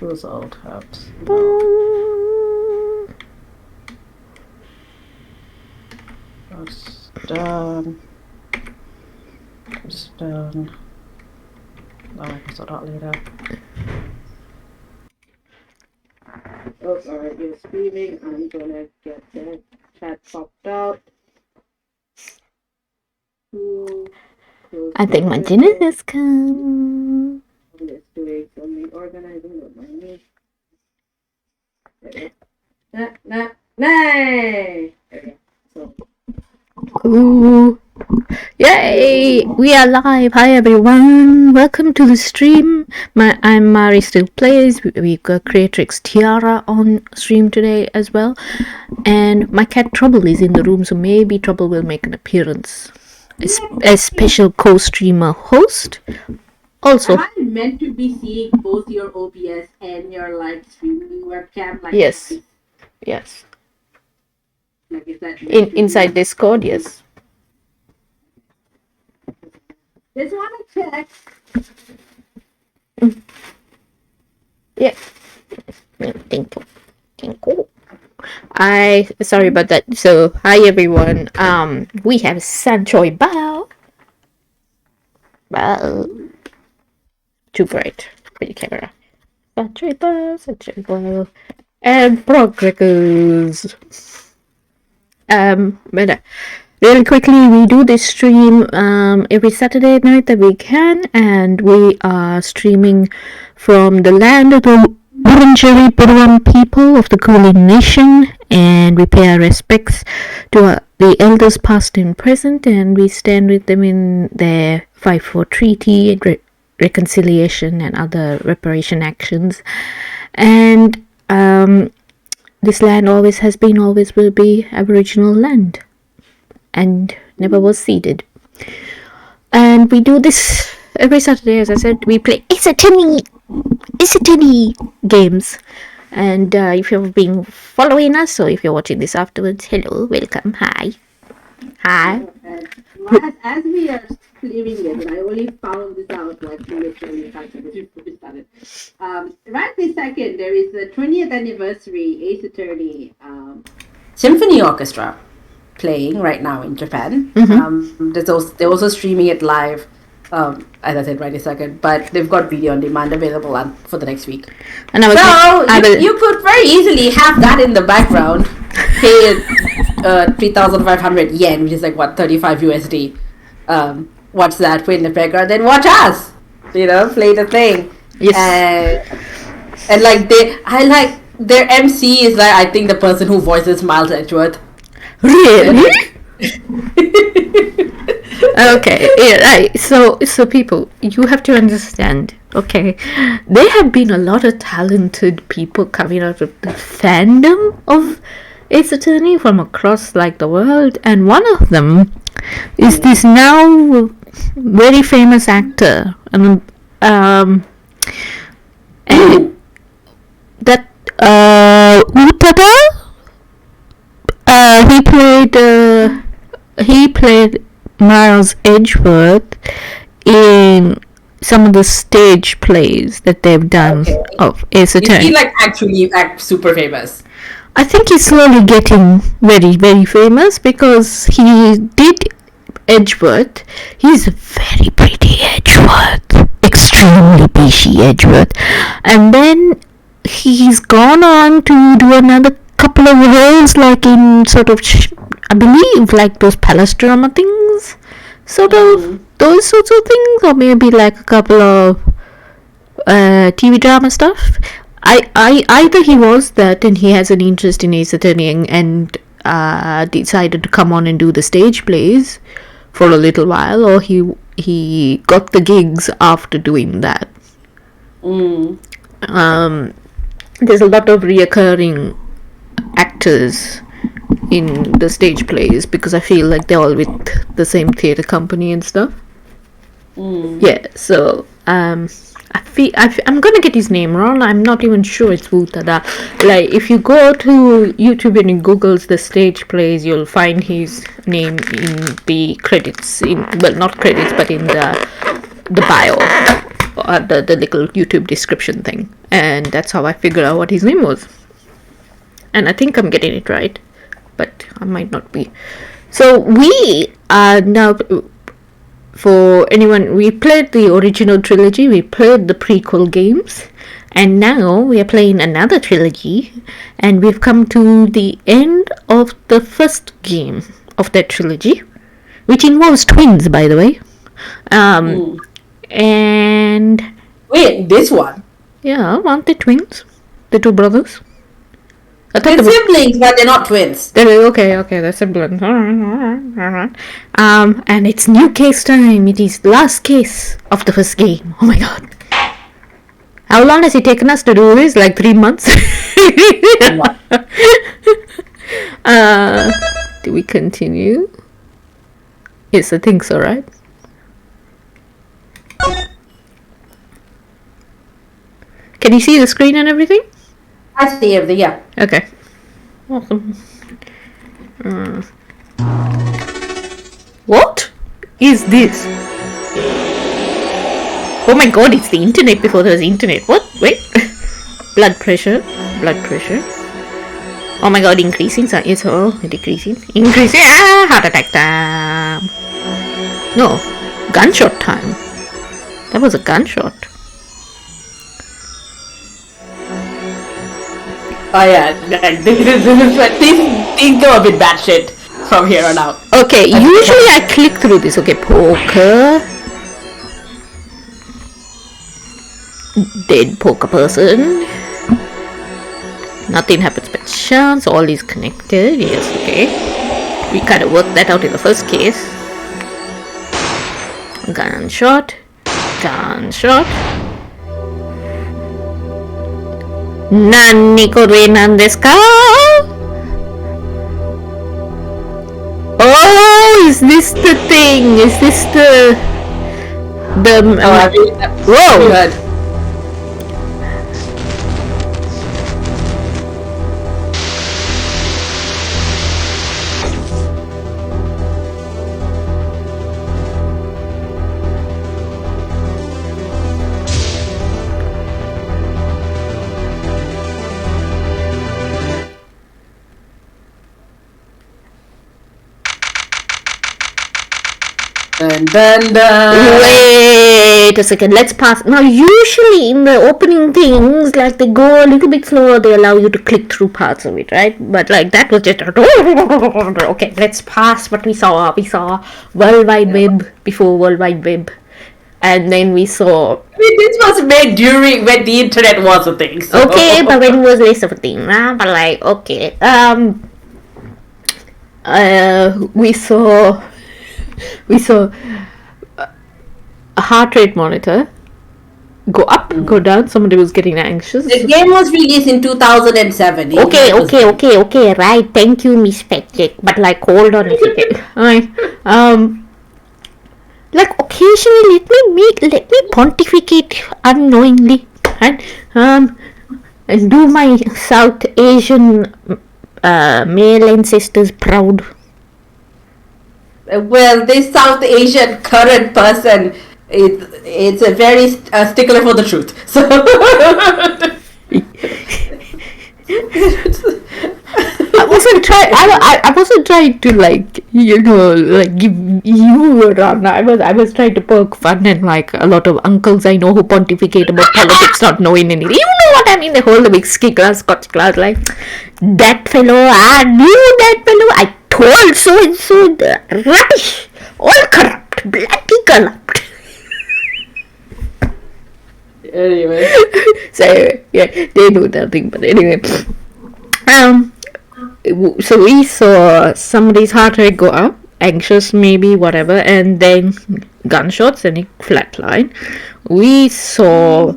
Those old tabs. That's done. It's done. Oh, I can sort out later. Oh, alright, you're screaming. I'm gonna get that chat popped out. I think my dinner has come. I'm just doing some reorganizing with my knee. There we go. Nay! There we go. So. Ooh. Yay! We are live. Hi everyone. Welcome to the stream. I'm Mari Still Plays. We've got Creatrix Tiara on stream today as well. And my cat Trouble is in the room, so maybe Trouble will make an appearance. A special co-streamer host. Also, am I meant to be seeing both your OBS and your live streaming webcam? Like yes. This? Yes. Like, is that inside Discord? Yes. Just want to check. Yeah. Thank you. Sorry about that. So, hi everyone. We have Sanchoy Bao. Wow. Too bright for the camera. Sanchoy Bao. And Progress. But really quickly, we do this stream every Saturday night that we can, and we are streaming from the land of the Wurundjeri Burwan people of the Kulin Nation, and we pay our respects to the elders past and present, and we stand with them in their fight for treaty and reconciliation and other reparation actions. And this land always has been, always will be Aboriginal land, and never was ceded. And we do this every Saturday, as I said. We play Isatini games. And if you've been following us, or if you're watching this afterwards, hello, welcome, hi. As we are streaming this, I only found this out like literally 5 seconds before we started. Right this second, there is the 20th anniversary Ace Attorney Symphony Orchestra playing right now in Japan. Mm-hmm. They're also streaming it live, as I said right this second, but they've got video on demand available for the next week. And you could very easily have that in the background, pay 3,500 yen, which is like what, 35 USD. Watch that, play in the background, then watch us, play the thing. Yes. And like their MC is like, I think, the person who voices Miles Edgeworth. Really? Okay, yeah, right. So people, you have to understand, okay, there have been a lot of talented people coming out of the fandom of Ace Attorney from across like the world, and one of them is this now very famous actor, and that Utada. He played Miles Edgeworth in some of the stage plays that they've done of Ace Attorney. Is he like actually super famous? I think he's slowly getting very, very famous because he did Edgeworth. He's a very pretty Edgeworth, extremely bushy Edgeworth, and then he's gone on to do another couple of roles, like in sort of, I believe, like those palace drama things, sort of those sorts of things, or maybe like a couple of TV drama stuff. Either he was that and he has an interest in Ace Attorney and decided to come on and do the stage plays for a little while, or he got the gigs after doing that. There's a lot of reoccurring actors in the stage plays because I feel like they're all with the same theatre company and stuff. Yeah, so I'm gonna get his name wrong. I'm not even sure it's Wutada. Like, if you go to YouTube and you Googles the stage plays, you'll find his name in the credits. Not credits, but in the bio. the little YouTube description thing, and that's how I figured out what his name was. And I think I'm getting it right, but I might not be. So we are now, for anyone, we played the original trilogy, we played the prequel games, and now we are playing another trilogy, and we've come to the end of the first game of that trilogy, which involves twins, by the way. And wait, this one? Yeah, aren't they twins? The two brothers? They're siblings, but they're not twins. Okay, they're siblings. Alright. And it's new case time. It is the last case of the first game. Oh my god. How long has it taken us to do this? Like 3 months? Do we continue? Yes, I think so, right? Can you see the screen and everything? I see everything, yeah. Okay. Awesome. What is this? Oh my god, it's the internet before there was internet. What? Wait. Blood pressure. Oh my god, increasing. It's all decreasing. Increasing. Heart attack time. No. Gunshot time. That was a gunshot. Oh yeah, things go a bit bad shit from here on out. Okay, usually I click through this. Okay, poker. Dead poker person. Nothing happens by chance. All is connected. Yes, okay. We kind of worked that out in the first case. Gunshot. Nanni kore nan desu ka? Oh, is this the thing? Is this the whoa! Wait a second, let's pass. Now, usually in the opening things, like they go a little bit slower, they allow you to click through parts of it, right? But like that was just okay, let's pass what we saw. We saw World Wide Web before World Wide Web. And then we saw... this was made during when the internet was a thing. So. Okay, but when it was less of a thing, huh? But like, okay. We saw a heart rate monitor go up, go down. Somebody was getting anxious. The game was released in 2007. Okay, right. Thank you, Miss Fetchick. But like, hold on a second. Alright. Like occasionally, let me pontificate unknowingly, right? And do my South Asian male ancestors proud. Well, this South Asian current person, it's a very stickler for the truth. So I wasn't trying to like give you a run. I was trying to poke fun, and like a lot of uncles I know who pontificate about politics not knowing anything. You know what I mean? They hold the whiskey glass, scotch glass, like that fellow. I knew that fellow. I told so and so. Rubbish. All corrupt. Bloody corrupt. Anyway. So yeah, they know nothing. But anyway, so we saw somebody's heart rate go up, anxious maybe, whatever, and then gunshots and it flatline. We saw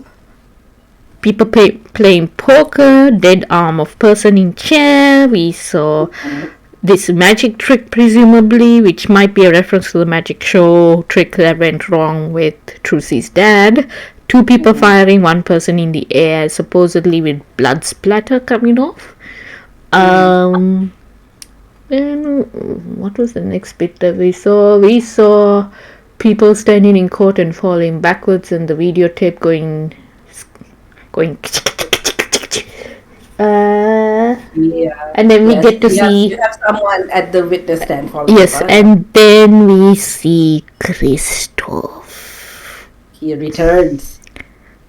people playing poker, dead arm of person in chair. We saw this magic trick, presumably, which might be a reference to the magic show trick that went wrong with Trucy's dad. 2 people firing, 1 person in the air, supposedly with blood splatter coming off. And what was the next bit that we saw? We saw people standing in court and falling backwards, and the videotape going. And then we get to see. You have someone at the witness stand falling. Yes, and then we see Christoph. He returns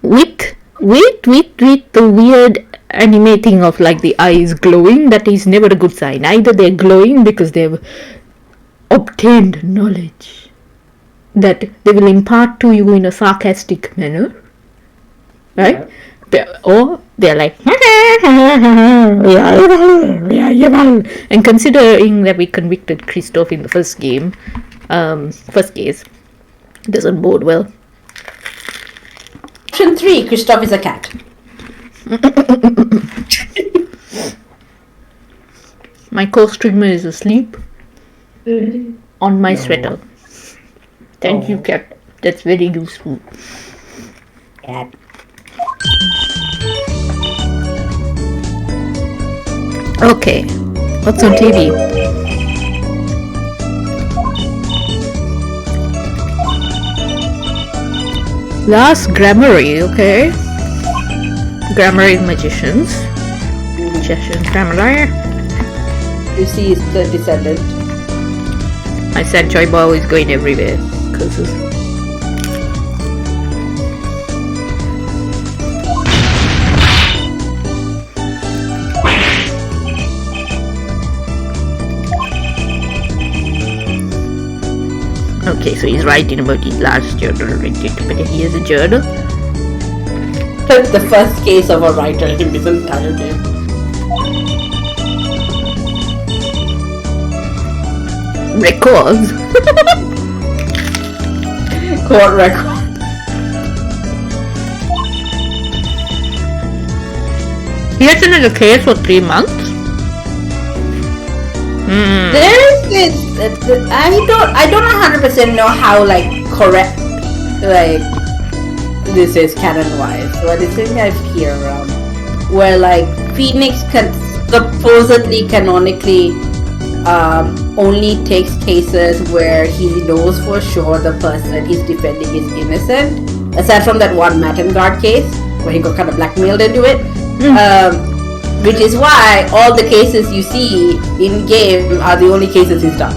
with the weird animating of like the eyes glowing. That is never a good sign. Either they're glowing because they've obtained knowledge that they will impart to you in a sarcastic manner, right? Yeah. Or they're like, and considering that we convicted Christoph in the first case, doesn't bode well. Option 3, Christoph is a cat. My co-streamer is asleep on my sweater. Thank you, cat. That's very useful. Cat. Okay, what's on TV? Last Grammary, okay. Grammary Magicians. Magician Grammary. You see the descendant. My sad joy ball is going everywhere. Curses. Okay, so he's writing about his last journal. But he has a journal. That's the first case of a writer in his entire game. Records. Court record. He has been in the case for 3 months. There's this. I don't 100% know how like correct like this is canon wise, but it's something I've heard around where like Phoenix supposedly canonically only takes cases where he knows for sure the person he's defending is innocent, aside from that one Mattengard case where he got kind of blackmailed into it. Which is why all the cases you see in game are the only cases he's done.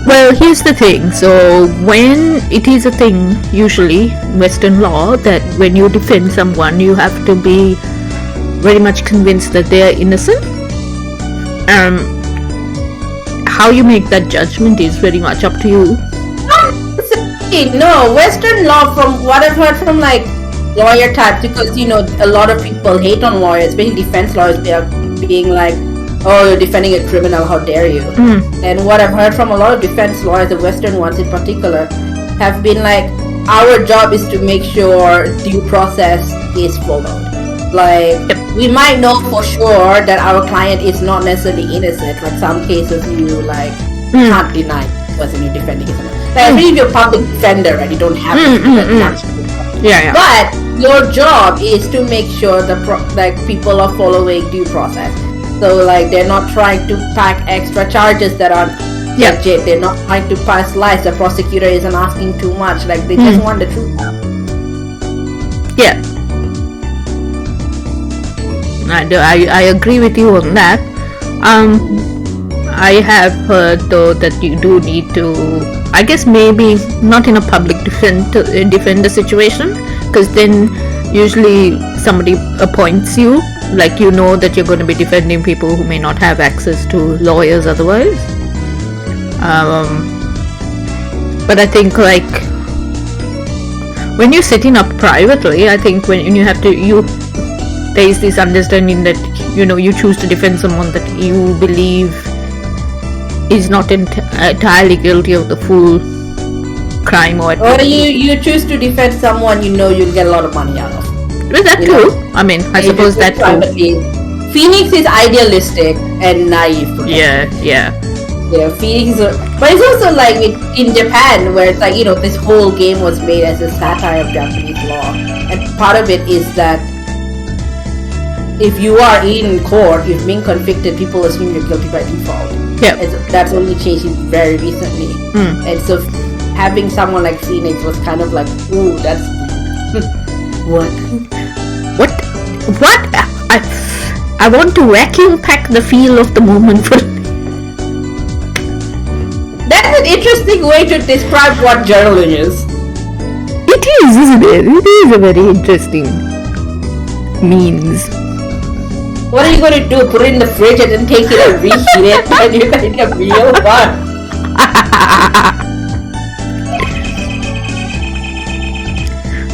Well, here's the thing. So when it is a thing, usually Western law, that when you defend someone, you have to be very much convinced that they are innocent. How you make that judgment is very much up to you. No, Western law, from what I've heard from like lawyer types, because you know a lot of people hate on lawyers, especially defense lawyers, they are being like, oh, you're defending a criminal, how dare you. And what I've heard from a lot of defense lawyers, the Western ones in particular, have been like, our job is to make sure due process is followed. Like, we might know for sure that our client is not necessarily innocent. Like some cases you like can't deny the person you're defending is innocent. Like, if you're a public defender, right, you don't have to Yeah. But your job is to make sure like people are following due process. So like they're not trying to pack extra charges that are legit. They're not trying to pass lies. The prosecutor isn't asking too much. Like they just want the truth out. Yeah. I agree with you on that. I have heard though that you do need to, I guess maybe not in a public defender situation, because then usually somebody appoints you, like you know that you're going to be defending people who may not have access to lawyers otherwise. But I think like when you're setting up privately, I think when you have to, there is this understanding that you know you choose to defend someone that you believe is not entirely guilty of the full crime or you choose to defend someone you know you'll get a lot of money out of. Well, that too. I mean, I suppose that too. Phoenix is idealistic and naive. Yeah, Phoenix but it's also like in Japan where it's like, you know, this whole game was made as a satire of Japanese law, and part of it is that if you are in court, you've been convicted, people assume you're guilty by default. Yeah. That's only changed very recently. And so having someone like Phoenix was kind of like, ooh, that's what? I want to vacuum pack the feel of the moment for. That's an interesting way to describe what journaling is. It is, isn't it? It is a very interesting means. What are you going to do? Put it in the fridge and then take it and reheat it and you're going to get a meal? What?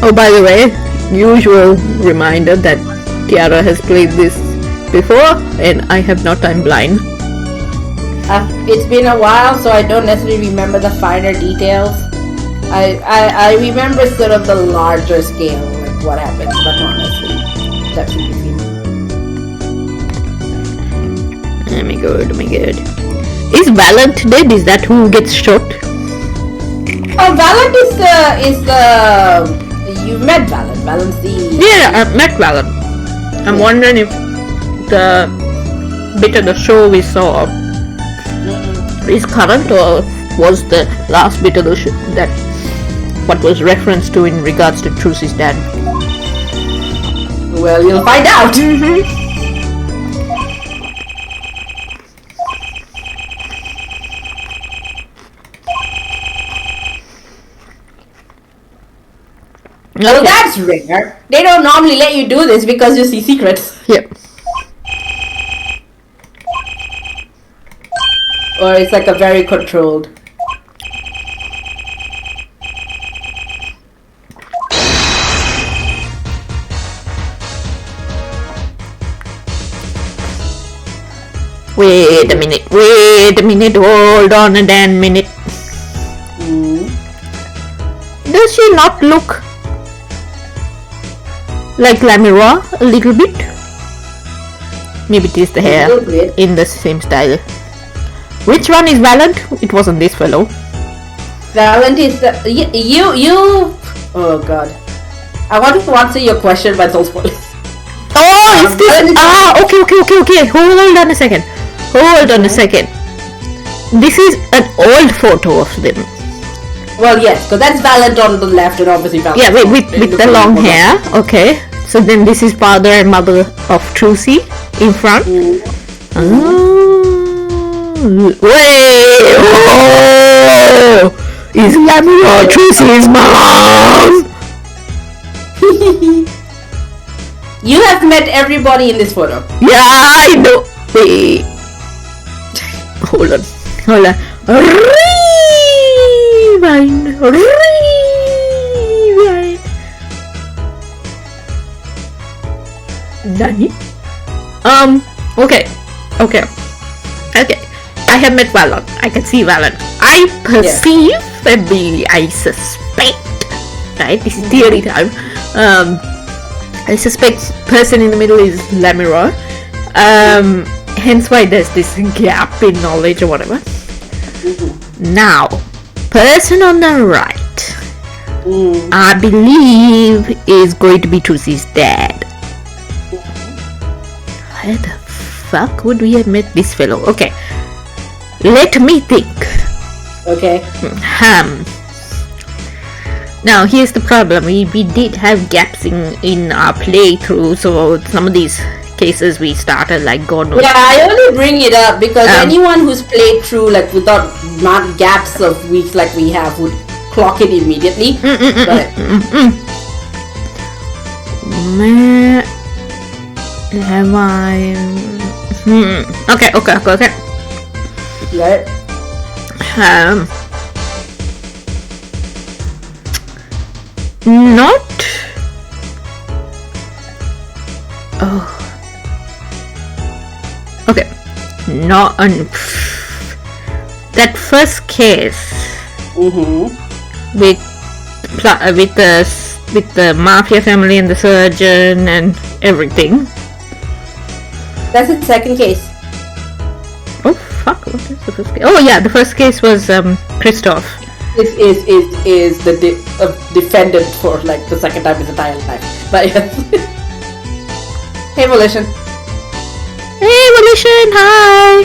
Oh, by the way, usual reminder that Tiara has played this before and I have not. I'm blind. It's been a while, so I don't necessarily remember the finer details. I remember sort of the larger scale, like what happened, but not necessarily that super feel. Oh my god. Is Valent dead? Is that who gets shot? Valent is the you met Valent. Valent's the... Yeah, I've met Valent. I'm wondering if the bit of the show we saw is current or was the last bit of the show that what was referenced to in regards to Trucy's dad. Well, you'll find out. Well, that's rare. They don't normally let you do this because you see secrets. Yep. Or it's like a very controlled. Wait a minute, hold on a damn minute. Does she not look like Lamira a little bit? Maybe it is the hair in the same style. Which one is Valent? It wasn't this fellow. Valent is the... You... Oh god. I wanted to answer your question but don't spoil it. Oh, it's this... Okay. Hold on a second. This is an old photo of them. Well, yes, so that's Valent on the left and obviously Valent. Yeah, with the long hair. Okay. So then this is father and mother of Trucy in front. Wait! Oh! Is Lamira Trucy's mom? You have met everybody in this photo. Yeah, I know. Wait. Hold on. Rewind. Nani? Okay. I have met Valent. I can see Valent. I perceive, maybe I suspect, right? This is theory time. I suspect person in the middle is Lamira. Hence why there's this gap in knowledge or whatever. Now, person on the right, I believe is going to be Trucy's dad. Where the fuck would we have met this fellow? Okay, let me think. Okay. Now here's the problem. We did have gaps in our playthrough, so some of these cases we started like God knows. Yeah, I only bring it up because anyone who's played through like without not gaps of weeks like we have would clock it immediately. Have I? Okay. Right. Not. Oh. Okay. Not on that first case. With the mafia family and the surgeon and everything. That's the second case. Oh fuck! What is the first case? Oh yeah, the first case was Christoph. Is the defendant for like the second time his entire life. But yes. Hey Volition. Hi.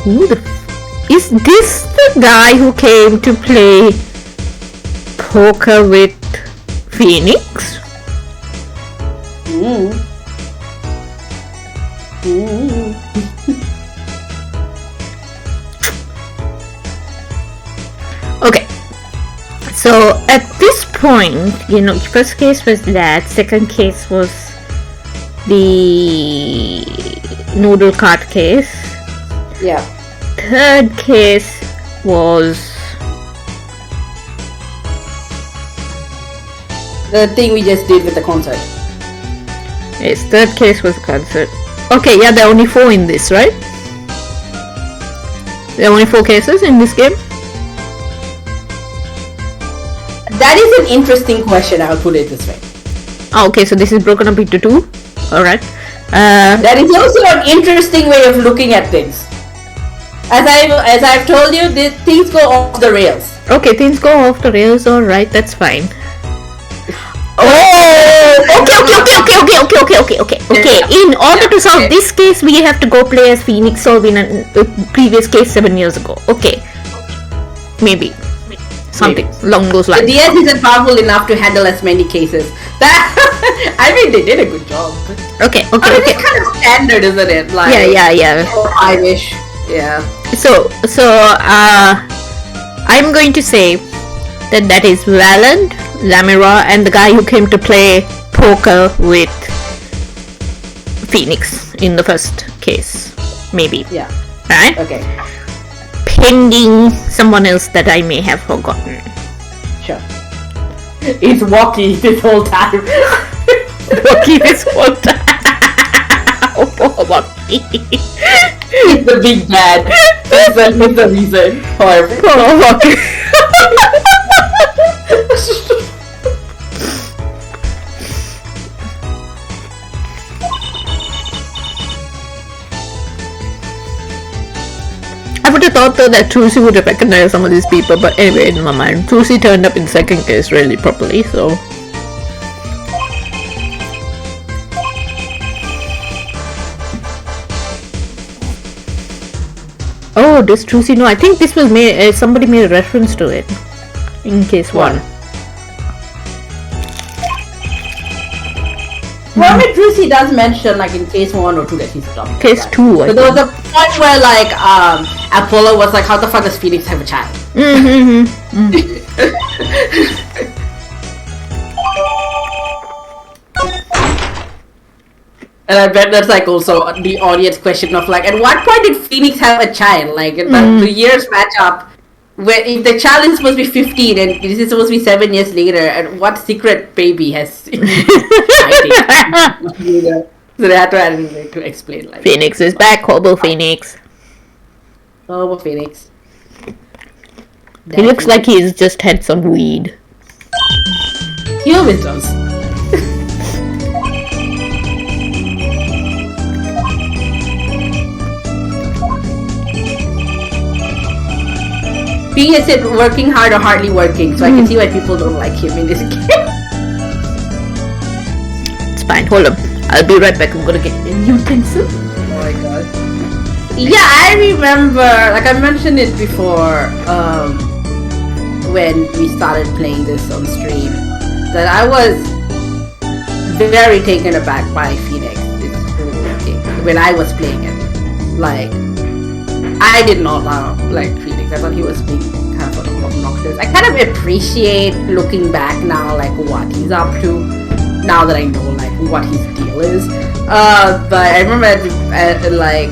Who the Is this the guy who came to play poker with Phoenix? Okay. So at this point, first case was that, second case was the noodle cart case. Yeah. Third case was the thing we just did with the concert. Yes, third case was concert. Okay, yeah, there are only 4 in this, right? There are only 4 cases in this game? That is an interesting question, I'll put it this way. Okay, so this is broken up into 2? Alright. That is also an interesting way of looking at things. As I've told you, things go off the rails. Okay, things go off the rails, alright, that's fine. Okay. In order to solve this case, we have to go play as Phoenix solving a previous case 7 years ago. Okay. Maybe. Something along those lines. The DS isn't powerful enough to handle as many cases. I mean, they did a good job. Okay. It's kind of standard, isn't it? Like, yeah. 5-ish. Yeah. So, I'm going to say that is Valent, Lamira, and the guy who came to play poker with Phoenix in the first case. Maybe. Yeah. Right? Okay. Pending someone else that I may have forgotten. Sure. It's Walkie this whole time. Walkie this whole time. Oh, poor Walkie. He's the big bad. That's the reason. However. Poor Walkie. I would have thought though that Trucy would have recognized some of these people, but anyway, in my mind, Trucy turned up in second case really properly, so. Oh, does Trucy know? I think this was made, somebody made a reference to it in case 1. Well, I mean, Trucy does mention, like, in case 1 or 2 that he's adopted. Case 2, But there was a point where, like, Apollo was like, how the fuck does Phoenix have a child? And I bet that's, like, also the audience question of, like, at what point did Phoenix have a child? Like, the years match up. Where if the child is supposed to be 15 and this is supposed to be 7 years later, and what secret baby has so they had to explain, like, Phoenix is back, Hobo Phoenix. Hobo Phoenix. He looks like he's just had some weed. He always does. He is it working hard or hardly working, so I can see why people don't like him in this game. It's fine, hold on. I'll be right back. I'm gonna get a utensil. Oh my god. Yeah, I remember, like I mentioned it before, when we started playing this on stream, that I was very taken aback by Phoenix this whole game, when I was playing it. Like, I did not like Phoenix. I thought he was being kind of obnoxious. I kind of appreciate looking back now, like what he's up to. Now that I know like what his deal is. But I remember like,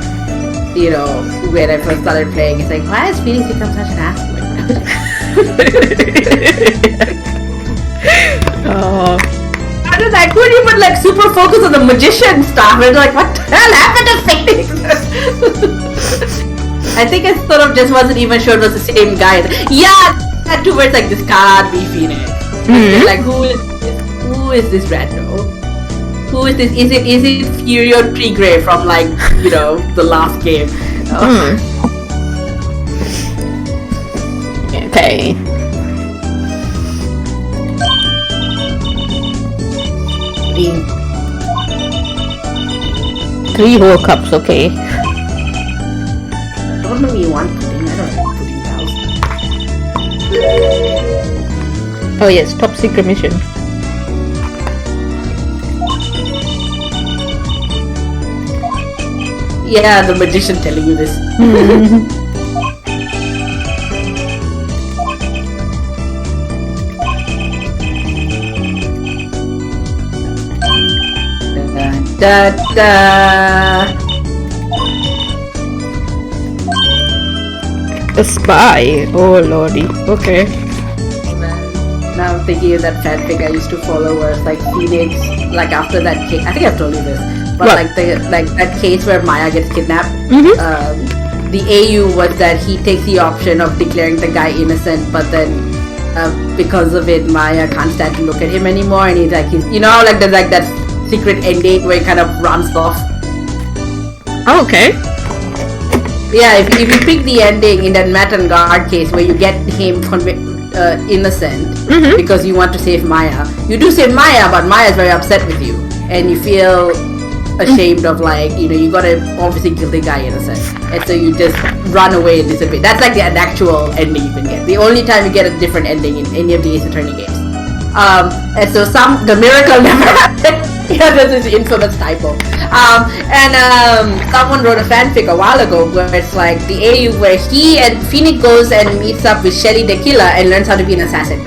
you know, when I first started playing, it's like, why has Phoenix become such an asshole? I couldn't even like super focus on the magician stuff. And like, what the hell happened to Phoenix? I think it sort of just wasn't even sure it was the same guy. Yeah, that two words like, this can't be Phoenix. Like, who is this rando? Who is this? Is it Furio Tigre from like, you know, the last game? Okay. 3 whole cups, okay. Don't know me one thing, I don't Oh yes, top secret mission. Yeah, the magician telling you this. Da, da. A spy? Oh lordy. Okay. Now I'm thinking of that fanfic I used to follow where it's like Phoenix, like after that case, I think I've told you this, but what? like that case where Maya gets kidnapped, the AU was that he takes the option of declaring the guy innocent, but then because of it, Maya can't stand to look at him anymore, and he's you know, like there's like that secret ending where he kind of runs off. Oh, okay. Yeah, if you pick the ending in that Matt and Guard case where you get him innocent because you want to save Maya, you do save Maya, but Maya's very upset with you, and you feel ashamed of like, you know, you gotta obviously kill the guy innocent, and so you just run away and disappear. That's like an actual ending you can get. The only time you get a different ending in any of the Ace Attorney games. And so the miracle never happened. Yeah, this is infamous typo. Someone wrote a fanfic a while ago where it's like the AU where he and Phoenix goes and meets up with Shelly the Killer and learns how to be an assassin.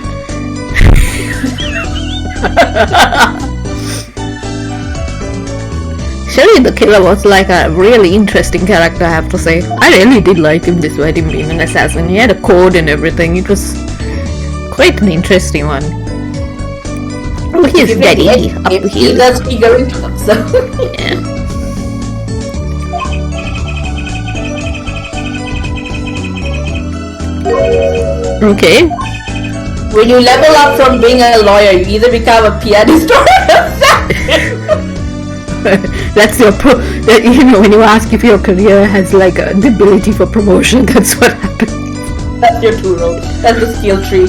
Shelly the Killer was like a really interesting character, I have to say. I really did like him despite him being an assassin. He had a code and everything. It was quite an interesting one. Oh, he's steady up here. He does figure into them, so. Yeah. Okay. When you level up from being a lawyer, you either become a pianist or That's your when you ask if your career has like the ability for promotion, that's what happens. That's your two roles. That's the skill tree.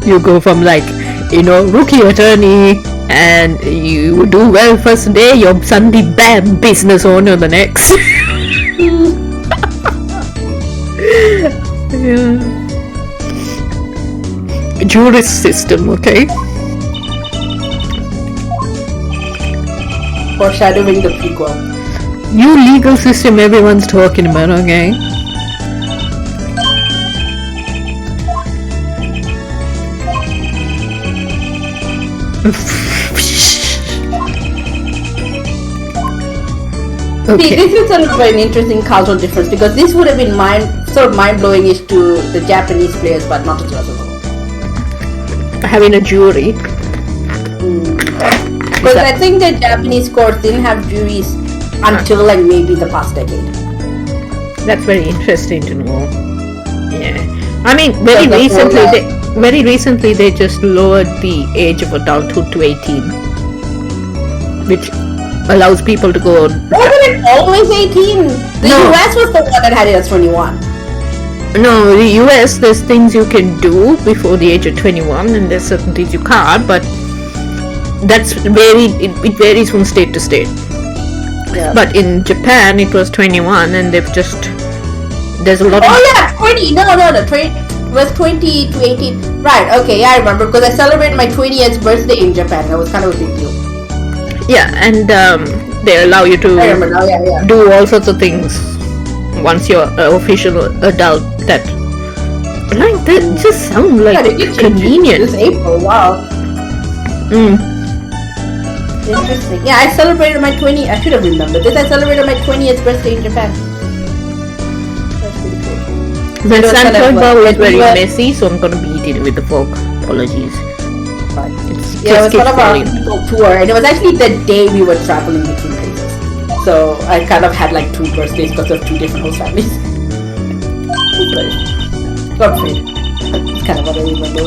You go from like, you know, rookie attorney, and you do well first day, you're suddenly bam, business owner the next. Yeah. Jurist system, okay? Foreshadowing the prequel. New legal system everyone's talking about, okay? Okay. See, this is sort of an interesting cultural difference because this would have been mind-blowing-ish to the Japanese players, but not to the rest of the world. Having a jury. Because I think the Japanese courts didn't have juries until like maybe the past decade. That's very interesting to know. Yeah. I mean, very recently they just lowered the age of adulthood to 18, which allows people to go. Wasn't it always 18? The US was the one that had it as 21. No, the US, there's things you can do before the age of 21, and there's certain things you can't, but that's it varies from state to state. Yeah. But in Japan, it was 21, and they've just there's a lot. Oh yeah, 20. No, it was 20 to 18. Right. Okay. Yeah, I remember because I celebrated my 20th birthday in Japan. That was kind of a big deal. Yeah, and they allow you to do all sorts of things once you're an official adult. That just sounds like convenient. This April, wow. Interesting. Yeah, I celebrated my 20th. I should have remembered this. I celebrated my 20th birthday in Japan. That's pretty cool. The Sanford bar was very messy, so I'm gonna be eating it with the fork. Apologies. Fine. It was one of our people tour, and it was actually the day we were traveling between places. So I kind of had like 2 birthdays because of 2 different host families. Got afraid. It's kind of what I remember.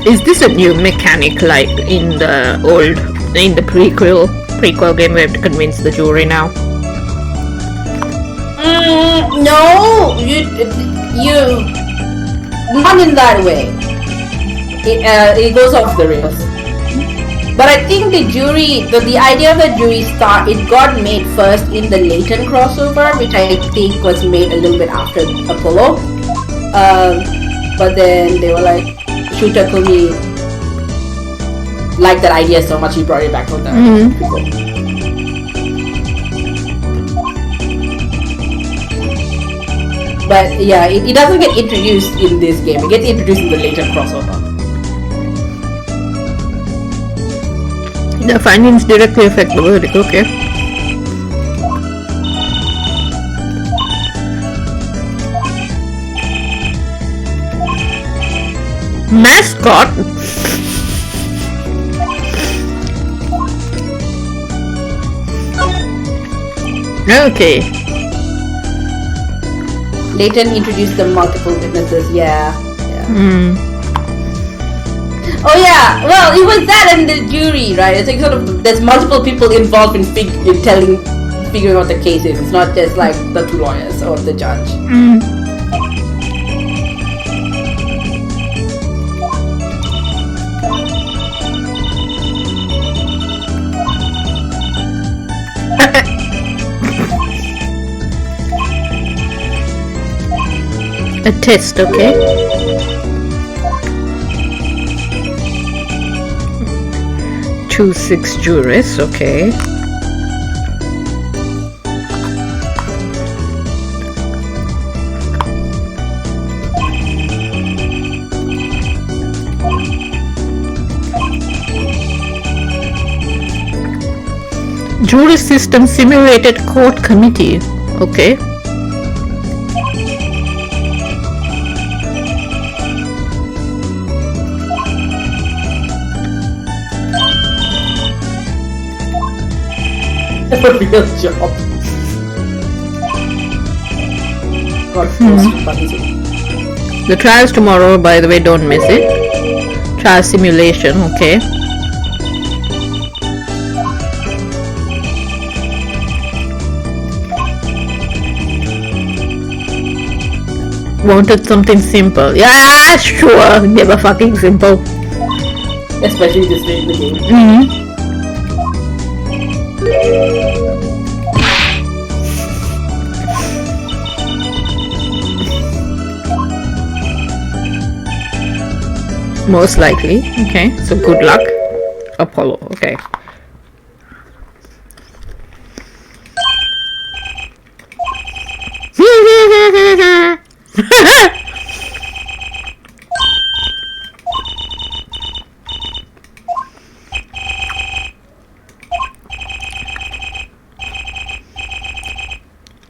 Is this a new mechanic like in the prequel game where you have to convince the jury now? No, you not in that way. It goes off the rails. But I think the jury, the idea of the jury it got made first in the Layton crossover, which I think was made a little bit after Apollo. but then they were like, Shooter Kumi liked that idea so much he brought it back for the people. But yeah, it doesn't get introduced in this game. It gets introduced in the later crossover. The findings directly affect the verdict, okay. Mascot? Okay. Layton introduced the multiple witnesses, yeah. Oh yeah, well it was that and the jury, right? It's like sort of, there's multiple people involved in figuring out the cases. It's not just like the two lawyers or the judge. A test, okay. Choose 6 jurors, okay. Jury system simulated court committee, okay. A real job. The trial's tomorrow, by the way, don't miss it. Trial simulation, okay. Wanted something simple. Yeah, sure. Never fucking simple. Especially this late in the game. Most likely. Okay, so good luck. Apollo, okay.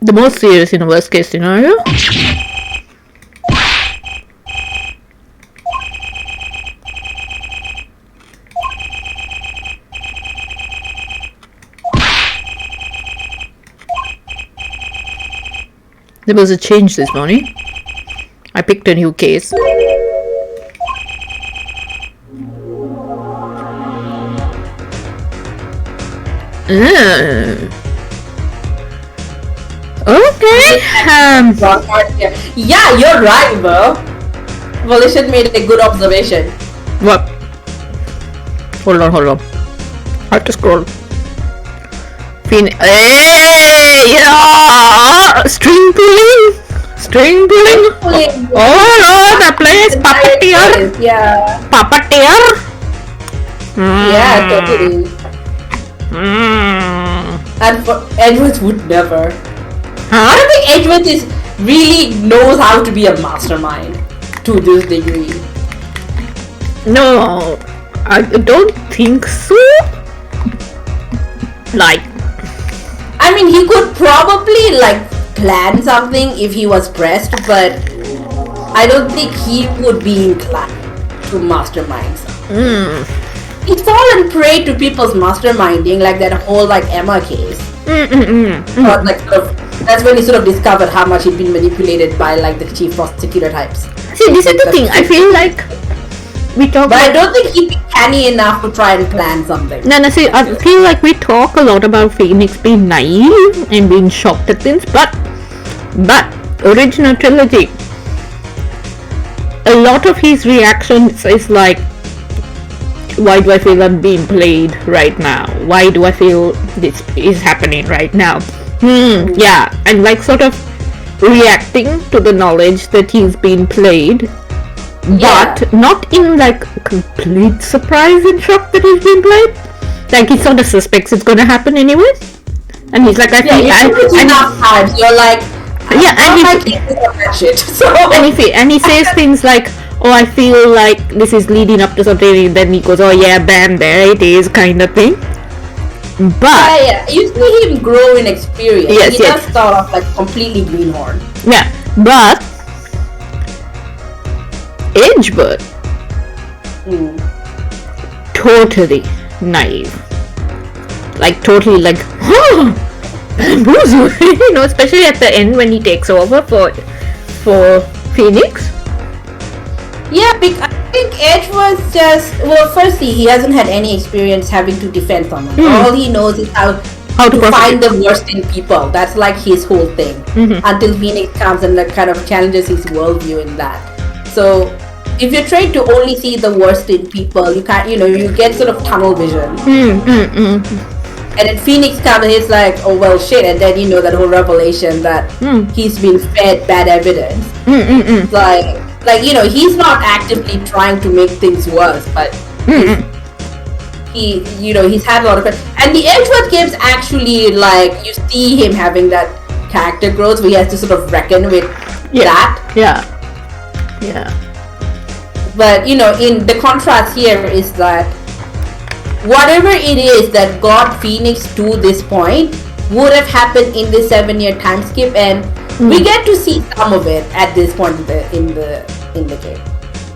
The most serious in the worst case scenario. There was a change this morning. I picked a new case. Okay. Yeah, you're right, bro. Volition made a good observation. What? Hold on. I have to scroll. Hey, yeah! String pulling. Oh, the place puppeteer. Yeah. Puppeteer. Yeah, totally. And for Edwards would never. I don't think Edwards really knows how to be a mastermind to this degree. No, I don't think so. Like, I mean, he could probably like plan something if he was pressed, but I don't think he would be inclined to mastermind something. He's fallen prey to people's masterminding, like that whole like Emma case. Or, like, sort of, that's when he sort of discovered how much he'd been manipulated by like the chief prosecutor types. See, this is the thing. I feel like we talk. But I don't think he'd be canny enough to try and plan something. No, see, I feel like we talk a lot about Phoenix being naive and being shocked at things, but original trilogy, a lot of his reactions is like, why do I feel I'm being played right now? Why do I feel this is happening right now? Yeah, and like sort of reacting to the knowledge that he's being played but not in like complete surprise and shock that he's been played. Like he sort of suspects it's gonna happen anyway, and he's like, I feel enough times you're like, and he says things like, oh, I feel like this is leading up to something, and then he goes, oh yeah, bam, there it is, kind of thing. But you see him grow in experience. He does start off like completely greenhorn. Yeah, but Edgeworth, totally naive, like totally like, you know, especially at the end when he takes over for Phoenix. Yeah, I think Edgeworth just, well, firstly, he hasn't had any experience having to defend someone. All he knows is how to find the worst in people. That's like his whole thing. Until Phoenix comes and kind of challenges his worldview in that. So if you're trained to only see the worst in people, you can't, you get sort of tunnel vision. And then Phoenix comes and he's like, oh well shit, and then that whole revelation that he's been fed bad evidence. He's not actively trying to make things worse, but he's had a lot of it. And the Edgeworth games actually, like, you see him having that character growth where he has to sort of reckon with that. Yeah. But, in the contrast here is that whatever it is that got Phoenix to this point would have happened in this 7-year time skip, and we get to see some of it at this point in the game.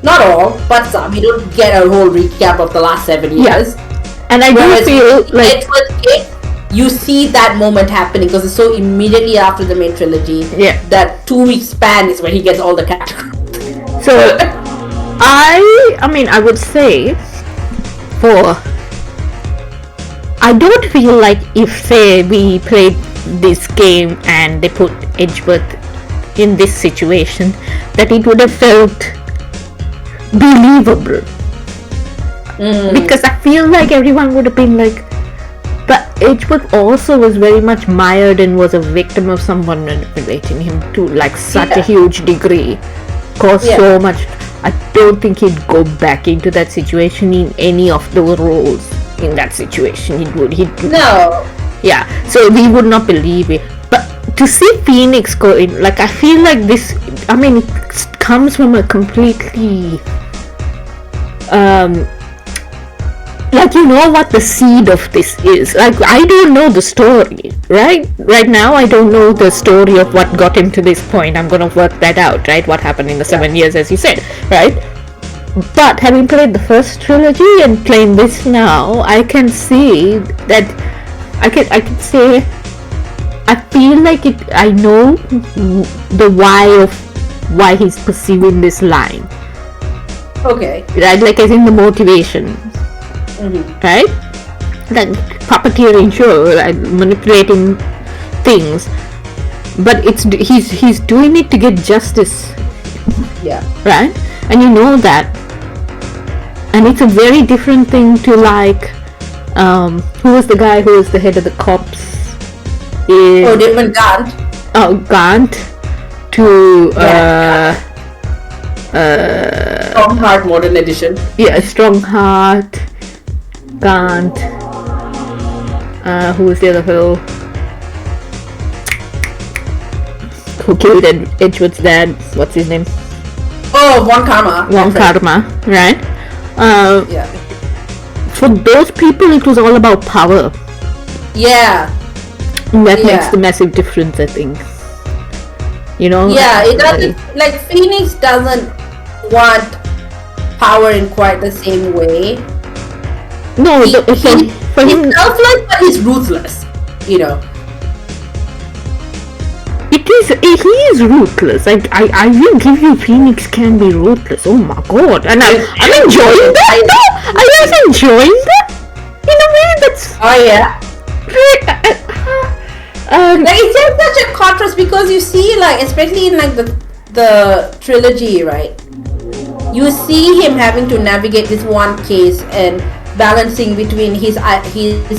Not all, but some. You don't get a whole recap of the last 7 years. Yeah. And I do feel like you see that moment happening because it's so immediately after the main trilogy. Yeah. That 2-week span is where he gets all the characters. So I would say I don't feel like if, say, we played this game and they put Edgeworth in this situation, that it would have felt believable. Because I feel like everyone would have been like, but Edgeworth also was very much mired and was a victim of someone manipulating him to like such a huge degree, caused so much. I don't think he'd go back into that situation in any of the roles. In that situation, No. Yeah, so we would not believe it. But to see Phoenix go in, like, I feel like this, it comes from a completely, like, what the seed of this is. Like, I don't know the story, right? Right now, I don't know the story of what got him to this point. I'm gonna work that out, right? What happened in the 7 years, as you said, right? But having played the first trilogy and playing this now, I can see that I can say I feel like it. I know the why he's pursuing this line. Okay. Right, like as in the motivation. Right, like puppeteering, sure, like manipulating things, but he's doing it to get justice. Yeah. Right, and you know that. And it's a very different thing to like, who was the guy who was the head of the cops? Damon Gant. Oh, Gant. To Strongheart Modern Edition. Yeah, Strongheart. Gant. Who was the other fellow? Who killed Edgeworth's dad? What's his name? Oh, Von Karma, right? For those people, it was all about power. Yeah. And that makes the massive difference, I think. Yeah, it doesn't. Like, Phoenix doesn't want power in quite the same way. No, he's selfless, but he's ruthless. He is ruthless. I will give you, Phoenix can be ruthless. Oh my god. And I'm enjoying that though. I was enjoying that. In a way that's... Oh yeah. Like, it's just such a contrast because you see, like, especially in like the trilogy, right? You see him having to navigate this one case and balancing between his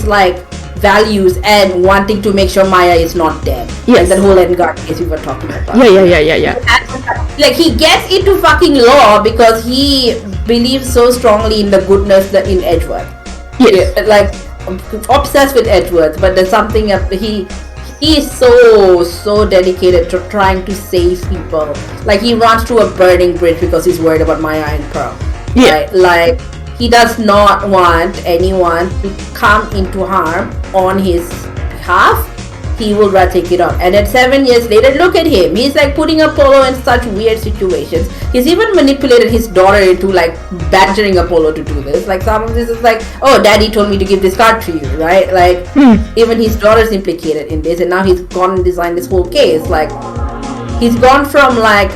like values and wanting to make sure Maya is not dead. Yes. Like that whole Engar case we were talking about. Yeah. Like he gets into fucking law because he believes so strongly in the goodness that in Edgeworth. Yes. Yeah, like obsessed with Edgeworth, but there's something he is so dedicated to trying to save people. Like he runs to a burning bridge because he's worried about Maya and Pearl. Yeah. Right? Like he does not want anyone to come into harm on his behalf. He will rather take it on. And then 7 years later, look at him. He's like putting Apollo in such weird situations. He's even manipulated his daughter into like badgering Apollo to do this. Like some of this is like, oh, daddy told me to give this card to you, right? Like even his daughter's implicated in this, and now he's gone and designed this whole case. Like he's gone from like,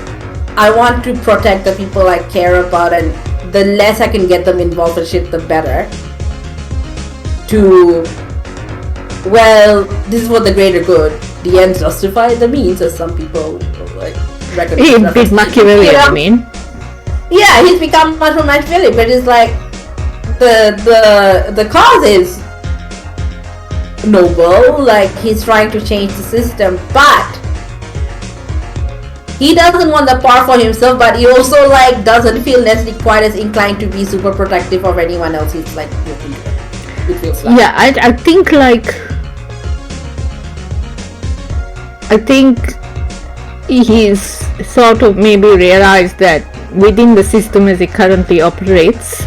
I want to protect the people I care about, and the less I can get them involved in shit, the better, to, well, this is for the greater good. The ends justify the means, as some people like recognize. He's a bit Machiavellian, I mean. Yeah, he's become much more Machiavellian, but it's like the cause is noble. Like he's trying to change the system, but he doesn't want the power for himself. But he also like doesn't feel necessarily quite as inclined to be super protective of anyone else. He's like looking to it. It feels like. Yeah, I think like. I think he's sort of maybe realized that within the system as it currently operates,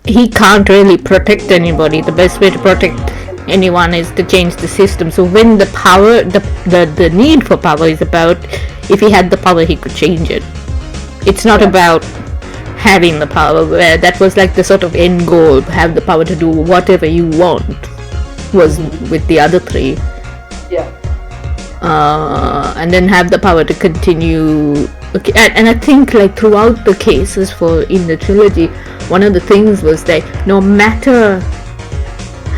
he can't really protect anybody. The best way to protect anyone is to change the system. So when the power, the need for power is about, if he had the power, he could change it. It's not about having the power, where that was like the sort of end goal, have the power to do whatever you want, was with the other three. Yeah. And then have the power to continue. Okay, and I think like throughout the cases in the trilogy, one of the things was that no matter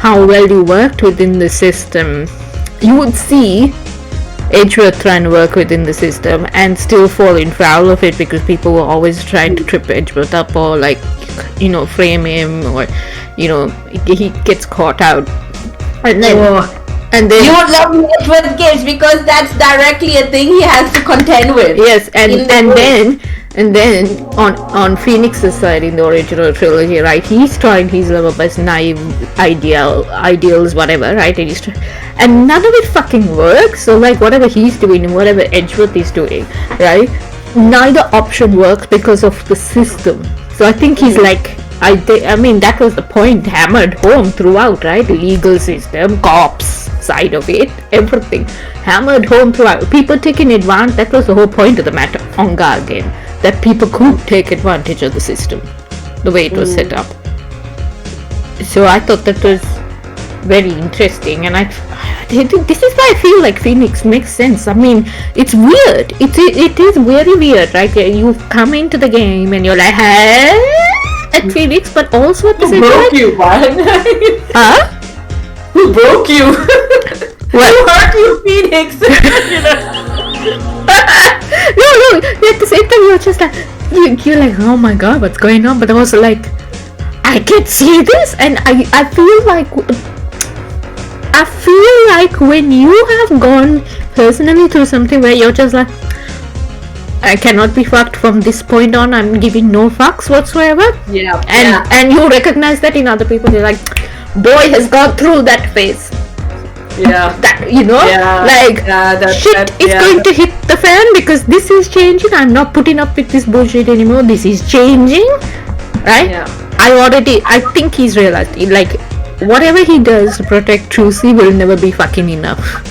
how well you worked within the system, you would see Edgeworth try and work within the system and still fall in foul of it, because people were always trying to trip Edgeworth up, or like, you know, frame him, or, you know, he gets caught out. And then you would love Edgeworth games because that's directly a thing he has to contend with. Yes, and then on Phoenix's side in the original trilogy, right, he's trying his level best, naive ideals, whatever, right, and none of it fucking works. So like whatever he's doing and whatever Edgeworth is doing, right, neither option works because of the system. So I think he's like, I mean that was the point hammered home throughout, right? Legal system, cops side of it, everything hammered home throughout. People taking advantage, that was the whole point of the matter on Gargan, that people could take advantage of the system, the way it was set up. So I thought that was very interesting, and I think this is why I feel like Phoenix makes sense. I mean, it's weird. It is very weird, right? You come into the game and you're like, hey, at Phoenix, but also at the same time. Who broke you, man? Huh? Who broke you? What? Who hurt you, Phoenix? No, at the same time you're just like, you're like, oh my god, what's going on? But also like, I can see this, and I feel like when you have gone personally through something where you're just like, I cannot be fucked from this point on, I'm giving no fucks whatsoever. Yeah. And you recognize that in other people. You're like, boy has gone through that phase. Yeah. That, you know, shit is going to hit the fan because this is changing. I'm not putting up with this bullshit anymore. This is changing, right? Yeah. I think he's realized, like, whatever he does to protect Trucy will never be fucking enough.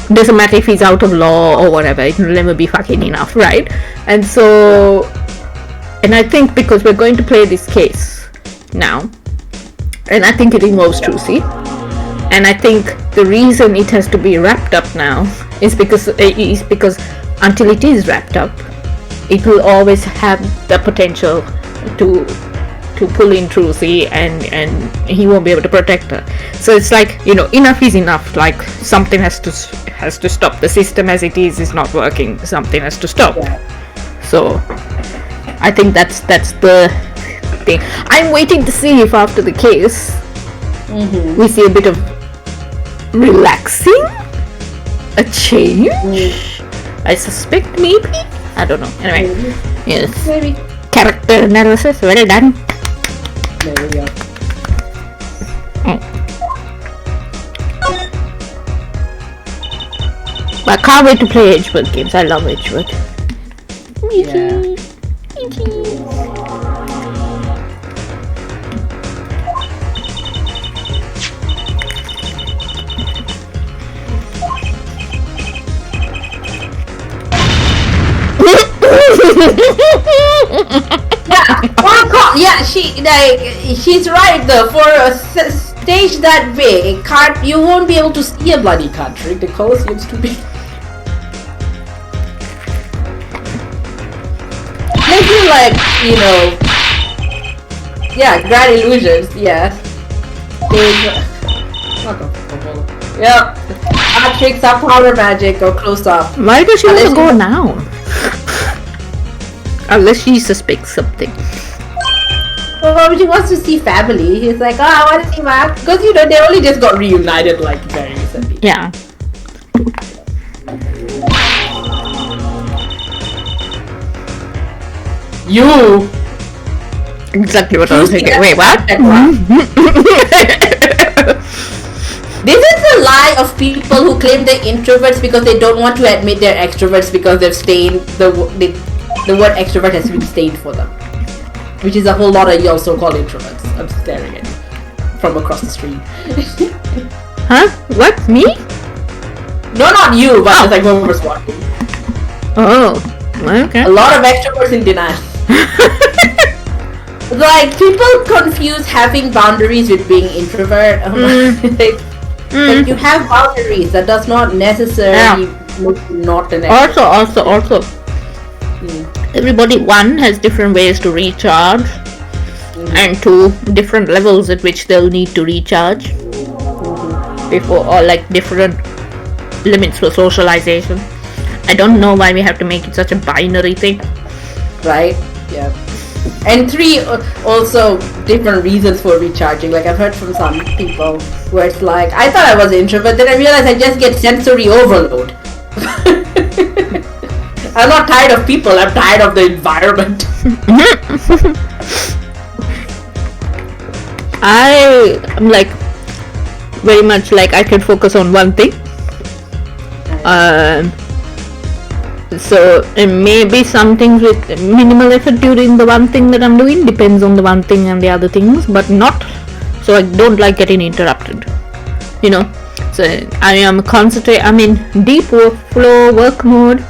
Doesn't matter if he's out of law or whatever, it will never be fucking enough, right? And so, and I think because we're going to play this case now, and I think it involves Trucy, and I think the reason it has to be wrapped up now is because until it is wrapped up, it will always have the potential to pull in Trucy, and he won't be able to protect her. So it's like, you know, enough is enough. Like, something has to stop. The system as it is not working. Something has to stop. Yeah. So I think that's the thing. I'm waiting to see if after the case we see a bit of relaxing, a change. I suspect, maybe. I don't know. Anyway, yes. Maybe. Character analysis, well done. There we go. I can't wait to play Edgeworth games. I love Edgeworth. Yeah. She's right though. For a stage that big, you won't be able to see a bloody card trick. The Colosseum's too big. They feel like, grand illusions. Yeah. Yep. Card tricks are power magic or close up. Why does she want to go now? Unless she suspects something. Well, she wants to see family. He's like, I want to see Mark. Because, they only just got reunited, like, very recently. Yeah. You! Exactly what I was thinking. Wait, what? This is the lie of people who claim they're introverts because they don't want to admit they're extroverts because they've stained the word extrovert has been stained for them. Which is a whole lot of y'all so-called introverts. I'm staring at you from across the street. Huh? What? Me? No, not you, but it's like whoever's watching. Oh, okay. A lot of extroverts in denial. Like, people confuse having boundaries with being introvert. Like, you have boundaries. That does not necessarily make you not an extrovert. Also. Everybody, one, has different ways to recharge, and two, different levels at which they'll need to recharge before, or like different limits for socialization. I don't know why we have to make it such a binary thing. Right? Yeah. And three, also different reasons for recharging. Like, I've heard from some people where it's like, I thought I was an introvert, then I realized I just get sensory overload. I'm not tired of people, I'm tired of the environment. I'm like, very much like I can focus on one thing. So it may be some things with minimal effort during the one thing that I'm doing, depends on the one thing and the other things, but not, so I don't like getting interrupted, So I am I'm in deep flow work mode,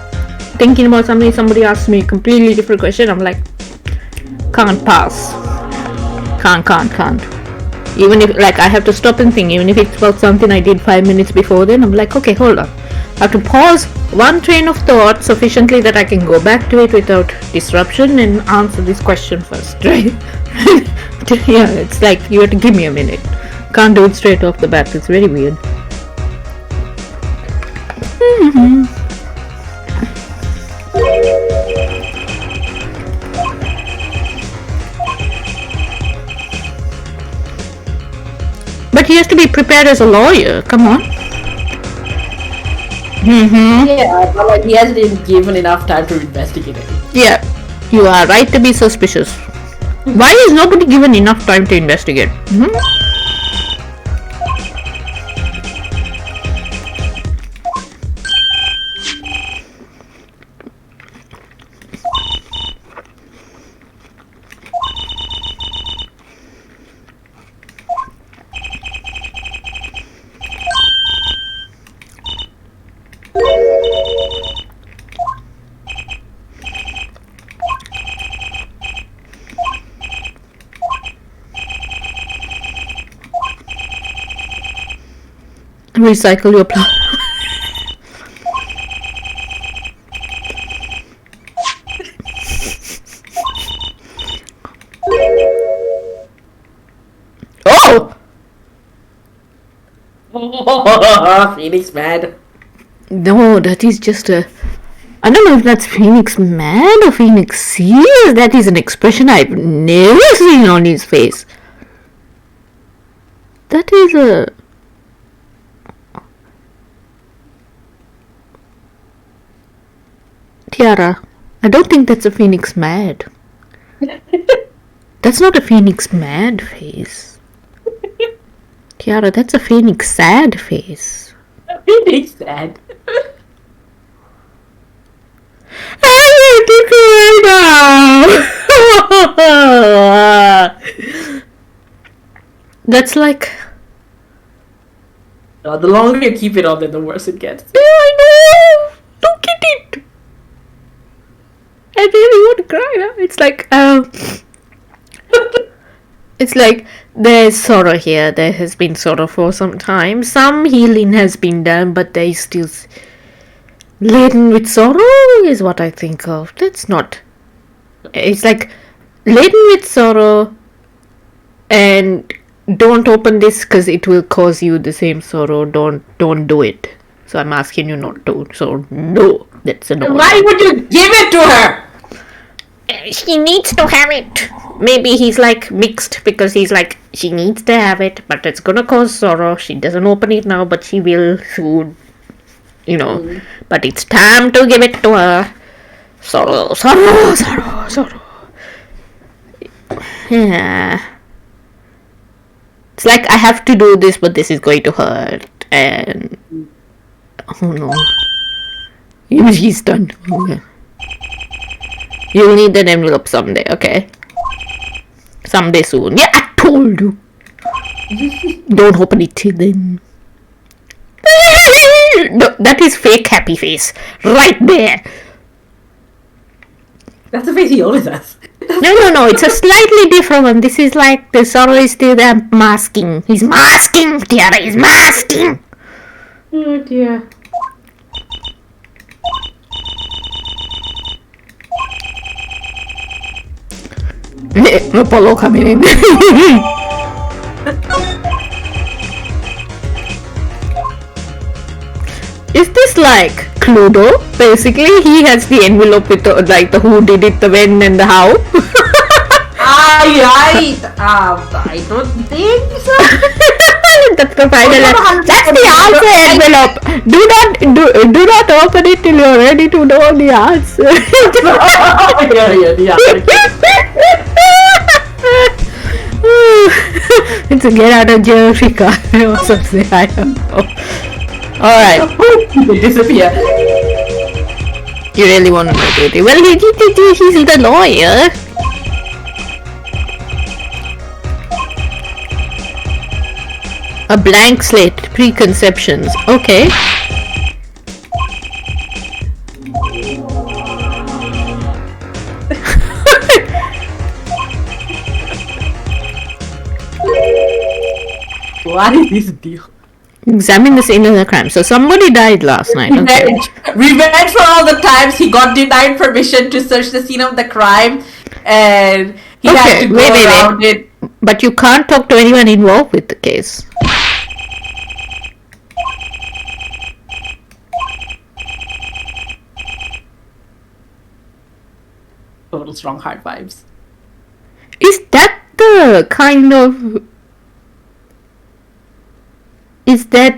thinking about something, somebody asks me a completely different question, I'm like, can't pass. Can't. Even if, like, I have to stop and think, even if it's about something I did 5 minutes before then, I'm like, okay, hold on. I have to pause one train of thought sufficiently that I can go back to it without disruption and answer this question first, right? Yeah, it's like, you have to give me a minute. Can't do it straight off the bat, it's very weird. But he has to be prepared as a lawyer, come on. Yeah, but like, he hasn't been given enough time to investigate it. Yeah, you are right to be suspicious. Why is nobody given enough time to investigate? Recycle your plant. Oh! Phoenix mad. No, that is just a... I don't know if that's Phoenix mad or Phoenix serious. That is an expression I've never seen on his face. That is a... Tiara, I don't think that's a Phoenix mad. That's not a Phoenix mad face. Tiara, that's a Phoenix sad face. Phoenix sad? I want to cry now! That's like... The longer you keep it on, then the worse it gets. Yeah, I know! Look at it! I really want to cry now. It's like, it's like, there's sorrow here. There has been sorrow for some time. Some healing has been done, but they still laden with sorrow is what I think of. That's not... It's like, laden with sorrow, and don't open this because it will cause you the same sorrow. Don't do it. So I'm asking you not to. So no, that's a no. Why would you give it to her? She needs to have it. Maybe he's like mixed because he's like, she needs to have it, but it's gonna cause sorrow. She doesn't open it now, but she will soon. You know, but it's time to give it to her. Sorrow. Yeah. It's like I have to do this, but this is going to hurt. And oh no, even she's done. Okay. You'll need that envelope someday, okay? Someday soon. Yeah, I told you. Don't open it till then. No, that is fake happy face. Right there. That's the face he always has. No. It's a slightly different one. This is like the sorrow is still there masking. He's masking. Tiara is masking. Oh dear. Apollo coming in. Is this like Cluedo? Basically, he has the envelope with the, like the who did it, the when, and the how. I don't think so. That's the final. That's the answer envelope. Do not open it till you're ready to know the answer. Yeah. It's a get out of jail free card or something. I don't know. Alright. They disappear. You really want to know, do you? Well, he's the lawyer. A blank slate, preconceptions. Okay. What is this deal? Examine the scene of the crime. So somebody died last night. Okay. Revenge for all the times he got denied permission to search the scene of the crime, and he had to go around it. But you can't talk to anyone involved with the case. Total strong heart vibes. Is that the kind of... Is that...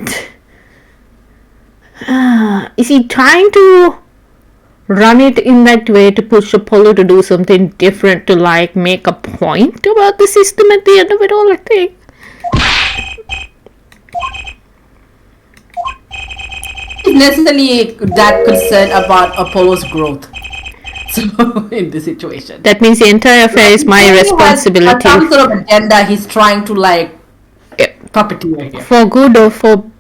is he trying to run it in that way to push Apollo to do something different, to like make a point about the system at the end of it all, I think? He's necessarily that concerned about Apollo's growth. So, in this situation. That means the entire affair is my responsibility. Some sort of agenda he's trying to like puppeteer here. For good or for...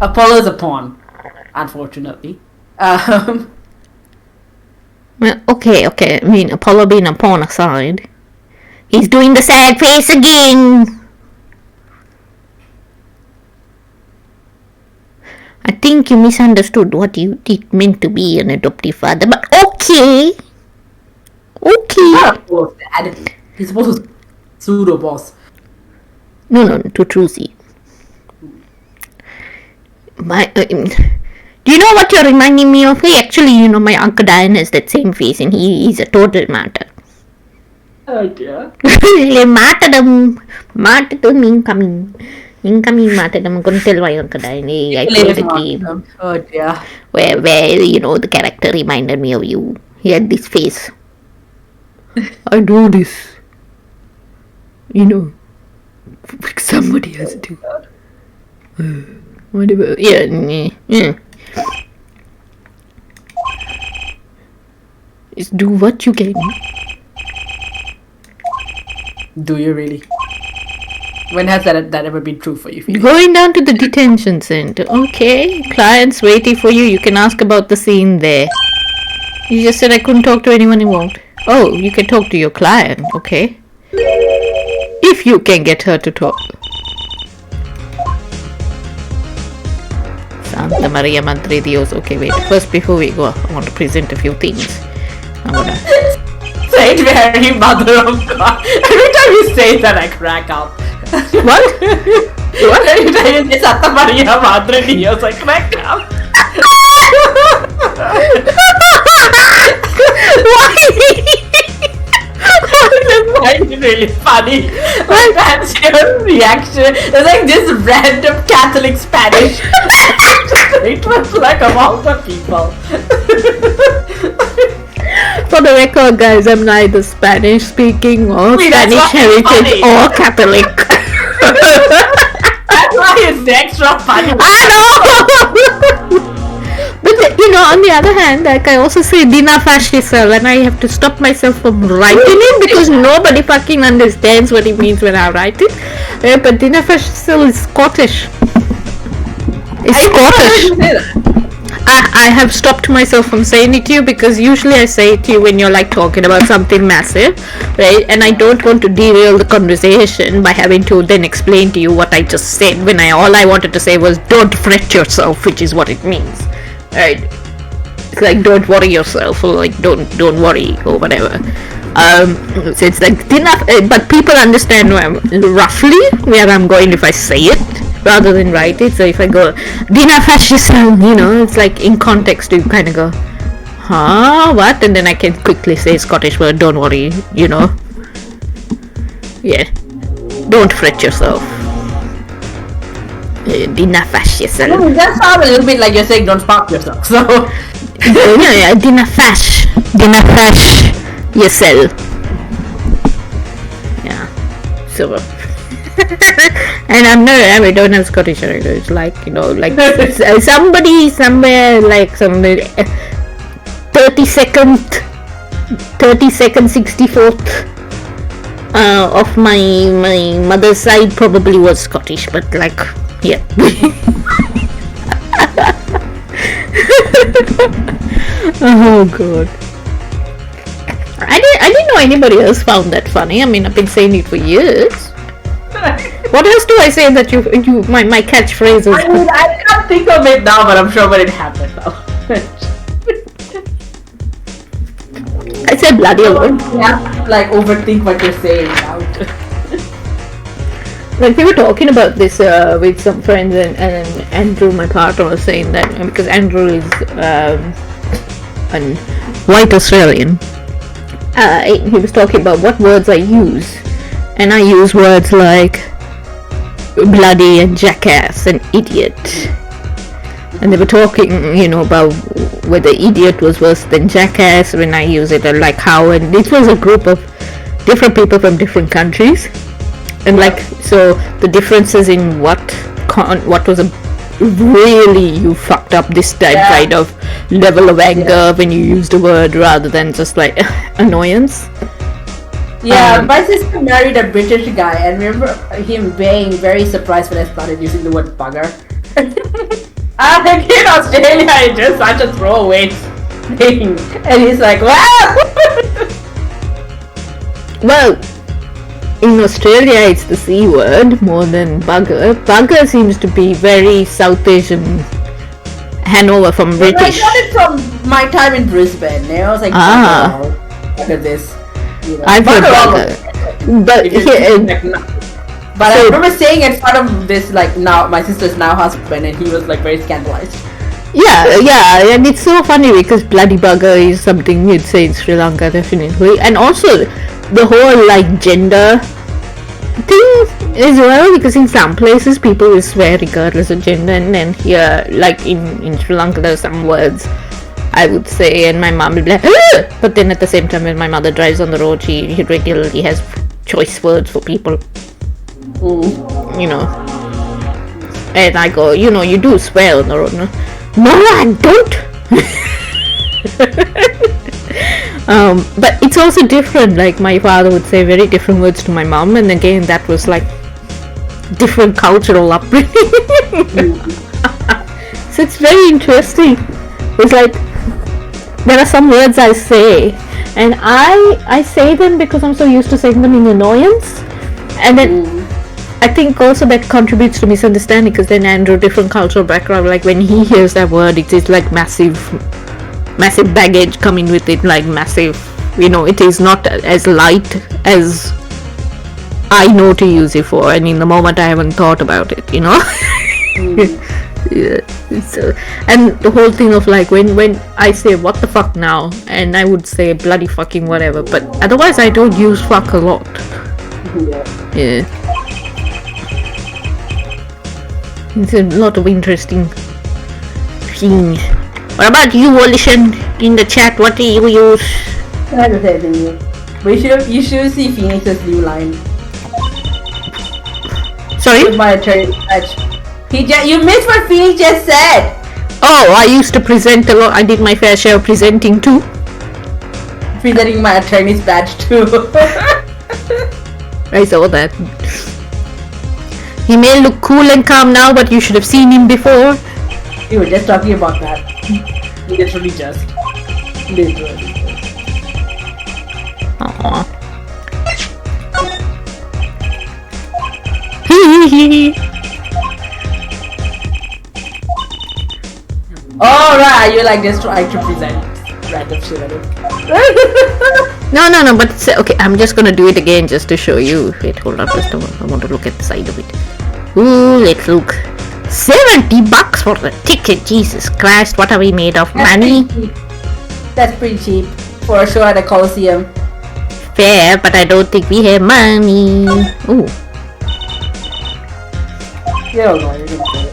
Apollo's a pawn, unfortunately. Well, okay. I mean, Apollo being a pawn aside, he's doing the sad face again. I think you misunderstood what you did meant to be an adoptive father, but okay. Apollo's dad. He's supposed to pseudo boss. No, to Trucy. Do you know what you're reminding me of? Hey, actually, my Uncle Diane has that same face, and he's a total matter. Oh dear. Matadum incoming. Incoming matadum. I'm going to tell why I played the game. Oh dear. Where the character reminded me of you. He had this face. I do this. Somebody has to. Whatever. Yeah. Just do what you can. Do you really? When has that ever been true for you? Going down to the detention center. Okay. Client's waiting for you. You can ask about the scene there. You just said I couldn't talk to anyone involved. Oh, you can talk to your client. Okay. If you can get her to talk. Santa Maria Madre Dios. Okay, wait. First, before we go, I want to present a few things. I'm gonna... Saint Mary, Mother of God. Every time you say that, I crack up. What? What? Every time you say Santa Maria, Madre Dios, I crack up. Why? It's really funny. That's your reaction. It's like this random Catholic Spanish. It was like of all the people. For the record, guys, I'm neither Spanish speaking or Spanish heritage or Catholic. That's why it's extra funny. I know! But on the other hand, like I also say Dina Fascisel, and I have to stop myself from writing it because nobody fucking understands what it means when I write it. But Dina Fascisel is Scottish. It's Scottish. I have stopped myself from saying it to you because usually I say it to you when you're like talking about something massive, right? And I don't want to derail the conversation by having to then explain to you what I just said when all I wanted to say was don't fret yourself, which is what it means, right? It's like don't worry yourself, or like don't worry or whatever. So it's like enough, but people understand roughly where I'm going if I say it rather than write it. So if I go Dina Fascism, it's like in context you kind of go, huh, what? And then I can quickly say Scottish word, don't worry, yeah, don't fret yourself. Dina Fascism. No, that sounds a little bit like you're saying don't spark yourself. So yeah, Dina Fash yourself. Yeah. So and I don't have Scottish heritage. Like somebody somewhere, like some 32nd 64th of my mother's side probably was Scottish, but like yeah. Oh god. I didn't know anybody else found that funny. I mean, I've been saying it for years. What else do I say that my catchphrase is? I mean, I can't think of it now, but I'm sure when it happened now. I said bloody alone. Yeah, like overthink what you're saying now. Like we were talking about this with some friends, and Andrew, my partner, was saying that because Andrew is a white Australian, he was talking about what words I use, and I use words like bloody and jackass and idiot, and they were talking, about whether idiot was worse than jackass when I use it, or like how, and it was a group of different people from different countries. And like, so the differences in what was a really you fucked up this time kind of level of anger when you used a word rather than just like annoyance. Yeah, my sister married a British guy, and remember him being very surprised when I started using the word bugger. I think in Australia it's just such a throwaway thing, and he's like, wow. Well, in Australia it's the C word more than bugger. Bugger seems to be very South Asian, Hanover from British. I got it from my time in Brisbane. I was like, look at this. I've heard bugger. But I remember saying in front of this, like now my sister's now husband, and he was like very scandalized. Yeah, and it's so funny because bloody bugger is something you'd say in Sri Lanka definitely, and also the whole like gender thing as well, because in some places people will swear regardless of gender, and then here like in Sri Lanka there's some words I would say and my mom will be like "Ugh!" But then at the same time when my mother drives on the road she regularly has choice words for people. You know, and I go, you know, you do swear on the road. No, I don't. But it's also different. Like my father would say very different words to my mom, and again that was like different cultural upbringing. So it's very interesting. It's like there are some words I say, and I say them because I'm so used to saying them in annoyance, and then I think also that contributes to misunderstanding, because then Andrew, different cultural background, like when he hears that word, it is like massive baggage coming with it, like massive, you know, it is not as light as I know to use it for, and in the moment I haven't thought about it, you know. Yeah. So, and the whole thing of like when I say what the fuck now, and I would say bloody fucking whatever, but otherwise I don't use fuck a lot. Yeah. It's a lot of interesting things. What about you, Volition, in the chat? What do you use? I don't have any. But you should see Phoenix's new line. Sorry? With my attorney badge. You missed what Phoenix just said! Oh, I used to present a lot. I did my fair share of presenting too. Presenting my attorney's badge too. I saw that. He may look cool and calm now, but you should have seen him before. We were just talking about that. Literally just. Literally. Aww. Hee. Alright, you like just trying to present random shit at it. No, but okay, I'm just gonna do it again just to show you. Wait, hold on first of all. I want to look at the side of it. Ooh, let's look. $70 for the ticket. Jesus Christ, what are we made of? Money? That's pretty cheap for a show at a Coliseum. Fair, but I don't think we have money. Ooh. Yeah, no, you're gonna get it.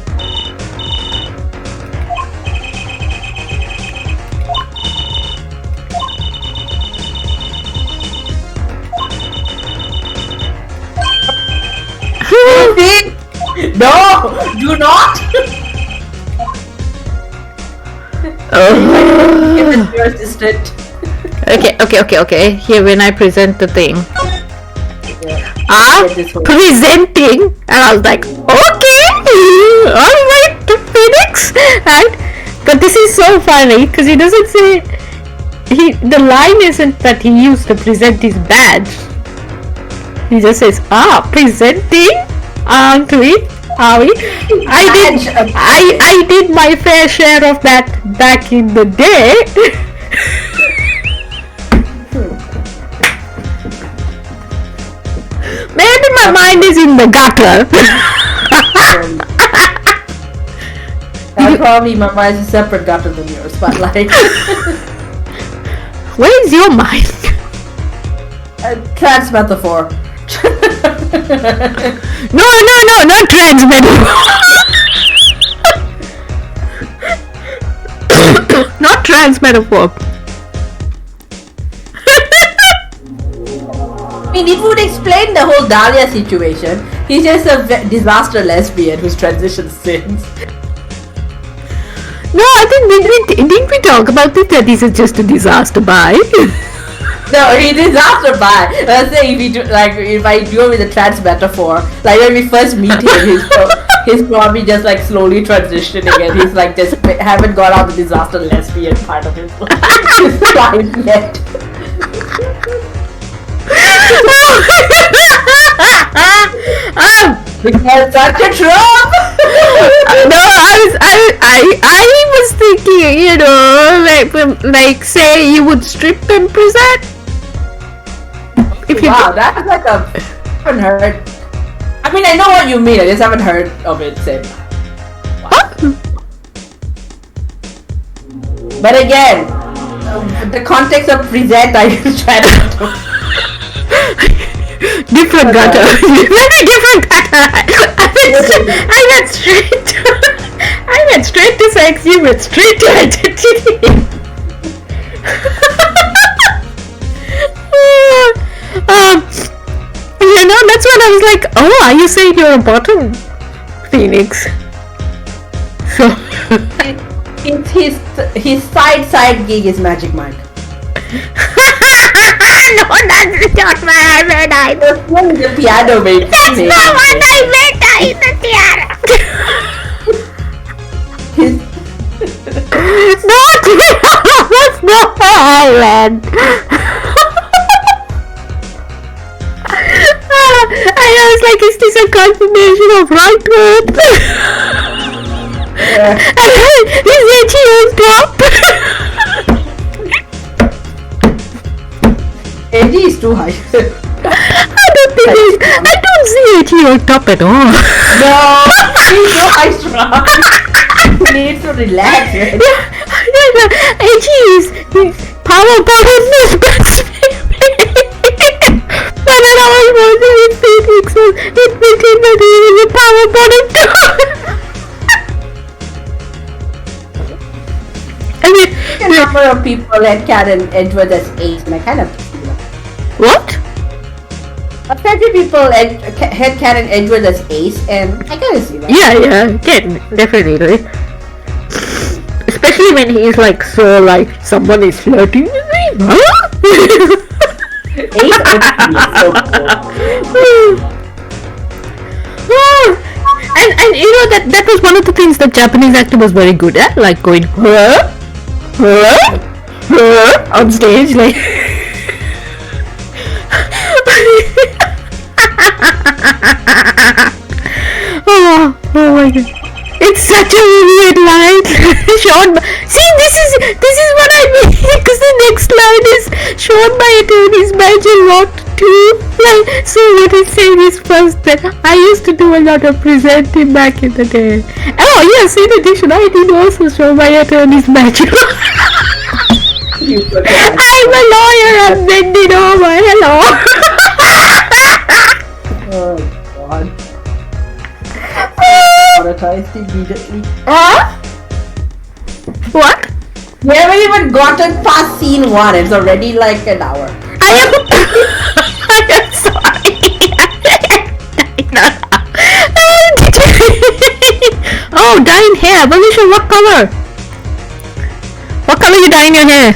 No! Do not! Oh. Your assistant. Okay. Here, when I present the thing. Yeah. Presenting, and I was like, okay, alright, Phoenix, right? But this is so funny because he doesn't say, the line isn't that he used to present his badge. He just says, presenting, aren't we? Are we? I did my fair share of that back in the day. Maybe my mind is in the gutter. Probably my mind is a separate gutter than yours, but like... Where is your mind? Trans metaphor. No, not trans metaphor. Not trans metaphor. I mean, it would explain the whole Dahlia situation. He's just a disaster lesbian who's transitioned since. No, I think didn't we talk about this? That this is just a disaster bi. No, he disaster bi. Let's say if I do it with a trans metaphor, like when we first meet him, he's probably just like slowly transitioning, and he's like just haven't got out the disaster lesbian part of his life yet. Because such a trump. No, I was thinking, you know, like say you would strip and present. Wow, that's like I haven't heard. I mean, I know what you mean. I just haven't heard of it said. Wow. But again, the context of present, I just try to. Different gutter. Very different gutter. I went straight to sex. You went straight to identity. That's when I was like, oh, are you saying you're a bottom, Phoenix? So his side gig is Magic Mike. No, that's not what I meant either. The piano, baby. That's not what I meant either, Tiara. No, that's not what I meant. I was like, is this a confirmation of right word? And he's itchy on top. Eddie is too high. I don't see itchy on top at all. No, he's so high strong. He needs to relax. Right? Yeah. Itchy is power bottom is best favorite. And then I was watching it Phoenix, so it became that he was a power bottom too. I mean, a number of people had Karen Edward as ace, and I kind of what? A fair few people had Karen Edward as ace, and I kind of see that. Yeah, definitely. Especially when he's like so like someone is flirting with me. Huh? Ace is so cool. And you know that was one of the things that Japanese actor was very good at, like going on stage, like. Oh my god, it's such a weird line. Shown by, see, this is what I mean, because the next line is shown by attorneys Major Lot 2. Like, so what he's saying is first that I used to do a lot of presenting back in the day. Oh yes, in addition, I did also show my attorneys Major. I'm a lawyer, I'm bending over, hello. Oh god. Monetized immediately. What? We haven't even gotten past scene 1. It's already like an hour. I am sorry. Oh, dyeing hair. Belisha, what color? What color you dyeing your hair?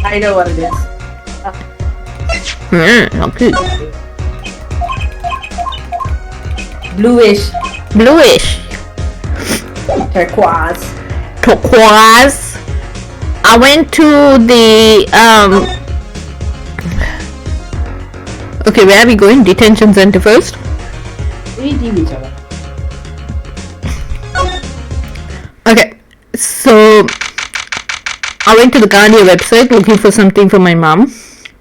I know what it is. Okay. Bluish. Turquoise. I went to the okay, where are we going? Detention center first? We team each other. Okay, so I went to the Garnier website looking for something for my mom,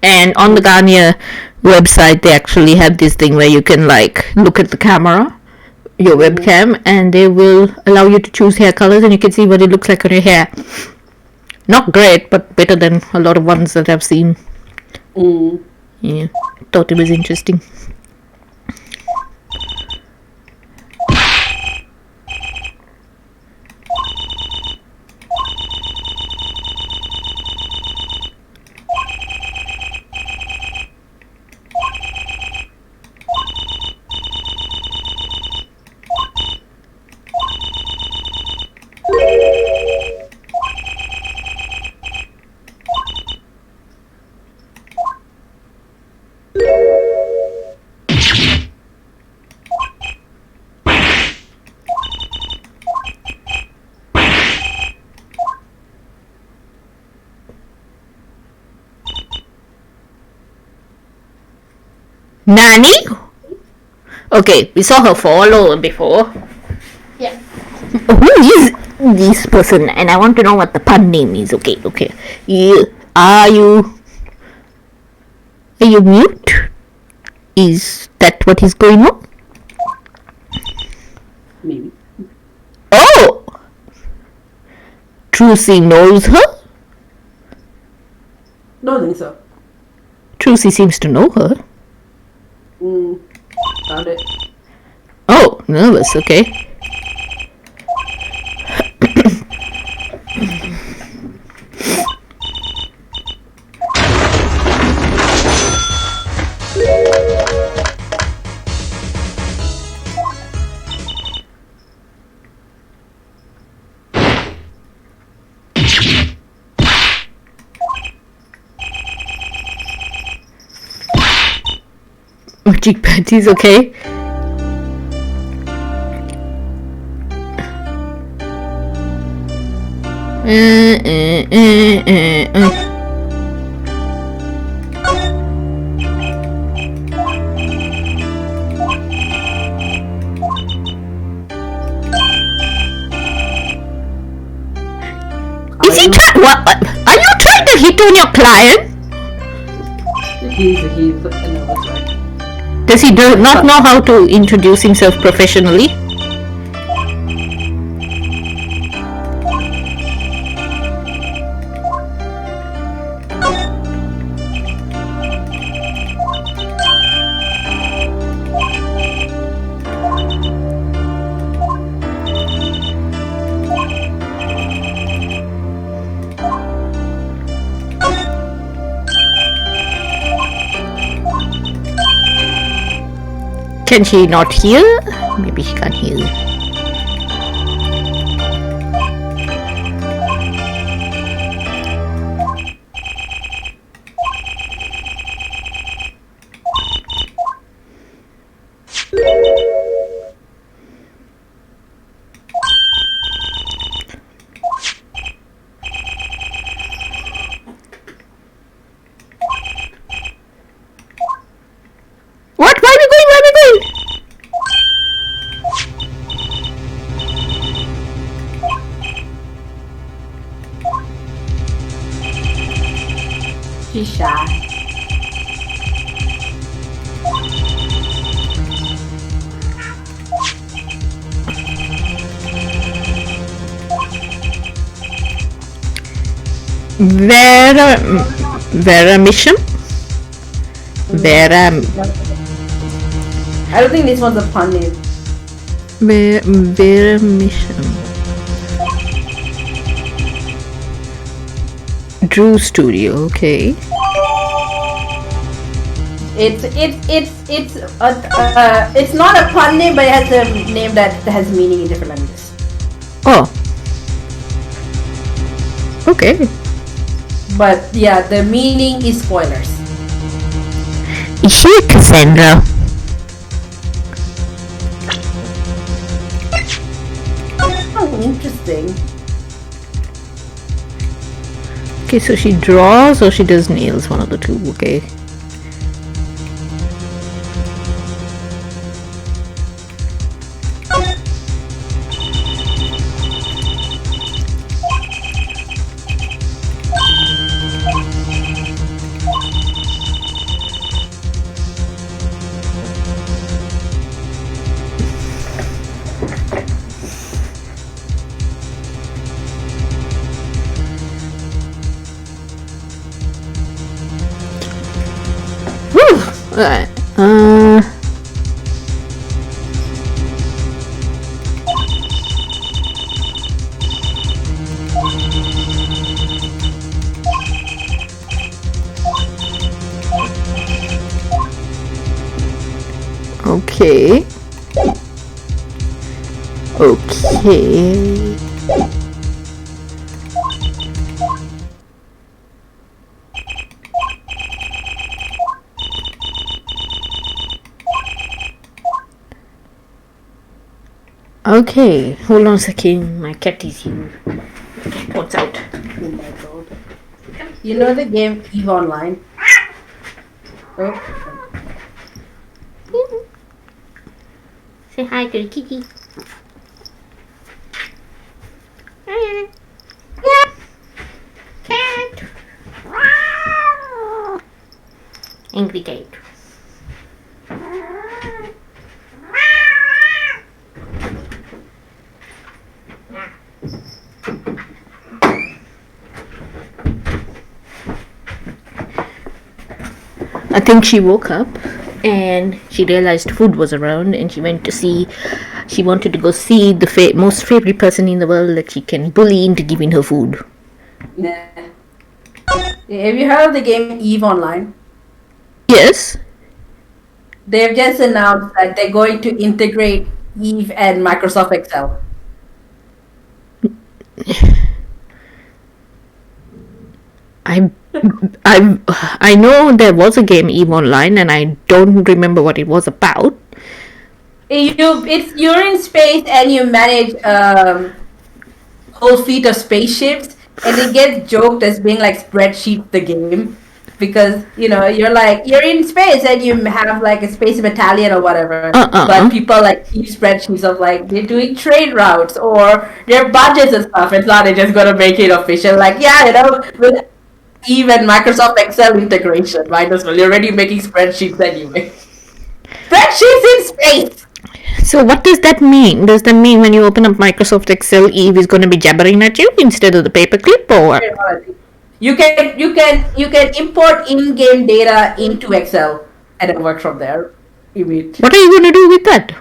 and on the Garnier website they actually have this thing where you can like look at the camera, your webcam, and they will allow you to choose hair colors and you can see what it looks like on your hair. Not great, but better than a lot of ones that I've seen. Yeah, thought it was interesting. Nani? Okay, we saw her follow before. Yeah. Who is this person? And I want to know what the pun name is. Okay. Are you mute? Is that what is going on? Maybe. Oh! Trucy knows her? Don't think so. Trucy seems to know her. Found it. Oh, nervous, okay. Cheek panties, okay. Is he trying? What? Are you trying to hit on your client? He's nervous, right? Does he not know how to introduce himself professionally? Can she not hear? Maybe she can't hear. What? Where are we going? Where are we going? She's shy. Vera mission? Vera. I don't think this one's a pun name. Vera mission. Drew Studio, okay. It's not a pun name, but it has a name that has meaning in different languages. Oh. Okay. But yeah, the meaning is spoilers. Is she a Cassandra? Oh, interesting. Okay, so she draws or she does nails, one of the two, okay. Alright. Okay. Okay. Okay, hold on a second. My cat is here. What's out? Oh my god. You know the game EVE Online? Oh. Say hi to the kitty. Cat. Angry cat. I think she woke up and she realized food was around, and she wanted to go see the most favorite person in the world that she can bully into giving her food. Nah. Have you heard of the game EVE Online? Yes. They've just announced that they're going to integrate EVE and Microsoft Excel. I know there was a game EVE Online, and I don't remember what it was about. You're in space and you manage whole fleet of spaceships, and it gets joked as being like spreadsheet the game, because you're in space and you have like a space battalion or whatever, but people like keep spreadsheets of like they're doing trade routes or their budgets and stuff. It's not they're just gonna make it official, like with even Microsoft Excel integration, might as well. You're already making spreadsheets anyway. Spreadsheets in space. So what does that mean? Does that mean when you open up Microsoft Excel, EVE is going to be jabbering at you instead of the paperclip, or? You can import in-game data into Excel and it works from there. What are you going to do with that?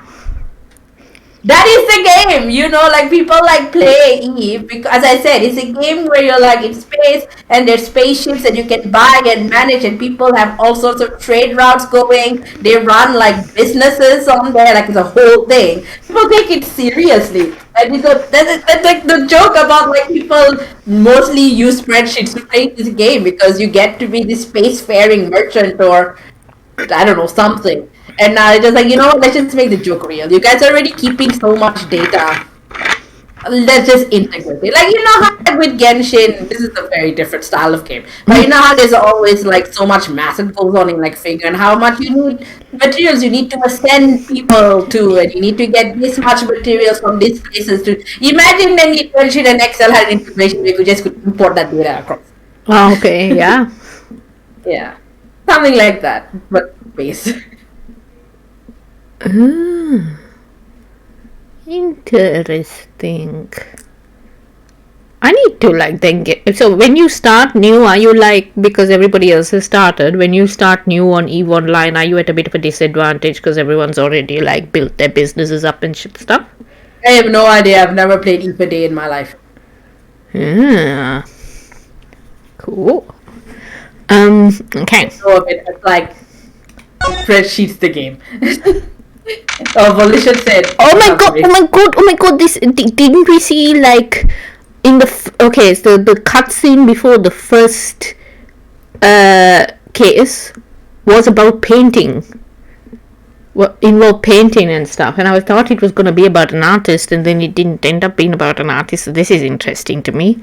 That is the game, like people like play EVE because, as I said, it's a game where you're like in space and there's spaceships and you can buy and manage, and people have all sorts of trade routes going. They run like businesses on there, like it's a whole thing. People take it seriously, and that's like the joke about like people mostly use spreadsheets to play this game because you get to be this spacefaring merchant or I don't know, something. And now it's just like, let's just make the joke real. You guys are already keeping so much data. Let's just integrate it. Like, how with Genshin, this is a very different style of game. But you know how there's always like so much math that goes on in like figuring how much you need materials you need to send people to, and you need to get this much materials from these places to. Imagine then Genshin and Excel had an integration where you could import that data across. Oh, okay, yeah. Yeah. Something like that, but base. Interesting. I need to then get. So when you start new, are you because everybody else has started? When you start new on EVE Online, are you at a bit of a disadvantage because everyone's already built their businesses up and stuff? I have no idea. I've never played EVE a day in my life. Yeah. Cool. Okay. So it's like spreadsheets the game. Volition said. Oh my god! This didn't we see in the so the cutscene before the first case was about painting. Involved painting and stuff, and I thought it was going to be about an artist, and then it didn't end up being about an artist. So this is interesting to me.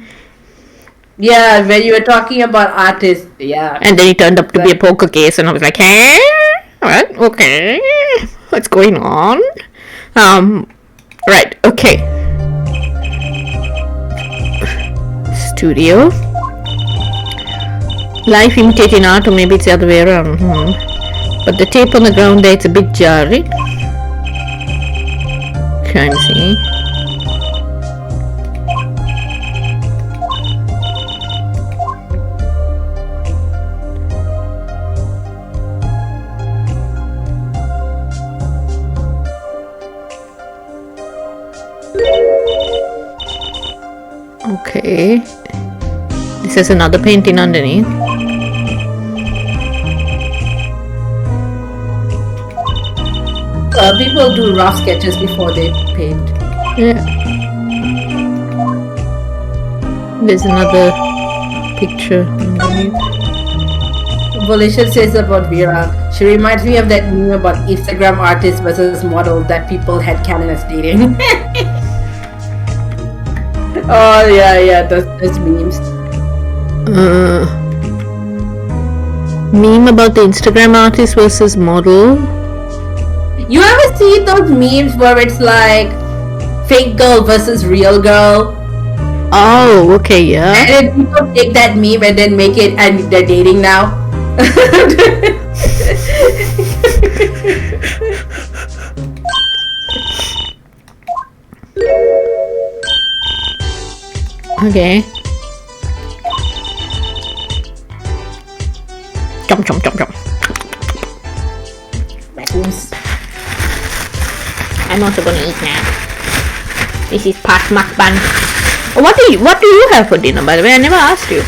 Yeah, when you were talking about artists, yeah. And then it turned up to be a poker case, and I was like, hey, what? Okay, what's going on? Right, okay. Studio. Life imitating art, or maybe it's the other way around. But the tape on the ground there, it's a bit jarring. Can't see. Okay, this is another painting underneath. People do rough sketches before they paint. Yeah. There's another picture underneath. Volition says about Vera, she reminds me of that meme about Instagram artist versus model that people had canonized dating. Oh yeah, those memes. Meme about the Instagram artist versus model. You ever see those memes where it's like fake girl versus real girl? Oh, okay, yeah. And then people take that meme and then make it, and they're dating now. Okay. Jump. nice. I'm also gonna eat now. This is part mukbang. What do you have for dinner, by the way? I never asked you.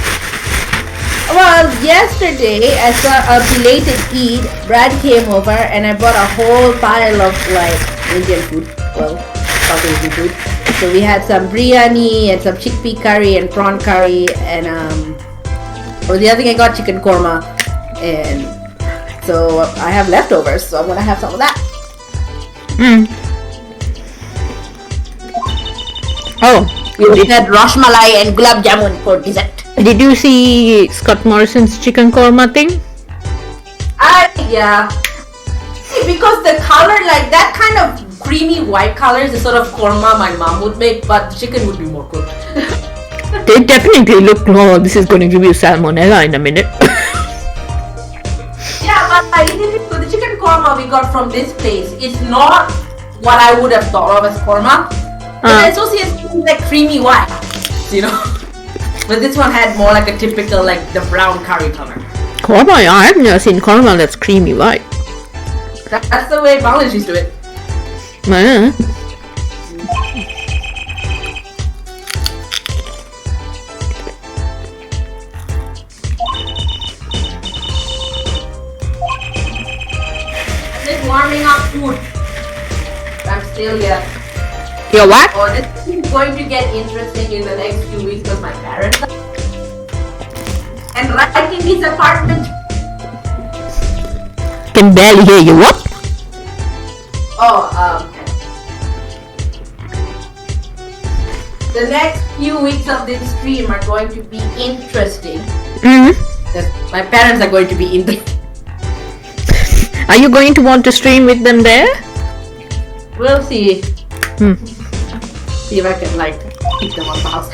Well, yesterday as a belated Eid, Brad came over and I bought a whole pile of like Indian food. Well, South Asian food. So we had some biryani and some chickpea curry and prawn curry and the other thing I got chicken korma, and so I have leftovers. So I'm gonna have some of that. Oh, we had Rosh Malai and Gulab Jamun for dessert. Did you see Scott Morrison's chicken korma thing? Yeah. See, because the color, like that kind of creamy white color is the sort of korma my mom would make, but the chicken would be more cooked. They definitely look, oh, this is going to give you salmonella in a minute. Yeah, but the chicken korma we got from this place is not what I would have thought of as korma. I associate it with like creamy white, you know. But this one had more like a typical, like the brown curry color. Korma? I've never seen korma that's creamy white. That's the way Bangladeshis do it. Just warming up food. I'm still here. You're what? Oh, this is going to get interesting in the next few weeks because my parents are and right in his apartment. Can barely hear you. What? The next few weeks of this stream are going to be interesting. My parents are going to be in there. Are you going to want to stream with them there? We'll see. See if I can like keep them on the house.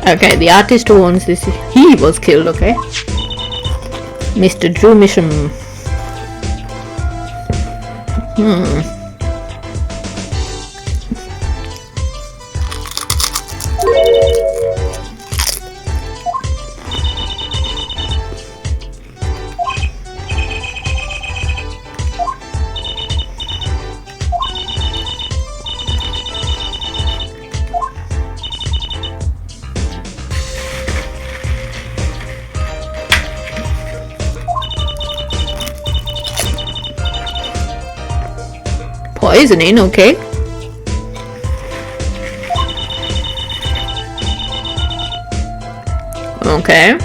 Okay, the artist who owns this, he was killed, okay? Mr. Drew Misham. Poisoning, okay. Okay.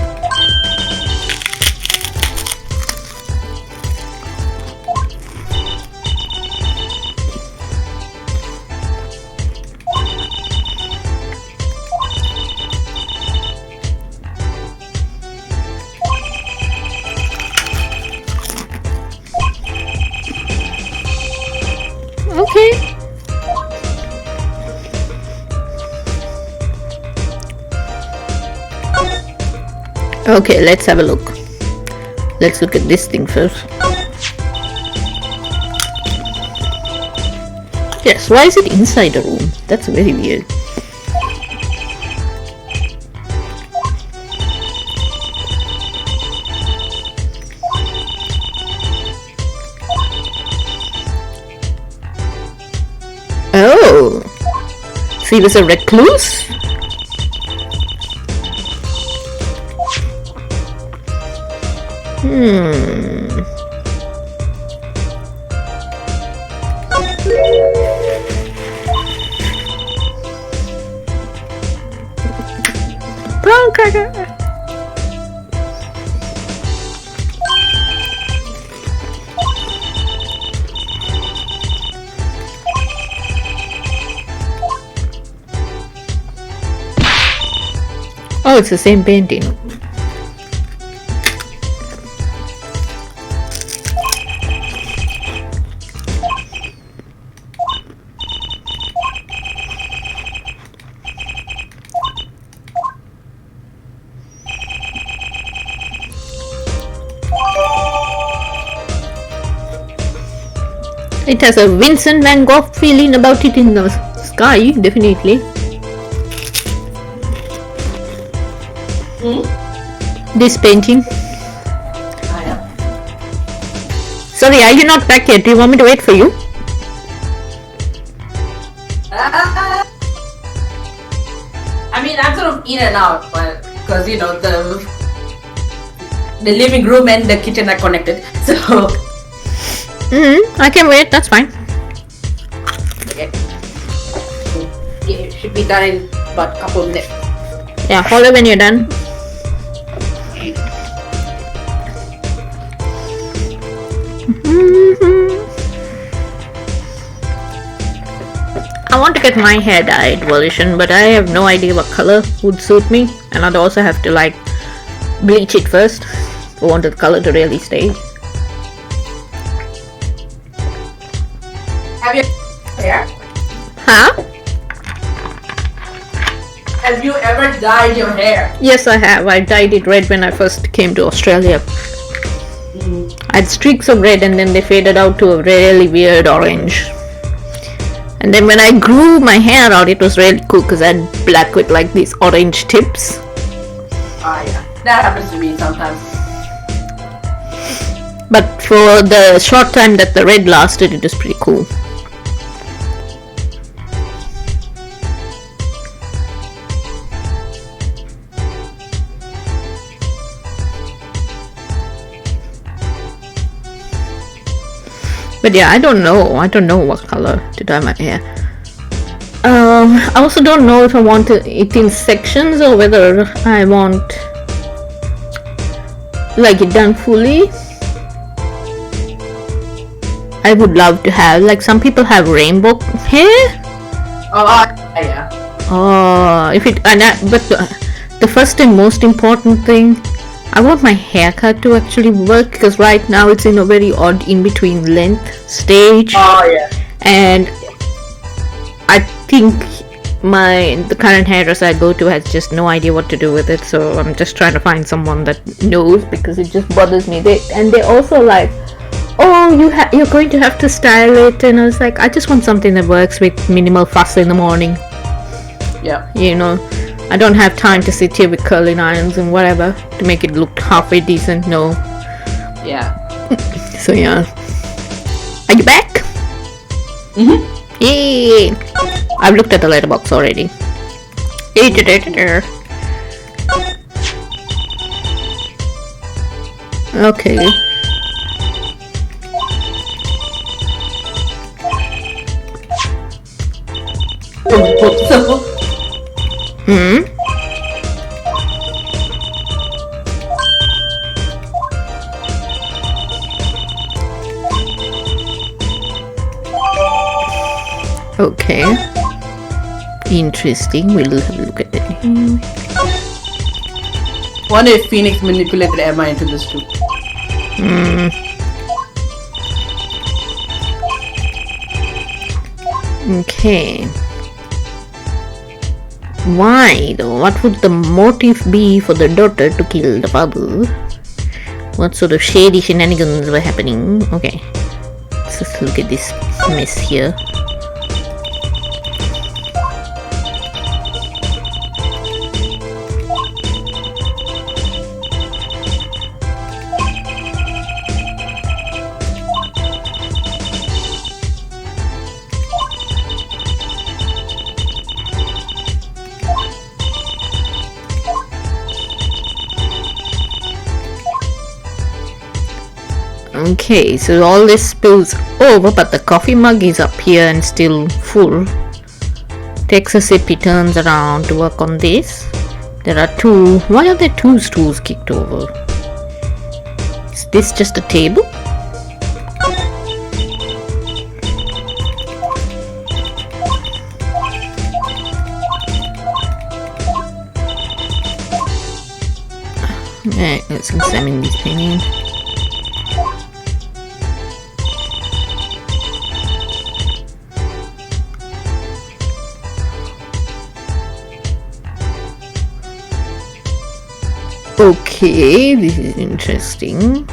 Okay. Okay, let's have a look. Let's look at this thing first. Yes, why is it inside a room? That's very weird. Oh, so he was a recluse? Brown cracker. Oh, it's the same painting. It has a Vincent van Gogh feeling about it in the sky, definitely. This painting. Sorry, are you not back yet? Do you want me to wait for you? I mean, I'm sort of in and out, but because the living room and the kitchen are connected, so. I can wait. That's fine. Okay. It should be done in about a couple of minutes. Yeah, follow when you're done. I want to get my hair dyed version, but I have no idea what color would suit me, and I'd also have to like bleach it first. I want the color to really stay. Have you hair? Huh? Have you ever dyed your hair? Yes, I have. I dyed it red when I first came to Australia. I had streaks of red and then they faded out to a really weird orange. And then when I grew my hair out, it was really cool because I had black with like these orange tips. Oh yeah, that happens to me sometimes. But for the short time that the red lasted, it was pretty cool. But yeah, I don't know what color to dye my hair. I also don't know if I want it in sections or whether I want like it done fully. I would love to have, like some people have rainbow hair. Oh yeah. But the first and most important thing, I want my haircut to actually work because right now it's in a very odd in-between length stage. Oh yeah. And I think the current hairdresser I go to has just no idea what to do with it, so I'm just trying to find someone that knows because it just bothers me. They're also like, oh, you're going to have to style it, and I was like, I just want something that works with minimal fuss in the morning. Yeah. I don't have time to sit here with curling irons and whatever to make it look halfway decent. No. Yeah. So yeah. Are you back? Yay! I've looked at the letterbox already. Okay. Okay. Interesting. We'll have a look at it. Wonder if Phoenix manipulated Emma into this too. Okay. Why though? What would the motive be for the daughter to kill the father? What sort of shady shenanigans were happening? Okay. Let's just look at this mess here. Okay, so all this spills over, but the coffee mug is up here and still full. Takes a sip, he turns around to work on this. There are two. Why are there two stools kicked over? Is this just a table? Alright, let's examine this painting. Okay, this is interesting.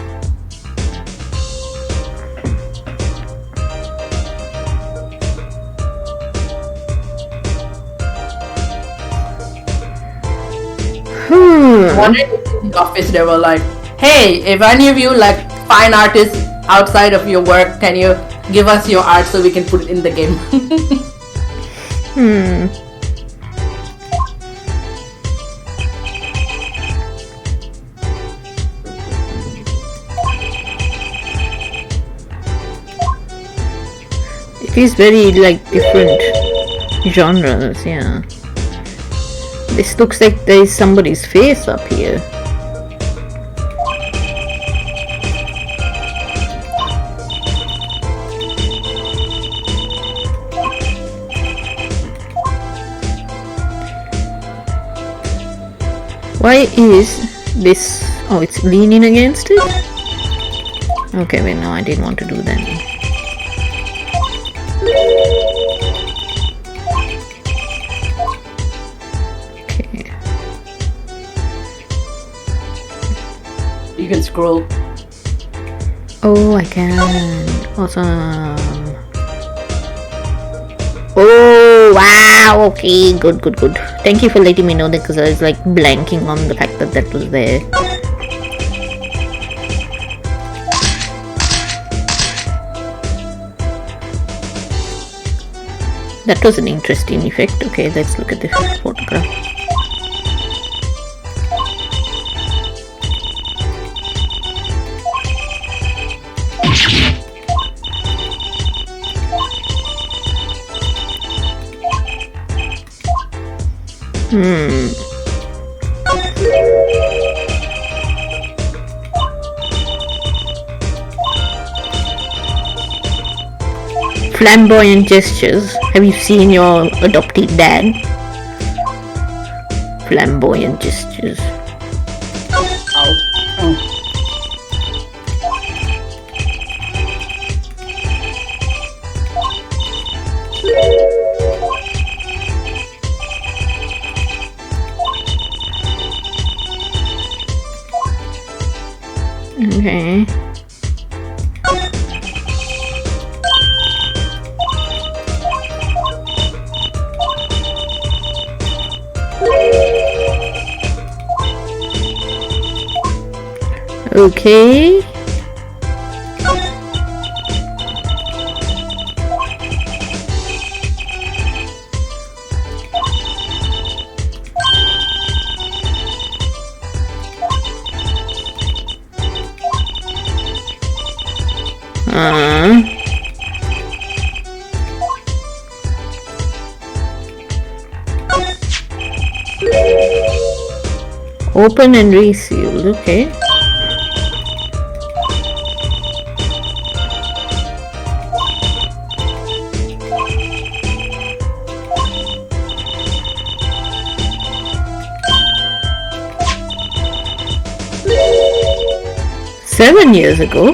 One day in the office they were like, hey, if any of you like fine artists outside of your work, can you give us your art so we can put it in the game? It is very like different genres, yeah. This looks like there is somebody's face up here. Why is this... Oh, it's leaning against it? Okay, wait, no, I didn't want to do that. Okay. You can scroll. Oh, I can. Awesome. Oh, wow. Okay, good. Thank you for letting me know that, because I was like blanking on the fact that that was there. That was an interesting effect. Okay, let's look at the photograph. Flamboyant gestures. Have you seen your adopted dad? Flamboyant gestures. Okay. Okay. Open and resealed. Okay. Seven years ago.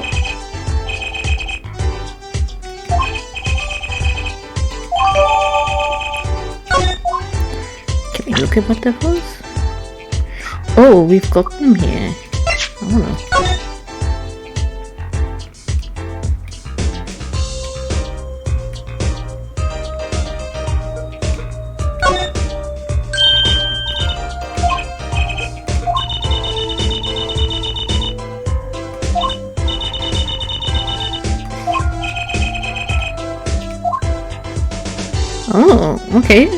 Can we look at what that was? Oh, we've got them here. I don't know. Oh, okay.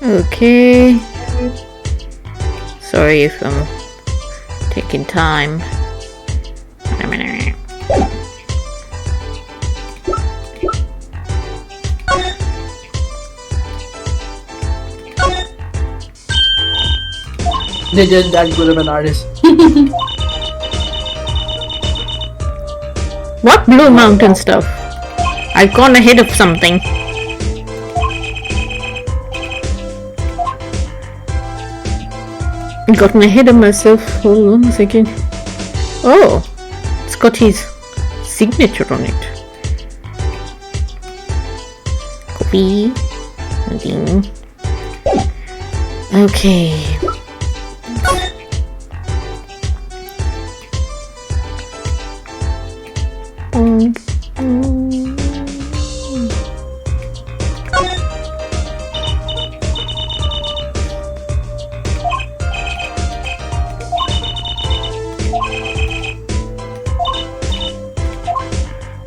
Okay. Sorry if I'm taking time. They're just that good of an artist. What Blue Mountain stuff? I've gone ahead of something. Got my head of myself. Hold on a second. Oh, it's got his signature on it. Copy. Nothing. Okay.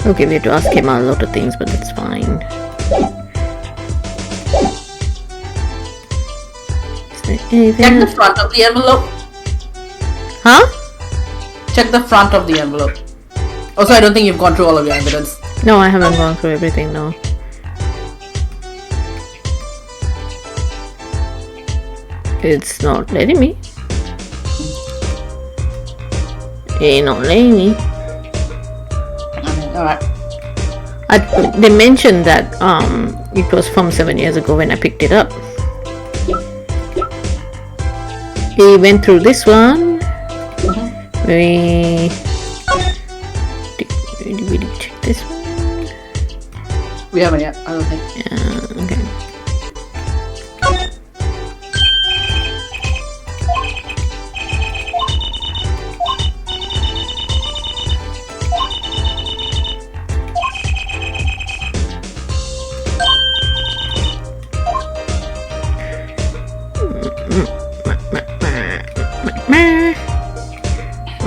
Okay, we have to ask him a lot of things, but that's fine. Check the front of the envelope. Huh? Check the front of the envelope. Also, I don't think you've gone through all of your evidence. No, I haven't gone through everything, no. It's not letting me. It's not letting me. Alright. They mentioned that it was from 7 years ago when I picked it up. We went through this one. Did we check this one? We haven't yet, I don't think. Yeah, okay.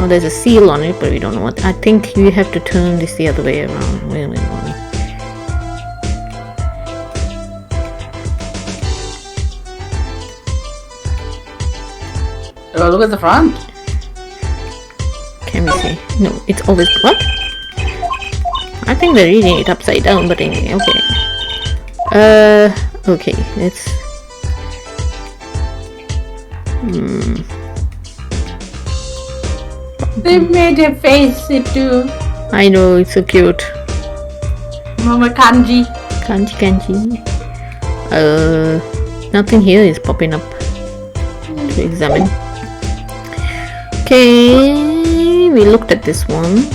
Oh, there's a seal on it, but we don't know what. I think you have to turn this the other way around. Wait a minute. Oh, look at the front. Can we see? No, it's always what? I think we're reading it upside down, but anyway, okay. Okay, let's. They made a face too. I know, it's so cute. Mama kanji. Kanji. Nothing here is popping up to examine. Okay, we looked at this one.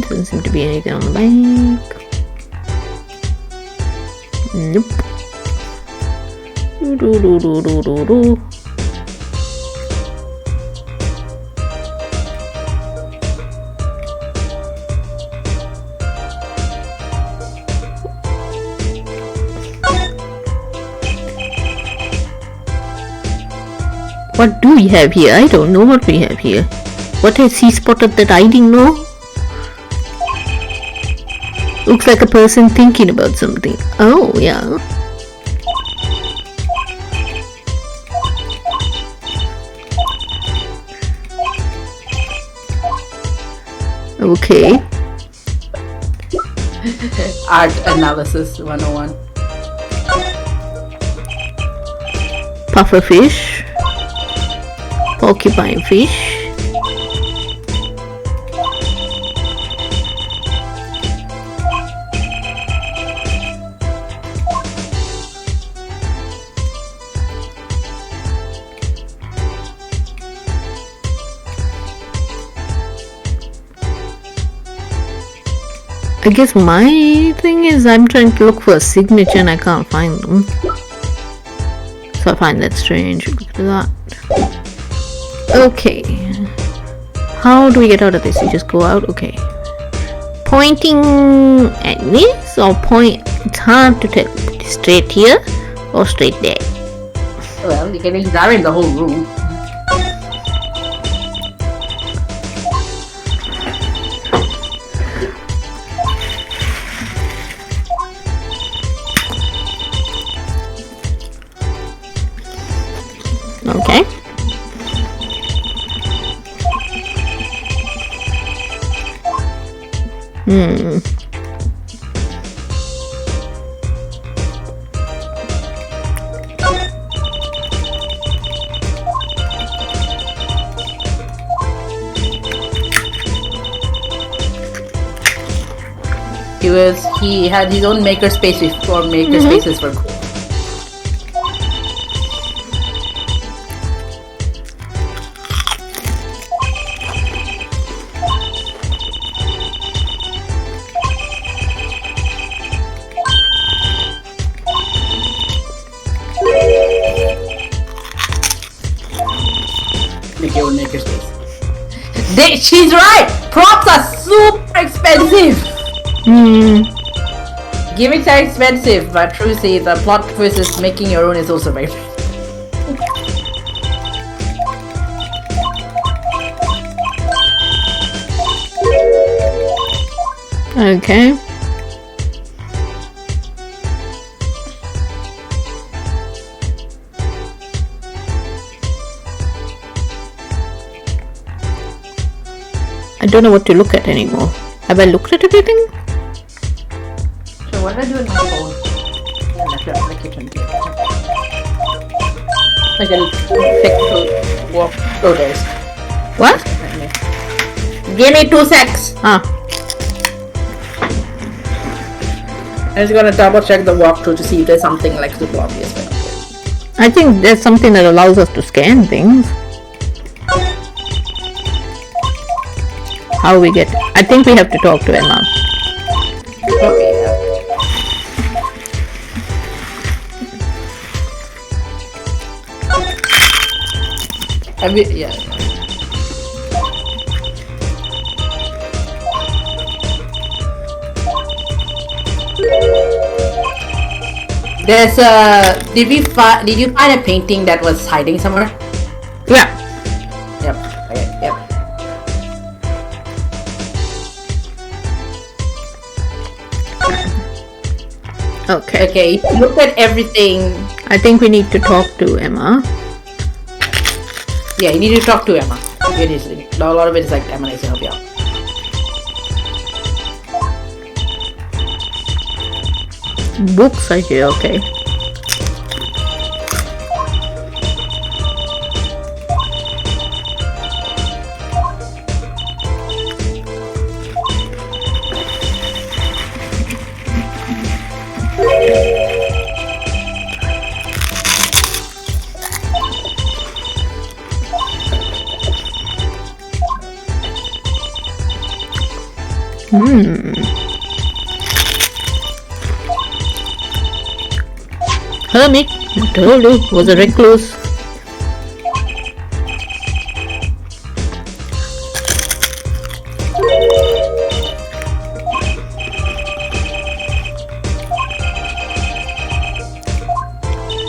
Doesn't seem to be anything on the back. Nope. What do we have here? I don't know what we have here. What has he spotted that I didn't know? Looks like a person thinking about something. Oh, yeah. Okay. Art analysis 101. Puffer fish. Porcupine fish. I guess my thing is I'm trying to look for a signature and I can't find them. So I find that strange. Look at that. Okay. How do we get out of this? You just go out? Okay. Pointing at this or point? It's hard to tell. Straight here or straight there? Well, you can examine the whole room. Okay. He had his own makerspace before makerspaces were cool. Make your own makerspace. She's right! Props are super expensive! Gimmicks are expensive, but truly the plot versus making your own is also very Okay. I don't know what to look at anymore. Have I looked at everything? So what did I do with my phone? I left it in the kitchen. I can pick to walk. Oh, there's. What? Give me 2 secs. Ah. I'm just gonna double check the walkthrough to see if there's something like super obvious. I think there's something that allows us to scan things. How we get? I think we have to talk to Emma. Okay, yeah. Yeah. There's did you find a painting that was hiding somewhere? Yeah. Yep. Okay. Yep. Okay. Okay. Look at everything. I think we need to talk to Emma. Yeah, you need to talk to Emma. It is a lot of it is like Emma needs to help you out. Books are here. Okay. Hermit, I told you, was a recluse.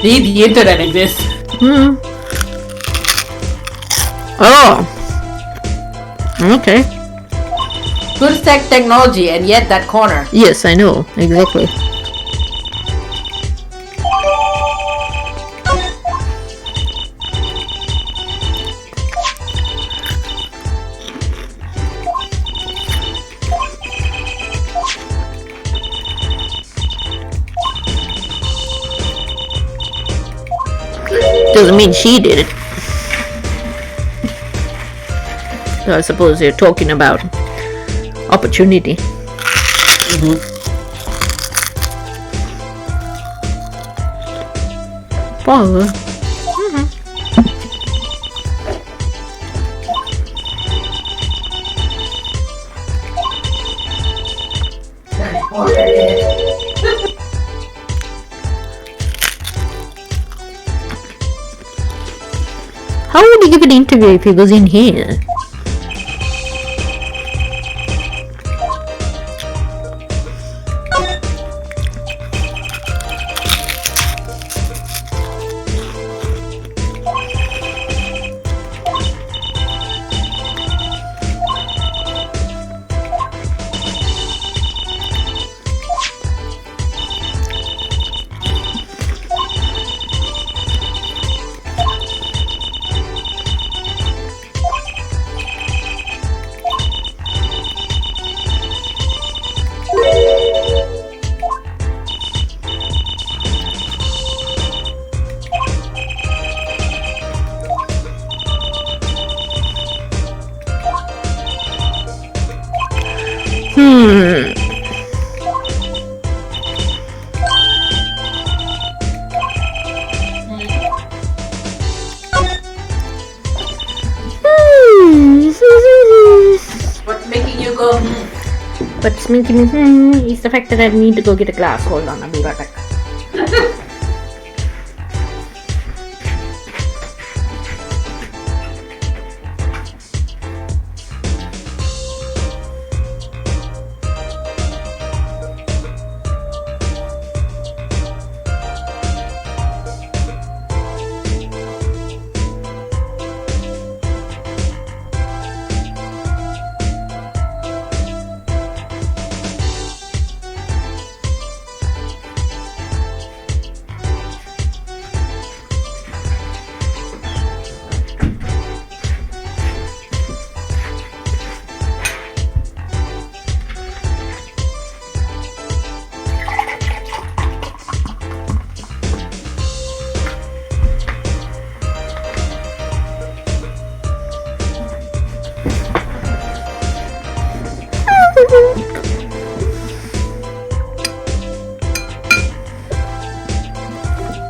See, the internet exists. Oh. Okay. Good tech technology, and yet that corner. Yes, I know. Exactly. Doesn't mean she did it. So I suppose you're talking about opportunity. Power. How would he give an interview if he was in here? you go. What's making me is the fact that I need to go get a glass. Hold on, I'll be right back.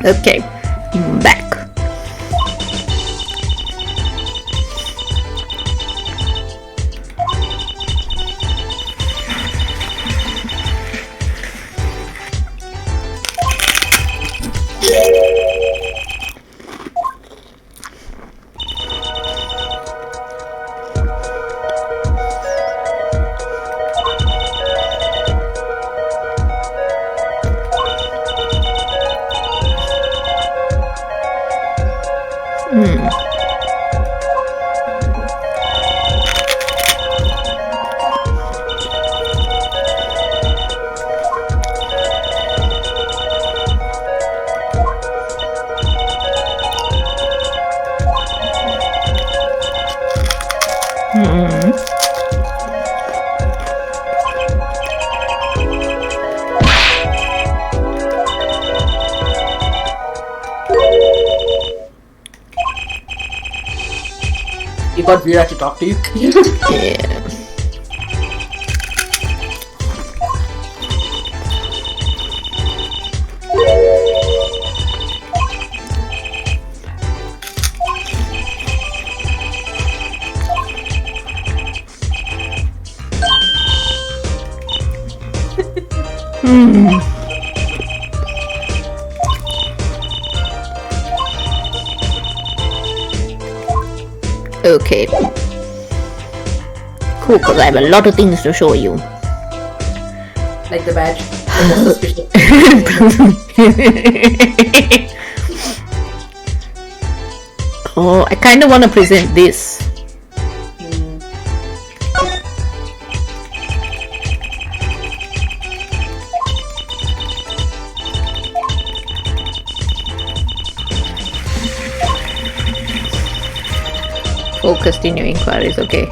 Okay, back. You got Veera to talk to you. Yeah. Okay. Cool, because I have a lot of things to show you. Like the badge. Oh, I kind of want to present this. Focused in your inquiries, okay.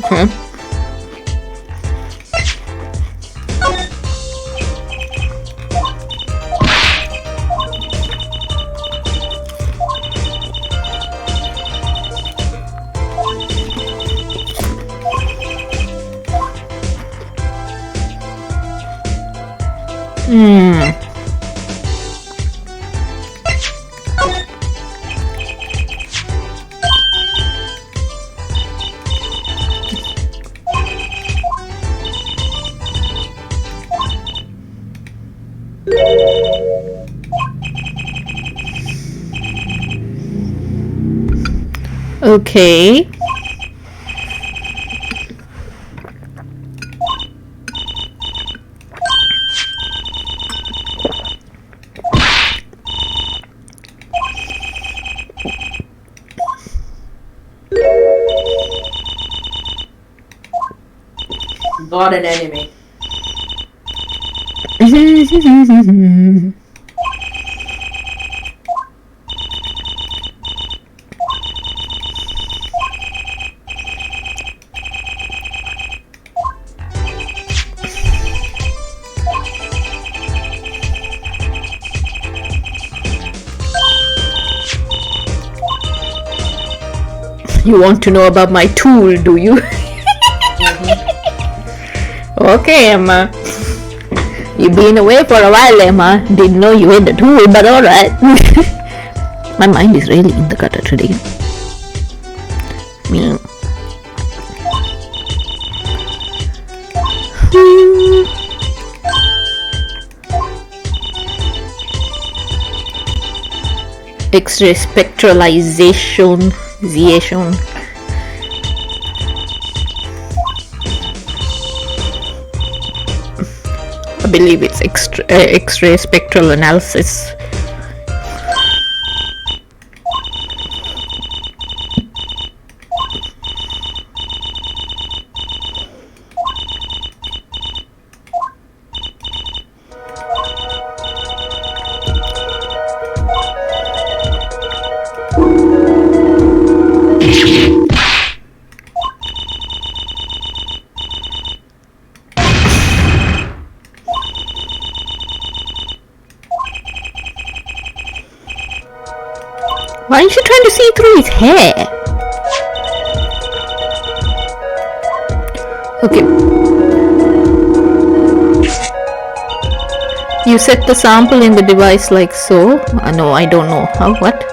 Okay. Okay. Got an enemy. You want to know about my tool, do you? Okay, Emma. You've been away for a while, Emma. Didn't know you had the tool, but alright. My mind is really in the gutter today. X-ray spectralization. I believe it's X-ray spectral analysis. Why aren't you trying to see through his hair? Okay. You set the sample in the device like so. No, I don't know. How? What?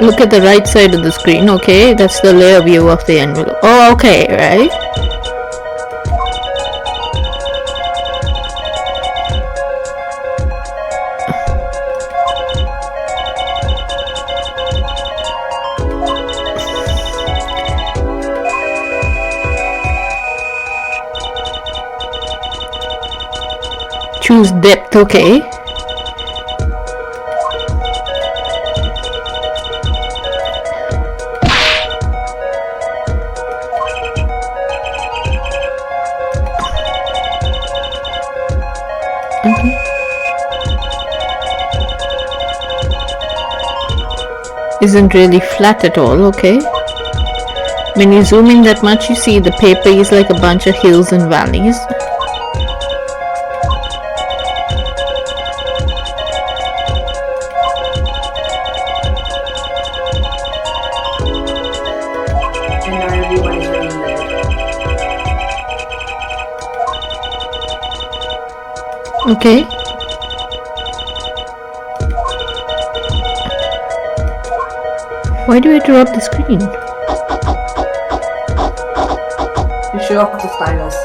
Look at the right side of the screen. Okay, that's the layer view of the envelope. Oh, okay, right? Choose depth, okay. Isn't really flat at all, okay. When you zoom in that much, you see the paper is like a bunch of hills and valleys. Okay. Why do I drop the screen? You show off the stylus.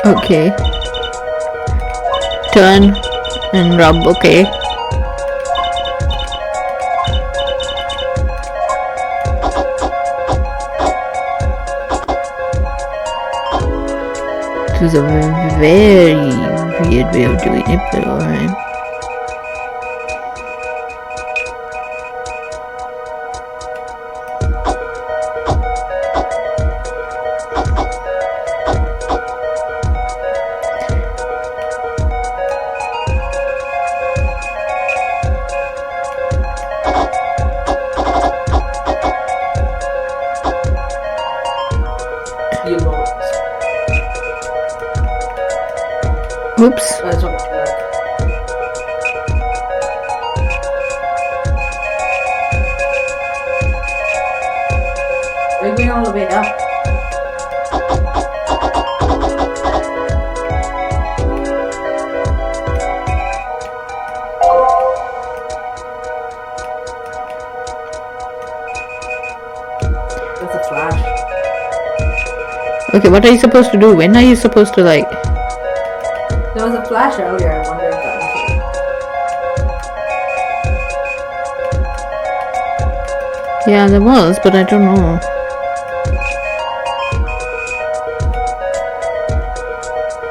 Okay. Turn and rub, okay. This is a very weird way of doing it, but alright. Oops. That's what we're going all the way up. That's a flash. Okay, what are you supposed to do? When are you supposed to like... There was a flash earlier, I wonder if that was it. Yeah, there was, but I don't know.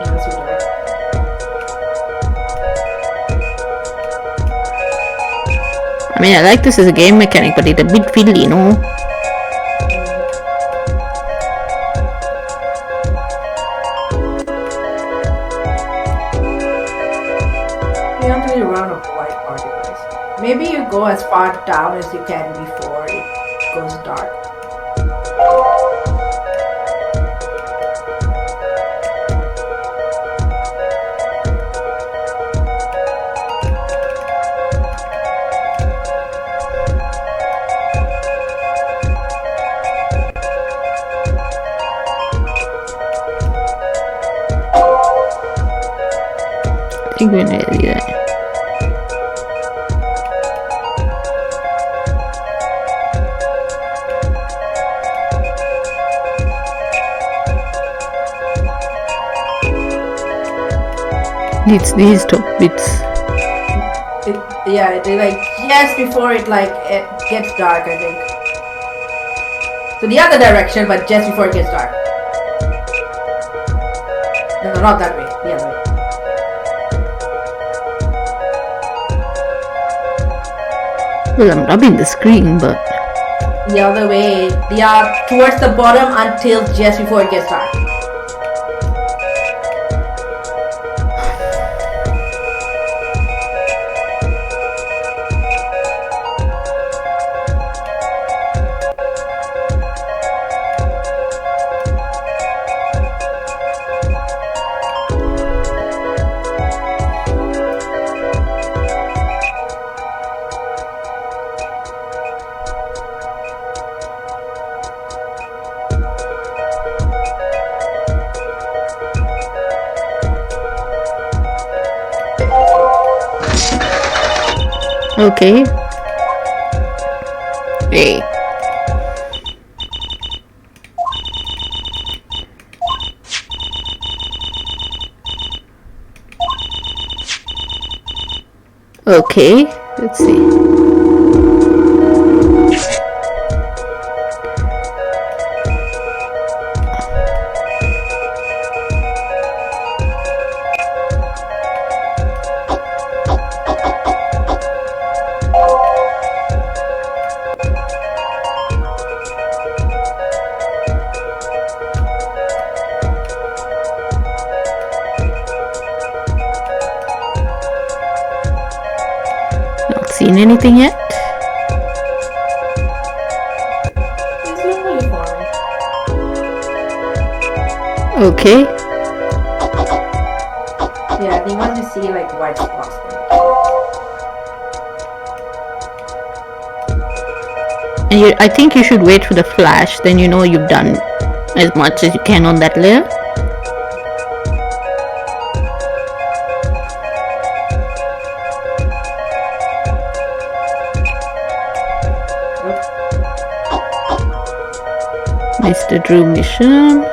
That's too dark. I mean, I like this as a game mechanic, but it's a bit fiddly, you know? Maybe you go as far down as you can before it goes dark. I think we're nearly there. It's these top bits. Like just before it gets dark, I think. So the other direction, but just before it gets dark. No, not that way. The other way. Well, I'm rubbing the screen, but the other way. Yeah, towards the bottom until just before it gets dark. okay. Hey. Okay, let's see. Not seen anything yet? Okay. Yeah, they want to see white spots there. And I think you should wait for the flash, then you know you've done as much as you can on that layer. Mr. Drew mission.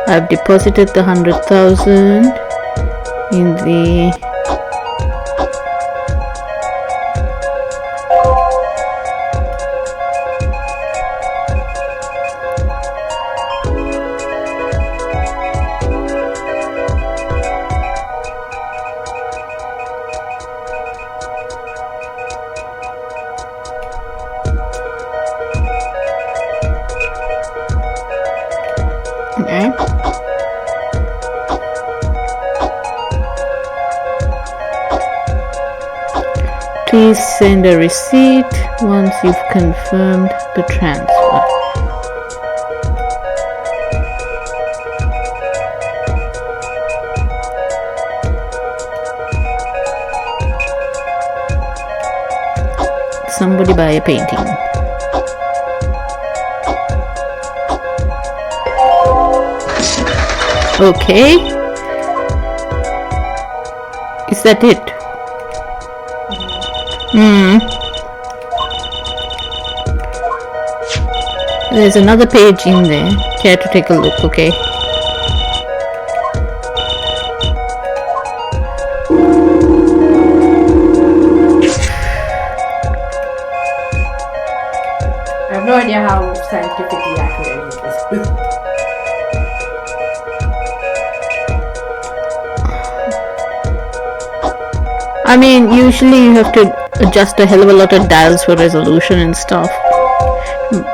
I've deposited the 100,000 in the okay. Please send a receipt once you've confirmed the transfer. Somebody buy a painting. Okay. Is that it? There's another page in there. Care to take a look, okay? I have no idea how scientifically accurate it is. I mean, usually you have to adjust a hell of a lot of dials for resolution and stuff.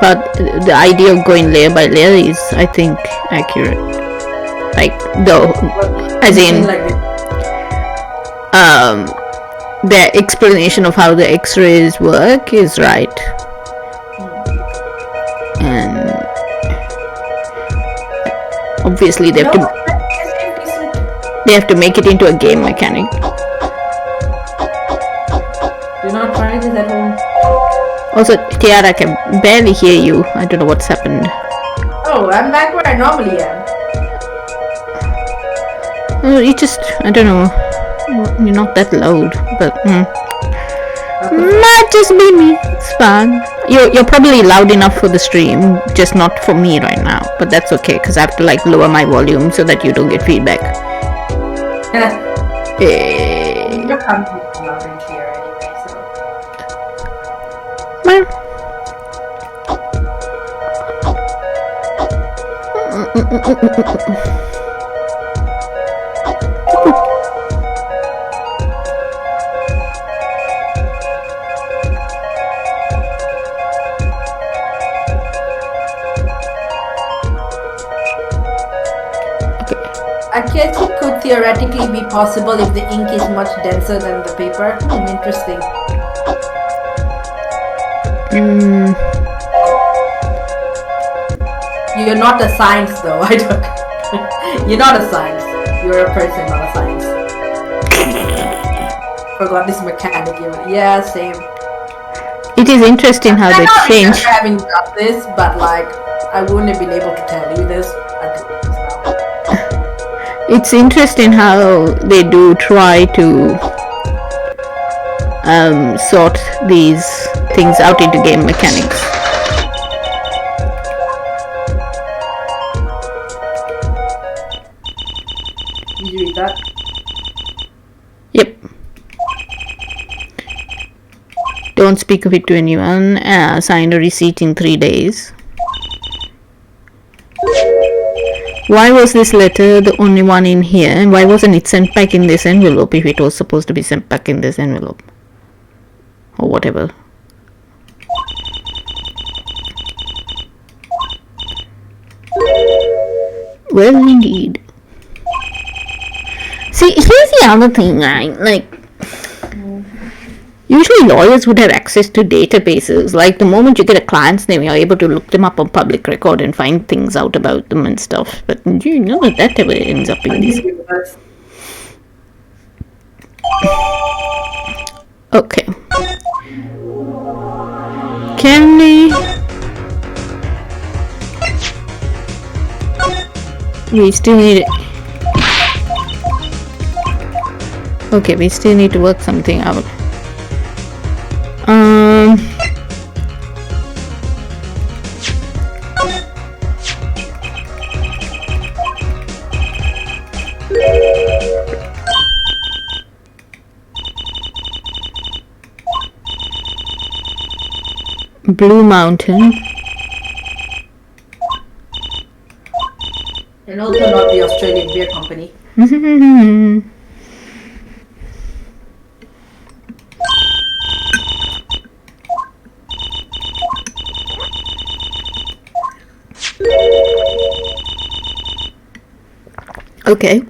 But the idea of going layer by layer is, I think, accurate. As in, the explanation of how the X-rays work is right. and obviously they have to make it into a game mechanic. Do not try this at home. Also, Tiara, I can barely hear you. I don't know what's happened. Oh, I'm back where I normally am. Oh, I don't know. You're not that loud, but might just be me. It's fine. You're probably loud enough for the stream, just not for me right now. But that's okay, because I have to lower my volume so that you don't get feedback. You're coming loud and clear anyway, so. Well. I guess it could theoretically be possible if the ink is much denser than the paper. Interesting. You're not a science though. I don't. You're not a science. You're a person, not a science. Forgot this mechanic even. Yeah, same. It is interesting how they change. I'm not having done this, but I wouldn't have been able to tell you this. It's interesting how they do try to sort these things out into game mechanics. Did you read that? Yep. Don't speak of it to anyone. Signed a receipt in 3 days. Why was this letter the only one in here, and why wasn't it sent back in this envelope if it was supposed to be sent back in this envelope? Or whatever. Well, indeed. See, here's the other thing, right? Usually lawyers would have access to databases. The moment you get a client's name, you're able to look them up on public record and find things out about them and stuff. But you know that ever ends up in these. Okay. Can we still need it. Okay, we still need to work something out. Blue Mountain. And also not the Australian beer company. Okay.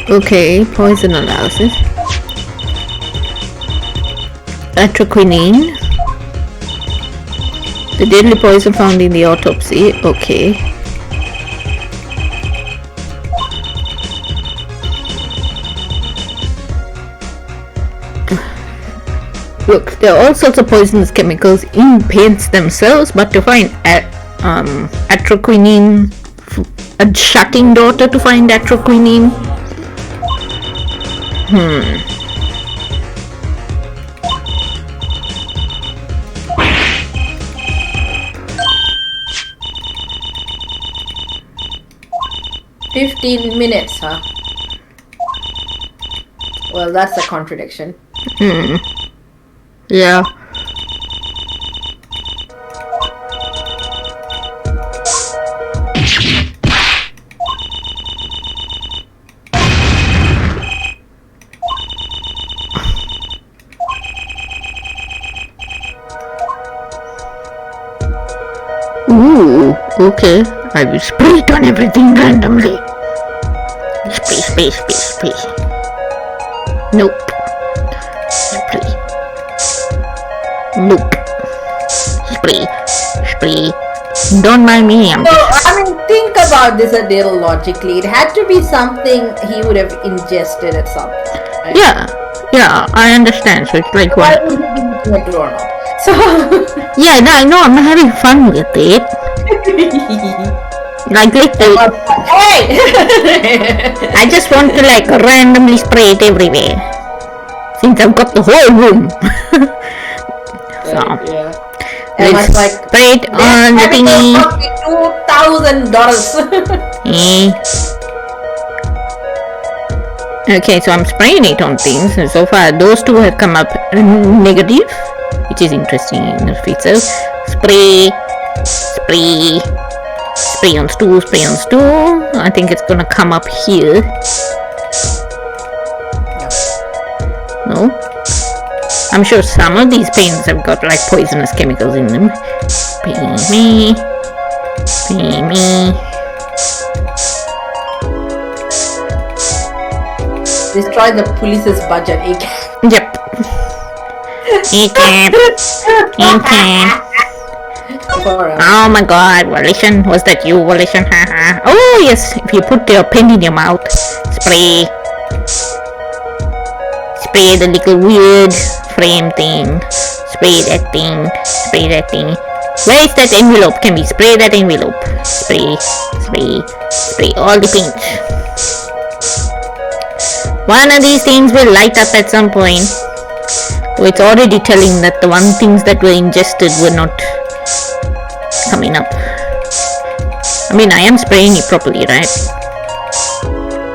Okay, poison analysis. Atroquinine. The deadly poison found in the autopsy. Okay. Look, there are all sorts of poisonous chemicals in paints themselves, but to find atroquinine, a shutting daughter to find atroquinine. 15 minutes, huh? Well, that's a contradiction. Yeah. Ooh, okay. I will spray it on everything randomly. Spray. Nope. Spray. Nope. Spray. Don't mind me. Think about this a little logically. It had to be something he would have ingested at some point. Right? Yeah, I understand. So it's like why would he be eating a galore now? So yeah, no, I know. I'm having fun with it. Like hey! I just want to like randomly spray it everywhere. Since I've got the whole room. So yeah. let's like, spray it on the thingy. $2,000. Okay, so I'm spraying it on things, and so far those two have come up negative, which is interesting in itself. Spray on stool. I think it's gonna come up here. No? I'm sure some of these paints have got like poisonous chemicals in them. Spray me. Destroy the police's budget. Yep. Oh my god, Volition, was that you, Volition? Haha. Oh yes, if you put your pen in your mouth, spray the little weird frame thing. Spray that thing. Where is that envelope? Can we spray that envelope? Spray all the paint. One of these things will light up at some point. Oh, it's already telling that the things that were ingested were not coming up. I mean, I am spraying it properly, right?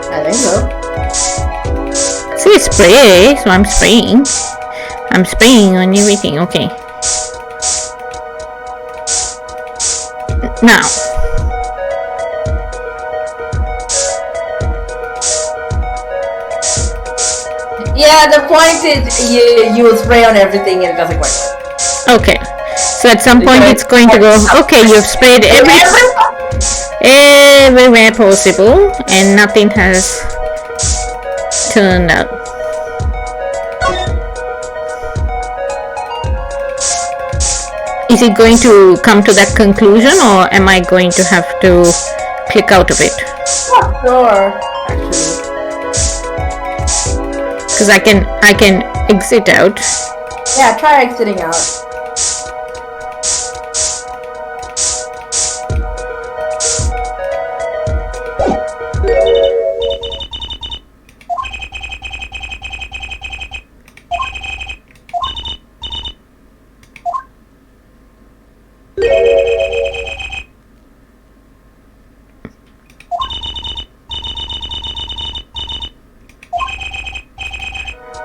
I think so. See, spray, so I'm spraying. I'm spraying on everything, okay. Now. Yeah, the point is you will spray on everything and it doesn't quite work. Okay. So at some point it's going to go, okay, you've sprayed everywhere possible and nothing has turned out. Is it going to come to that conclusion or am I going to have to click out of it? Not sure, actually. Because I can exit out. Yeah, try exiting out.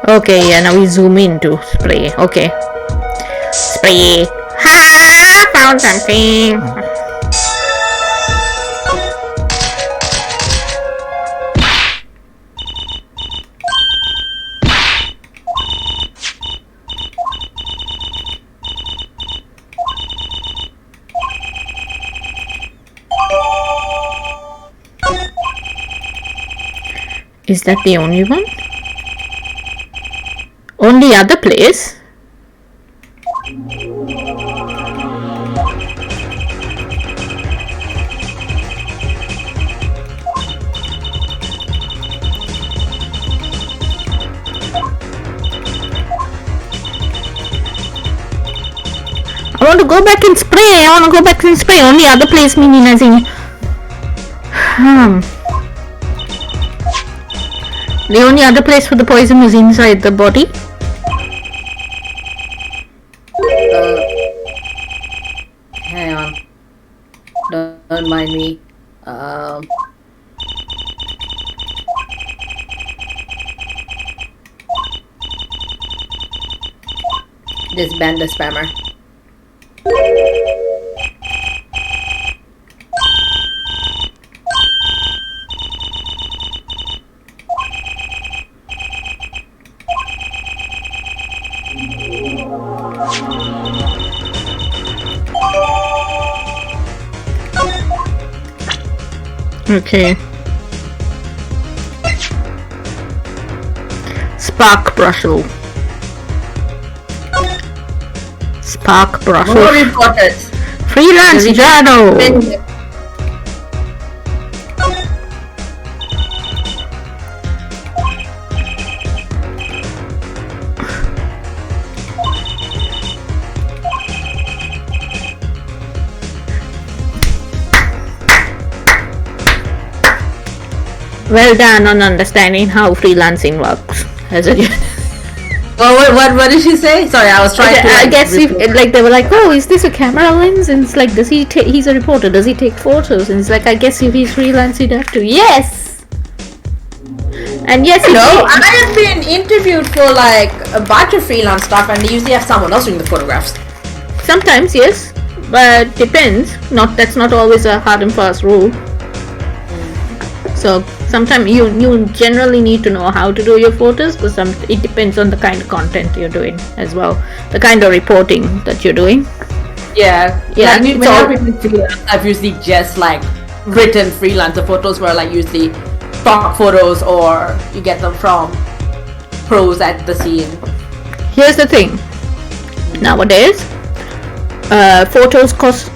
Okay, yeah, now we zoom in to spray. Okay. Spray. Ha! Found something. Is that the only one? Only other place? I want to go back and spray. Only other place meaning as in the only other place for the poison was inside the body. Hang on. Don't mind me. Disband the spammer. Okay. Spark Brussels. Spark Brussels. More reporters. Freelance journal. Well done on understanding how freelancing works as a Well, what did she say? Sorry, I was trying to. I guess if like they were like, oh, is this a camera lens? And it's like, does he? He's a reporter. Does he take photos? And it's like, I guess if he's freelance, he'd have to. Yes. And yes, I have been interviewed for like a bunch of freelance stuff, and they usually have someone else doing the photographs. Sometimes, yes, but depends. That's not always a hard and fast rule. So sometimes you generally need to know how to do your photos, because it depends on the kind of content you're doing as well, the kind of reporting that you're doing. Yeah. I've usually just like written freelancer photos where like usually stock photos, or you get them from pros at the scene. Here's the thing. Nowadays, photos cost.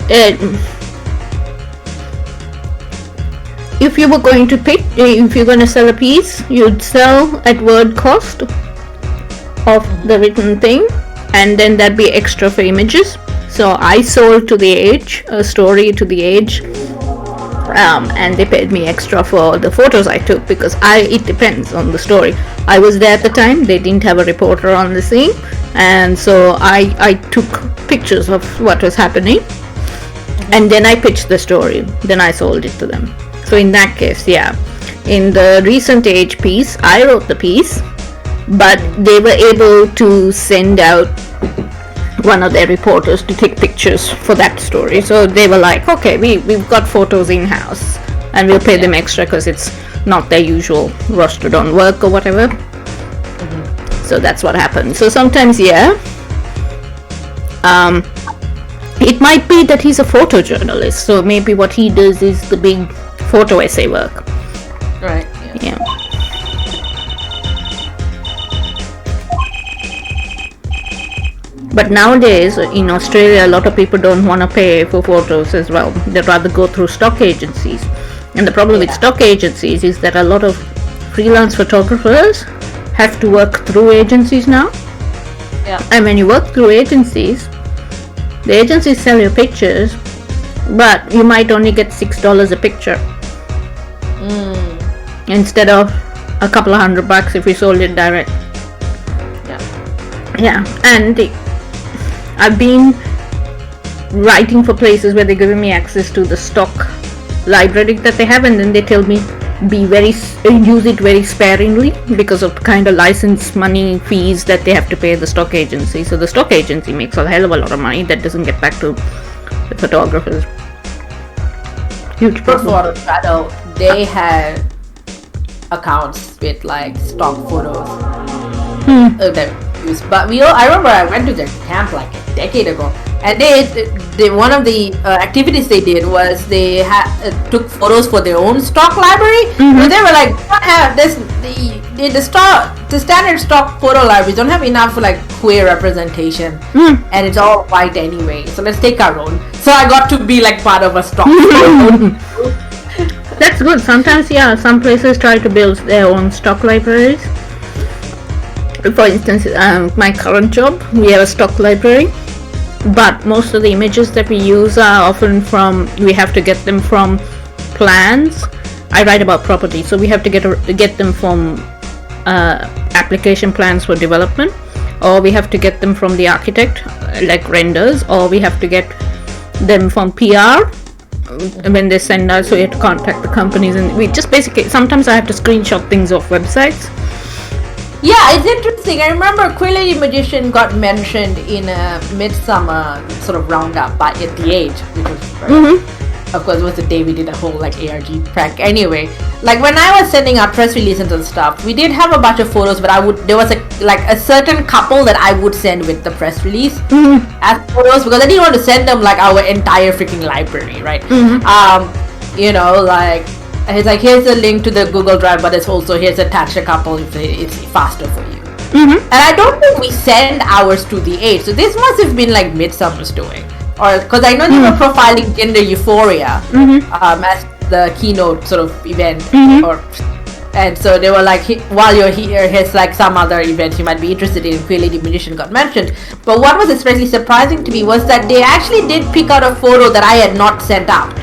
If you were going to if you're going to sell a piece, you'd sell at word cost of the written thing, and then there'd be extra for images. So I sold to The Age, a story to The Age, and they paid me extra for the photos I took, because it depends on the story. I was there at the time, they didn't have a reporter on the scene, and so I took pictures of what was happening, and then I pitched the story, then I sold it to them. So in that case, yeah. In the recent Age piece, I wrote the piece, but they were able to send out one of their reporters to take pictures for that story. So they were like, okay, we've got photos in-house, and we'll pay them extra because it's not their usual rostered on work or whatever. So that's what happened. So sometimes, yeah, it might be that he's a photojournalist, so maybe what he does is the big photo essay work. Right. Yeah. But nowadays in Australia, a lot of people don't want to pay for photos as well. They'd rather go through stock agencies. And the problem with stock agencies is that a lot of freelance photographers have to work through agencies now. Yeah. And when you work through agencies, the agencies sell your pictures, but you might only get $6 a picture. Instead of a couple of $100 if we sold it direct. Yeah. And I've been writing for places where they're giving me access to the stock library that they have, and then they tell me use it very sparingly because of the kind of license money fees that they have to pay the stock agency. So the stock agency makes a hell of a lot of money that doesn't get back to the photographers. Huge problem. For they had accounts with like stock photos that use. But I remember I went to their camp like a decade ago, and they one of the activities they did was they took photos for their own stock library. But they were like, don't have this the standard stock photo libraries don't have enough like queer representation, and it's all white anyway, so let's take our own. So I got to be like part of a stock That's good. Sometimes, yeah, some places try to build their own stock libraries. For instance, my current job, we have a stock library, but most of the images that we use are often we have to get them from plans. I write about property, so we have to get them from application plans for development, or we have to get them from the architect, like renders, or we have to get them from PR. When they send us, so we have to contact the companies, and we just basically sometimes I have to screenshot things off websites. Yeah, it's interesting. I remember Queer Lady Magician got mentioned in a Midsummer sort of roundup at The Age, which was of course, it was the day we did a whole like ARG track. Anyway, like when I was sending out press releases and stuff, we did have a bunch of photos, but there was a certain couple that I would send with the press release as photos, because I didn't want to send them like our entire freaking library, right? And it's like, here's a link to the Google Drive, but it's also, here's attached a couple if it's faster for you. And I don't think we send ours to the 8. So this must have been like Midsummer's doing. Or, because I know they were profiling gender euphoria as the keynote sort of event. And so they were like, while you're here, here's like some other event you might be interested in. Queer Lady Magician got mentioned. But what was especially surprising to me was that they actually did pick out a photo that I had not sent out.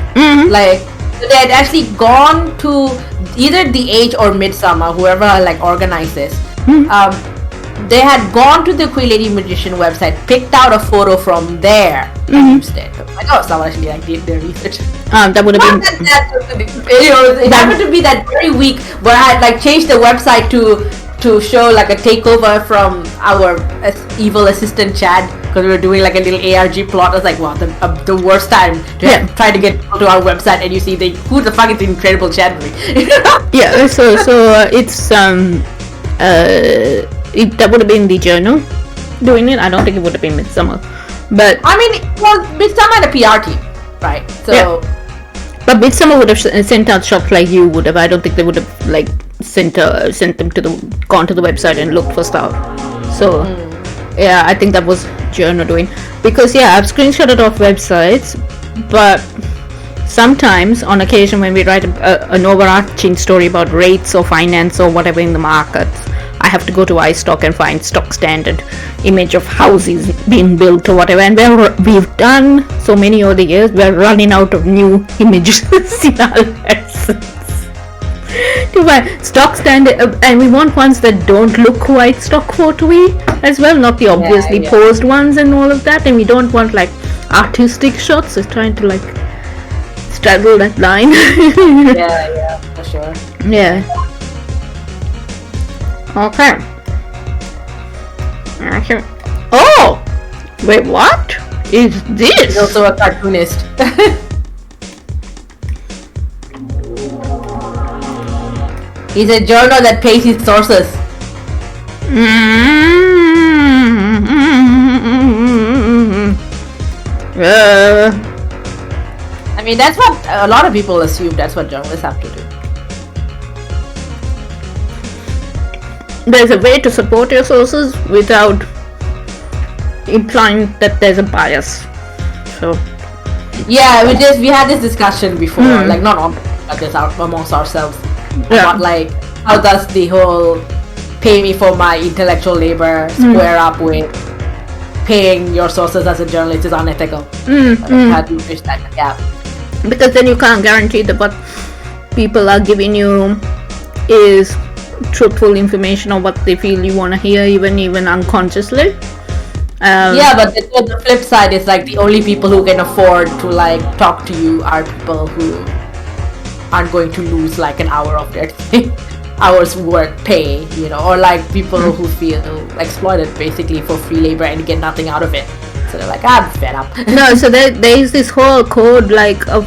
Like, they had actually gone to either the Age or Midsummer, whoever like organized this. They had gone to the Queer Lady Magician website, picked out a photo from there, and used it. Like, oh, someone actually like did their research. That would have been. It happened to be that very week where I had like changed the website to show like a takeover from our evil assistant Chad, because we were doing like a little ARG plot. I was like, wow, the worst time to try to get to our website, and you see who the fuck is the Incredible Chad doing? So it's that would have been the Journal doing it. I don't think it would have been Midsummer, but I mean, well, Midsummer had a PR team, right? So, but Midsummer would have sent out shots like you would have. I don't think they would have like sent them gone to the website and looked for stuff. So yeah, I think that was Journal doing, because I've screenshotted off websites, but sometimes on occasion when we write an overarching story about rates or finance or whatever in the markets, I have to go to iStock and find stock standard image of houses being built or whatever, and we've done so many over the years, we're running out of new images in our lessons. To find stock standard, and we want ones that don't look quite stock photo-y as well, not the obviously posed ones and all of that, and we don't want like artistic shots. So trying to like straddle that line. For sure. Okay. Oh! Wait, what is this? He's also a cartoonist. He's a journal that pays his sources. I mean, that's what a lot of people assume. That's what journalists have to do. There's a way to support your sources without implying that there's a bias. So yeah, we had this discussion before, like not on, but just amongst ourselves, about like how does the whole pay me for my intellectual labor square up with paying your sources as a journalist is unethical. How do you fish that gap? Because then you can't guarantee that what people are giving you is truthful information or what they feel you want to hear, even unconsciously. But the flip side is like the only people who can afford to like talk to you are people who aren't going to lose like an hour of their hours work pay, or like people who feel exploited basically for free labor and get nothing out of it. So they're like, I'm fed up. No, so there is this whole code of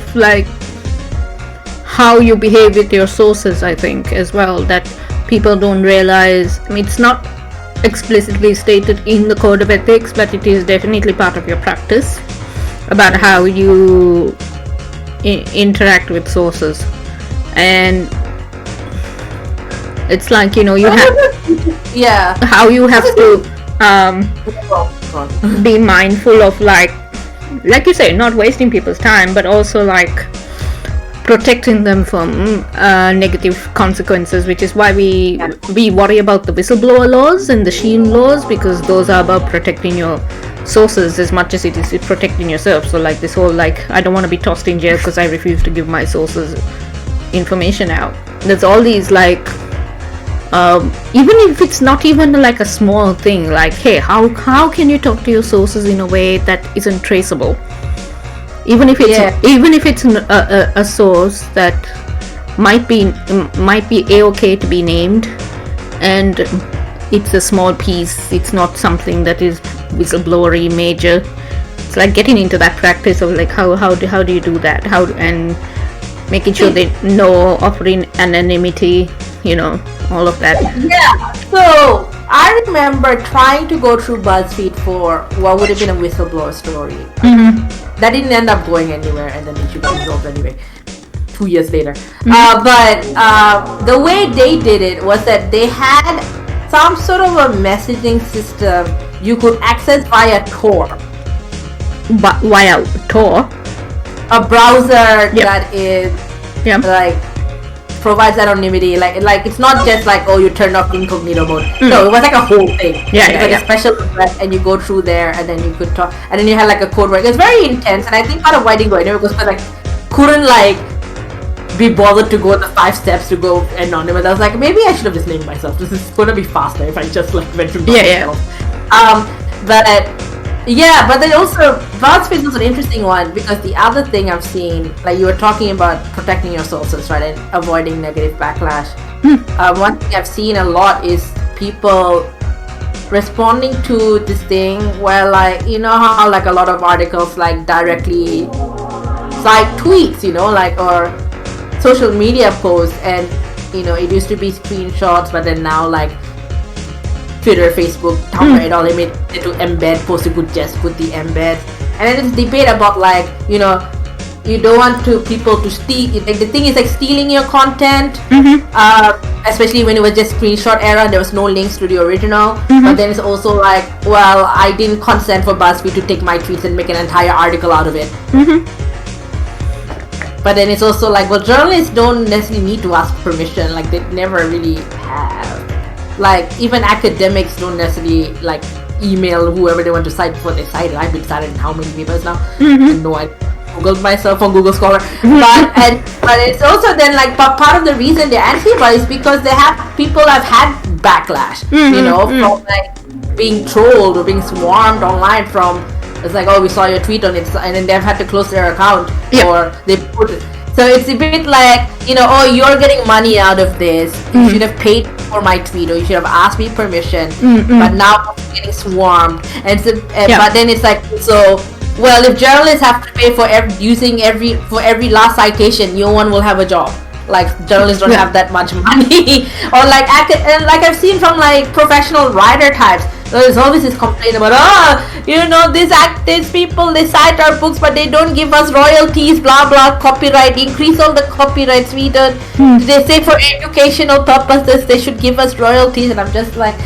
how you behave with your sources, I think, as well, that people don't realize. I mean, it's not explicitly stated in the code of ethics, but it is definitely part of your practice about how you interact with sources. And it's like, you have how you have to be mindful of like you say, not wasting people's time, but also like protecting them from negative consequences, which is why we worry about the whistleblower laws and the Sheen laws, because those are about protecting your sources as much as it is protecting yourself. So like this whole like, I don't want to be tossed in jail because I refuse to give my sources information out. There's all these like even if it's not even like a small thing, like, hey, how can you talk to your sources in a way that isn't traceable? Even if it's a source that might be a-okay to be named, and it's a small piece, it's not something that is whistleblowery major. It's like getting into that practice of like how do you do that, and making sure they know, offering anonymity, all of that. Yeah, so I remember trying to go through BuzzFeed for what would have been a whistleblower story. That didn't end up going anywhere, and then it got resolved anyway. 2 years later. But the way they did it was that they had some sort of a messaging system you could access via Tor. But via Tor? A browser that is like provides anonymity. Like it's not just like, oh, you turned off incognito mode. No, it was like a whole thing. A special address, and you go through there, and then you could talk, and then you had like a code word. It was very intense, and I think part of why I didn't go anywhere was because like couldn't like be bothered to go the 5 steps to go anonymous. I was like, maybe I should have just named myself. This is gonna be faster if I just like went through myself. But then also BuzzFeed was an interesting one, because the other thing I've seen, like you were talking about protecting your sources, right, and avoiding negative backlash. One thing I've seen a lot is people responding to this thing where, like, you know how like a lot of articles like directly cite tweets, you know, like, or social media posts, and you know, it used to be screenshots, but then now like Twitter, Facebook, Tumblr, it all made it to embed posts. You could just put the embed, and then it's debate about like, you know, you don't want people to steal. Like the thing is like stealing your content, especially when it was just screenshot era. There was no links to the original. But then it's also like, well, I didn't consent for BuzzFeed to take my tweets and make an entire article out of it. But then it's also like, well, journalists don't necessarily need to ask permission. Like they never really have. Like even academics don't necessarily like email whoever they want to cite before they cite it. I've been cited in how many papers now? No, I googled myself on Google Scholar. But it's also then like part of the reason they're anti-Bar is because they have people have had backlash, you know, from like being trolled or being swarmed online from. It's like, oh, we saw your tweet on it, and then they've had to close their account, or they put it. So it's a bit like, you know, oh, you're getting money out of this. You should have paid for my tweet, or you should have asked me permission. But now I'm getting swarmed, and but then it's like, so well, if journalists have to pay for every last citation, no one will have a job. Like journalists don't have that much money, or like I've seen from like professional writer types. There's always this complaint about, you know, these people, they cite our books, but they don't give us royalties, blah blah, copyright, increase all the copyrights we don't. They say for educational purposes they should give us royalties, and I'm just like,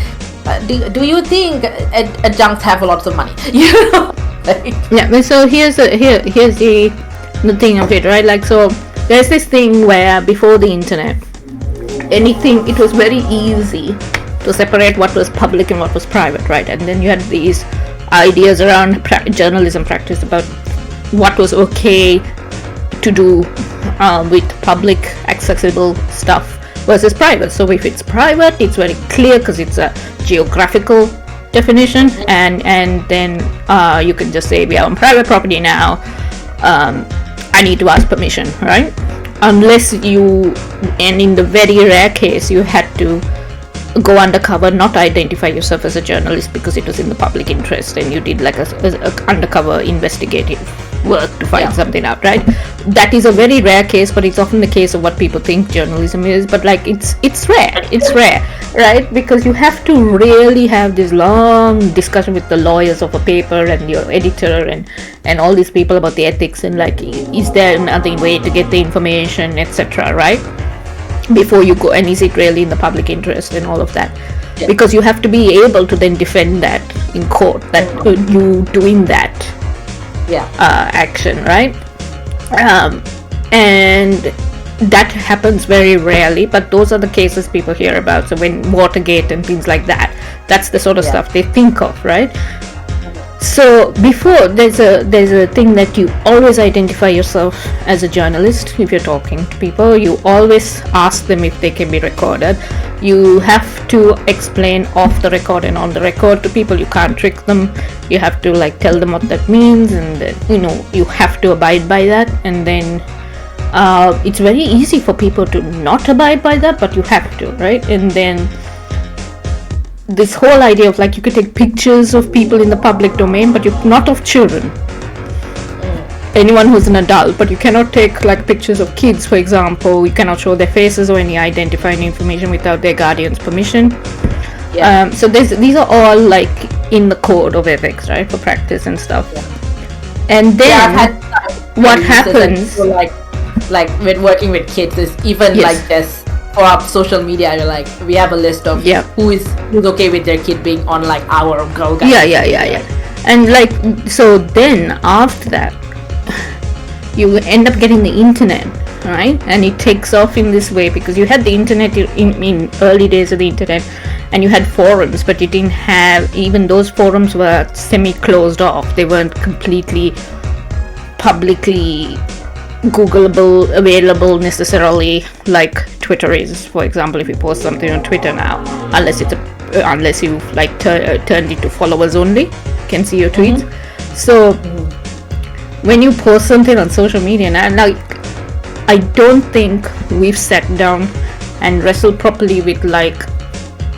do you think adjuncts have lots of money? You know? Like, so here's the thing of it, right? Like, so there's this thing where before the internet, it was very easy to separate what was public and what was private, right? And then you had these ideas around journalism practice about what was okay to do with public accessible stuff versus private. So if it's private, it's very clear because it's a geographical definition, and then you can just say, we are on private property now, I need to ask permission, right? Unless and in the very rare case you had to go undercover, not identify yourself as a journalist because it was in the public interest, and you did like a undercover investigative work to find something out, right? That is a very rare case, but it's often the case of what people think journalism is. But like it's rare, right? Because you have to really have this long discussion with the lawyers of a paper and your editor and all these people about the ethics and like, is there another way to get the information, etc., right? Before you go, and is it really in the public interest and all of that? Because you have to be able to then defend that in court, that you doing that action, right? And that happens very rarely, but those are the cases people hear about. So when Watergate and things like that, that's the sort of stuff they think of, right? So before, there's a thing that you always identify yourself as a journalist. If you're talking to people, you always ask them if they can be recorded. You have to explain off the record and on the record to people. You can't trick them. You have to like tell them what that means, and you know, you have to abide by that. And then it's very easy for people to not abide by that, but you have to, right? And then this whole idea of like, you could take pictures of people in the public domain, but you're not of children, anyone who's an adult, but you cannot take like pictures of kids, for example. You cannot show their faces or any identifying information without their guardian's permission. So these are all like in the code of ethics, right, for practice and stuff. And then what happens, like like when working with kids is even like this. For our social media, you're like, we have a list of who's okay with their kid being on like our Girl Guide. Yeah. And like, so then after that, you end up getting the internet, right? And it takes off in this way because you had the internet in early days of the internet, and you had forums, but you didn't have, even those forums were semi-closed off. They weren't completely publicly Googleable, available necessarily like Twitter is. For example, if you post something on Twitter now, unless you like turned it to followers only, can see your tweets. So when you post something on social media now, like, I don't think we've sat down and wrestled properly with like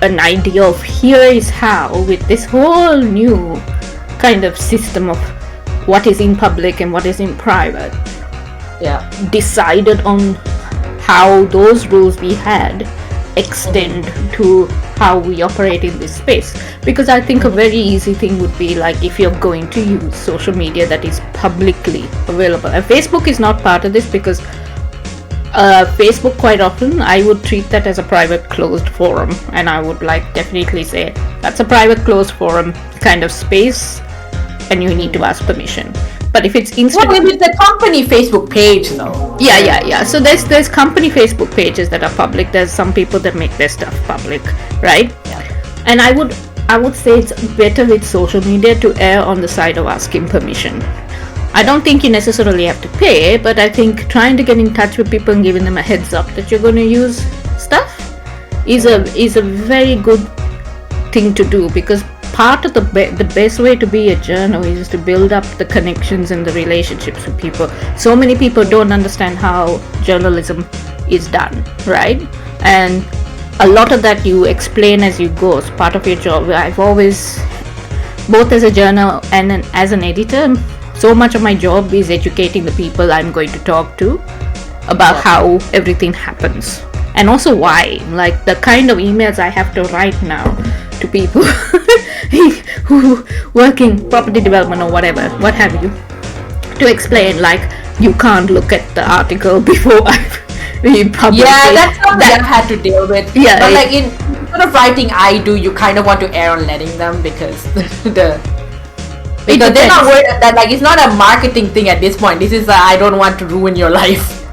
an idea of here is how, with this whole new kind of system of what is in public and what is in private, decided on how those rules we had extend to how we operate in this space. Because I think a very easy thing would be like, if you're going to use social media that is publicly available, and Facebook is not part of this, because Facebook, quite often I would treat that as a private closed forum, and I would like definitely say that's a private closed forum kind of space, and you need to ask permission. But if it's Well, if it's a company Facebook page, though. Yeah. So there's company Facebook pages that are public. There's some people that make their stuff public, right? Yeah. And I would say it's better with social media to err on the side of asking permission. I don't think you necessarily have to pay, but I think trying to get in touch with people and giving them a heads up that you're going to use stuff is a very good thing to do, because part of the best way to be a journalist is to build up the connections and the relationships with people. So many people don't understand how journalism is done, right? And a lot of that you explain as you go. It's part of your job. I've always, both as a journal and as an editor, so much of my job is educating the people I'm going to talk to about how everything happens, and also why. Like the kind of emails I have to write now to people who work in property development or whatever, what have you, to explain like you can't look at the article before I've published it. Yeah, that's something I've had to deal with. Yeah, but like in sort of writing I do, you kind of want to err on letting them, because because they're not worried that, like, it's not a marketing thing at this point. This is I don't want to ruin your life.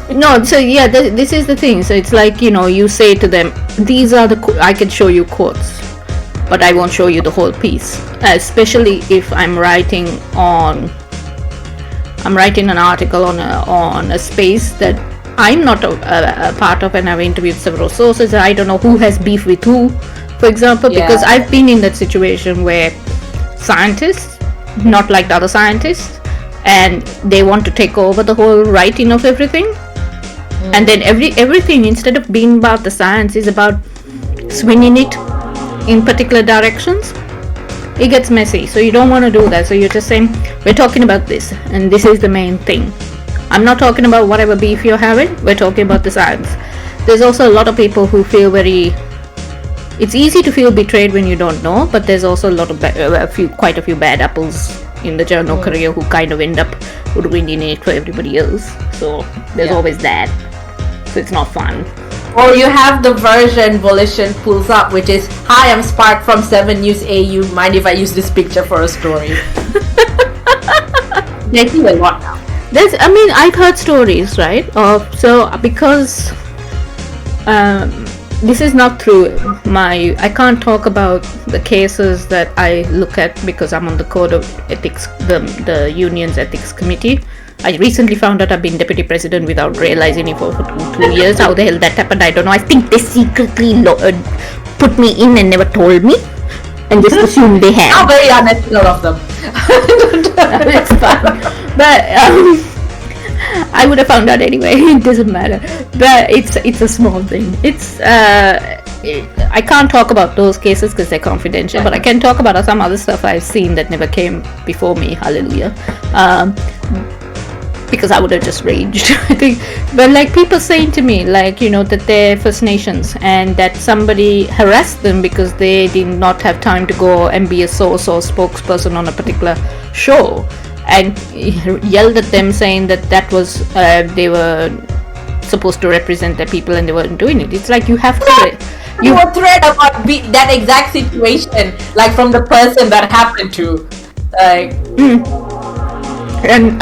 No, so yeah, this is the thing. So it's like, you know, you say to them, these are I can show you quotes, but I won't show you the whole piece. Especially if I'm writing an article on a space that I'm not a part of, and I've interviewed several sources. I don't know who has beef with who, for example, because I've been in that situation where scientists not like the other scientists, and they want to take over the whole writing of everything. And then everything, instead of being about the science, is about swinging it in particular directions. It gets messy, so you don't want to do that. So you're just saying, we're talking about this, and this is the main thing. I'm not talking about whatever beef you're having, we're talking about the science. There's also a lot of people who feel it's easy to feel betrayed when you don't know, but there's also a lot of quite a few bad apples in the journal career who kind of end up ruining it for everybody else. So there's always that. So it's not fun. Or you have the version Volition pulls up, which is, "Hi, I'm Spark from 7 News AU. Mind if I use this picture for a story?" They do a lot now. I've heard stories, right? Because this is not through I can't talk about the cases that I look at because I'm on the Code of Ethics, the union's ethics committee. I recently found out I've been deputy president without realizing it for 2 years. How the hell that happened, I don't know. I think they secretly put me in and never told me, and just assumed they had. How very unethical of them. It's fine. But I would have found out anyway. It doesn't matter. But it's a small thing. I can't talk about those cases because they're confidential. But I can talk about some other stuff I've seen that never came before me. Hallelujah. Because I would have just raged, I think. But like people saying to me, like, you know, that they're First Nations and that somebody harassed them because they did not have time to go and be a source or spokesperson on a particular show. and yelled at them saying that was they were supposed to represent the people and they weren't doing it. It's like you have to. You were threat about that exact situation, like from the person that happened to, like. And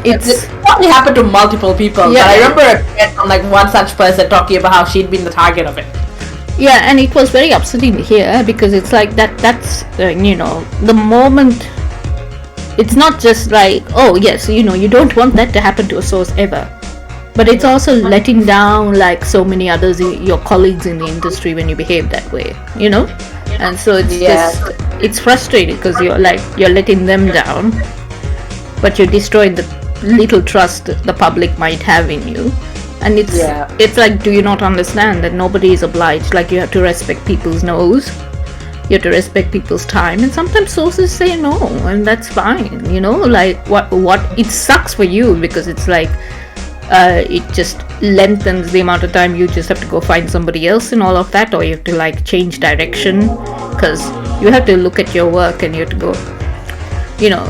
it's probably happened to multiple people. Yeah, but I remember a thread from like one such person talking about how she'd been the target of it. Yeah, and it was very upsetting to hear because it's like that's the moment. It's not just like, oh yes, you don't want that to happen to a source ever. But it's also letting down like so many others, your colleagues in the industry, when you behave that way, And so it's it's frustrating because you're letting them down, but you're destroying the little trust the public might have in you. And it's like, do you not understand that nobody is obliged? Like, you have to respect people's no's, you have to respect people's time, and sometimes sources say no, and that's fine. Like what it sucks for you because it's like. It just lengthens the amount of time you just have to go find somebody else and all of that, or you have to like change direction because you have to look at your work and you have to go,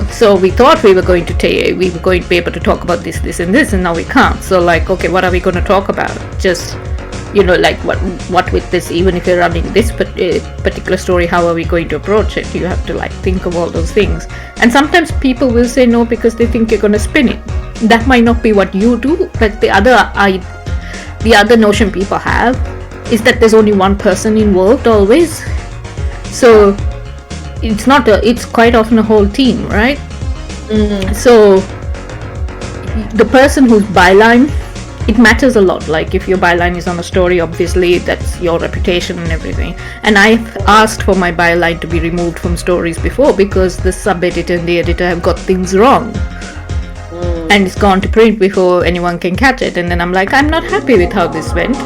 so we thought we were going to be able to talk about this and this, and now we can't. So like, okay, what are we going to talk about? Just like what with this, even if you're running this particular story, how are we going to approach it? You have to like think of all those things, and sometimes people will say no because they think you're going to spin it. That might not be what you do, but the other notion people have is that there's only one person involved always. So it's quite often a whole team, right? So the person whose byline, it matters a lot. Like if your byline is on a story, obviously that's your reputation and everything. And I've asked for my byline to be removed from stories before because the sub-editor and the editor have got things wrong. And it's gone to print before anyone can catch it. And then I'm like, I'm not happy with how this went.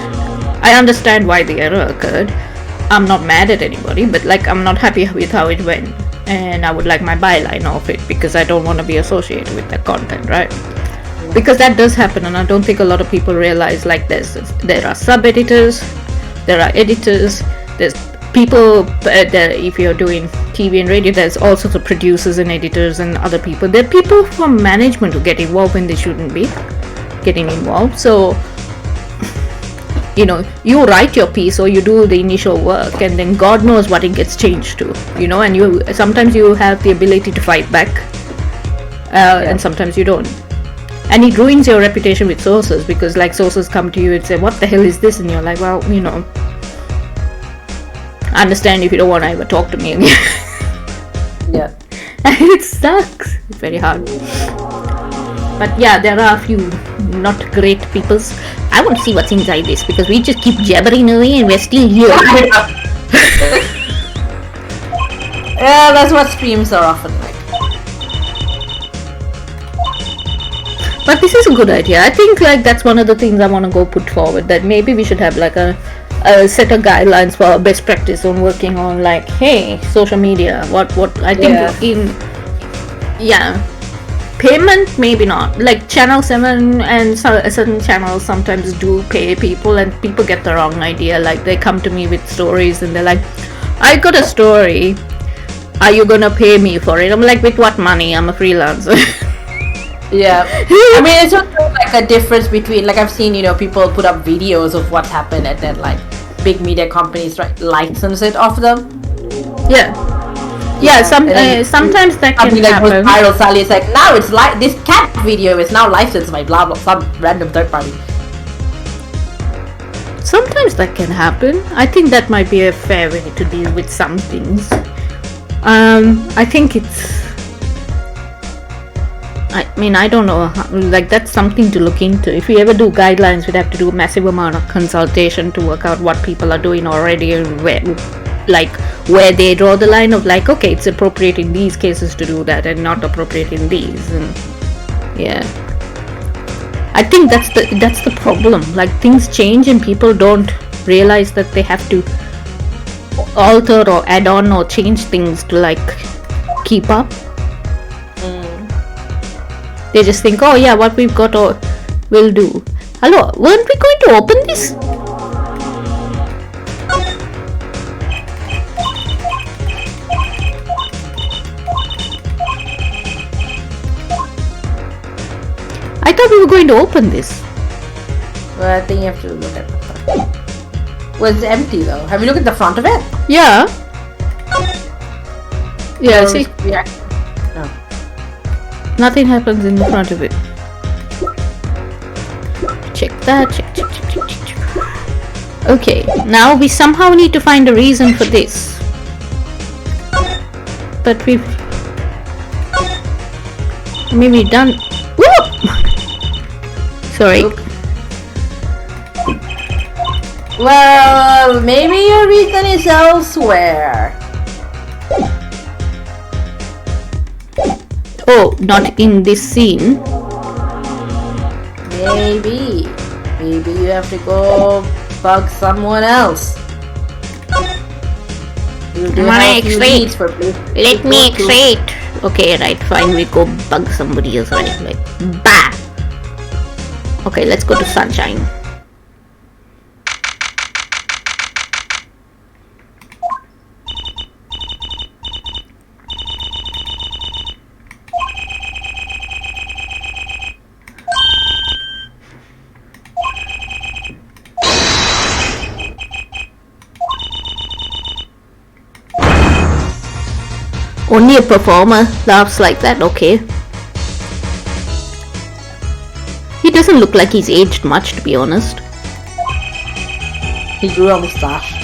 I understand why the error occurred. I'm not mad at anybody, but like, I'm not happy with how it went. And I would like my byline off it because I don't want to be associated with that content, right? Because that does happen, and I don't think a lot of people realize like there are sub-editors, there are editors, there's people, if you're doing TV and radio, there's all sorts of producers and editors and other people. There are people from management who get involved when they shouldn't be getting involved. So you write your piece or you do the initial work, and then God knows what it gets changed to, and sometimes you have the ability to fight back, and sometimes you don't. And it ruins your reputation with sources because like sources come to you and say, what the hell is this? And you're like, well, I understand if you don't want to ever talk to me again. Yeah. It sucks. It's very hard. But yeah, there are a few not great peoples. I want to see what's inside this because we just keep jabbering away and we're still here. Yeah, that's what streams are often like. But this is a good idea. I think like that's one of the things I want to go put forward, that maybe we should have like a set of guidelines for best practice on working on like, hey, social media, what I think payment maybe not, like Channel 7 and certain channels sometimes do pay people, and people get the wrong idea. Like they come to me with stories and they're like, I got a story, are you gonna pay me for it? I'm like, with what money? I'm a freelancer. Yeah, I mean, it's just like a difference between, like, I've seen, people put up videos of what's happened and then like big media companies license it off them. Sometimes that can happen. Like viral Sally, it's like, now it's like this cat video is now licensed by blah blah, some random third party. Sometimes that can happen. I think that might be a fair way to deal with some things. I think I don't know, like that's something to look into. If we ever do guidelines, we'd have to do a massive amount of consultation to work out what people are doing already and where they draw the line of like, okay, it's appropriate in these cases to do that and not appropriate in these. And I think that's the problem. Like things change and people don't realize that they have to alter or add on or change things to like keep up. They just think, oh yeah, what we've got we'll do. Hello, weren't we going to open this? I thought we were going to open this. Well, I think you have to look at the front. Well, it's empty though. Have you looked at the front of it? Yeah. Yeah, see? No. Nothing happens in the front of it. Check that. Check. Okay, now we somehow need to find a reason for this. But we've maybe done. Whoop! Sorry. Oop. Well, maybe your reason is elsewhere. Oh, not in this scene. Maybe you have to go bug someone else. Let me exit. Okay, right, fine. We go bug somebody else, right? Like, bah. Okay, let's go to Sunshine. Only a performer laughs like that, okay. He doesn't look like he's aged much, to be honest. He grew a moustache.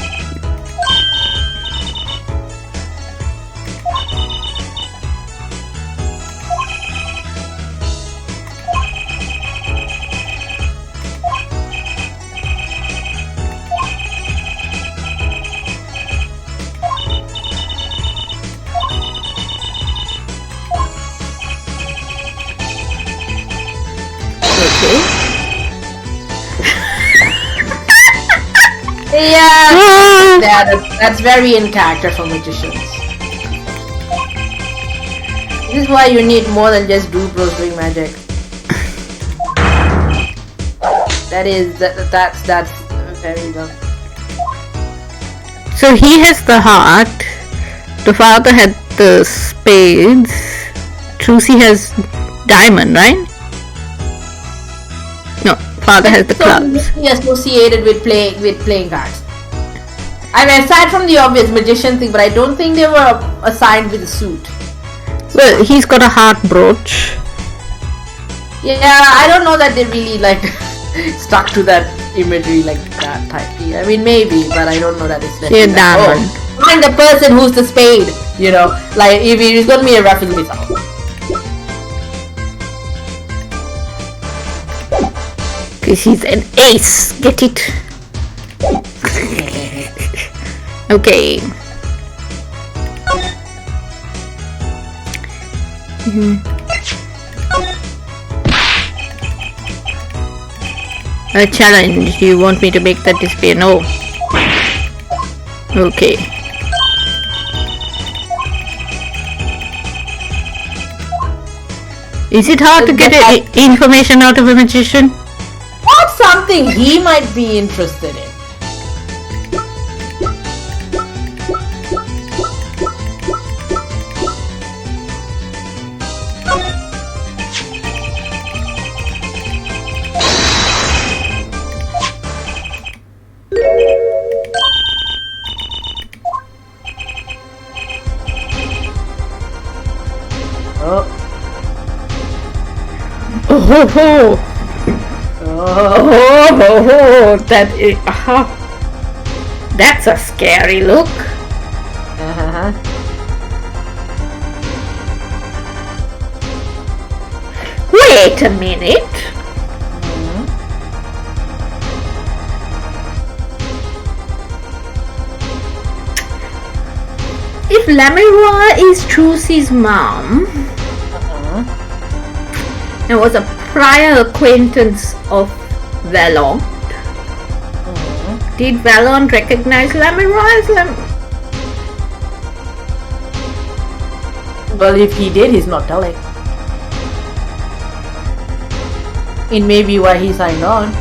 Yeah, that's very in character for magicians. This is why you need more than just bros doing magic. That's very good. So he has the heart. The father had the spades. Trucy has diamond, right? No, father has the clubs. He associated with playing cards. I mean, aside from the obvious magician thing, but I don't think they were assigned with a suit. Well, he's got a heart brooch. Yeah, I don't know that they really like stuck to that imagery like that tightly. I mean, maybe, but I don't know that it's necessary. Diamond. Find the person who's the spade. You know, like if he's gonna be a reference himself. Because he's an ace. Get it? Okay. A challenge. Do you want me to make that disappear? No. Okay. Is it hard to get information out of a magician? What's something he might be interested in? That's a scary look. Wait a minute. If Lamira is Trucy's mom, and was a prior acquaintance of Valon, did Valon recognize Lamira as Well, if he did, he's not telling. It may be why he signed on.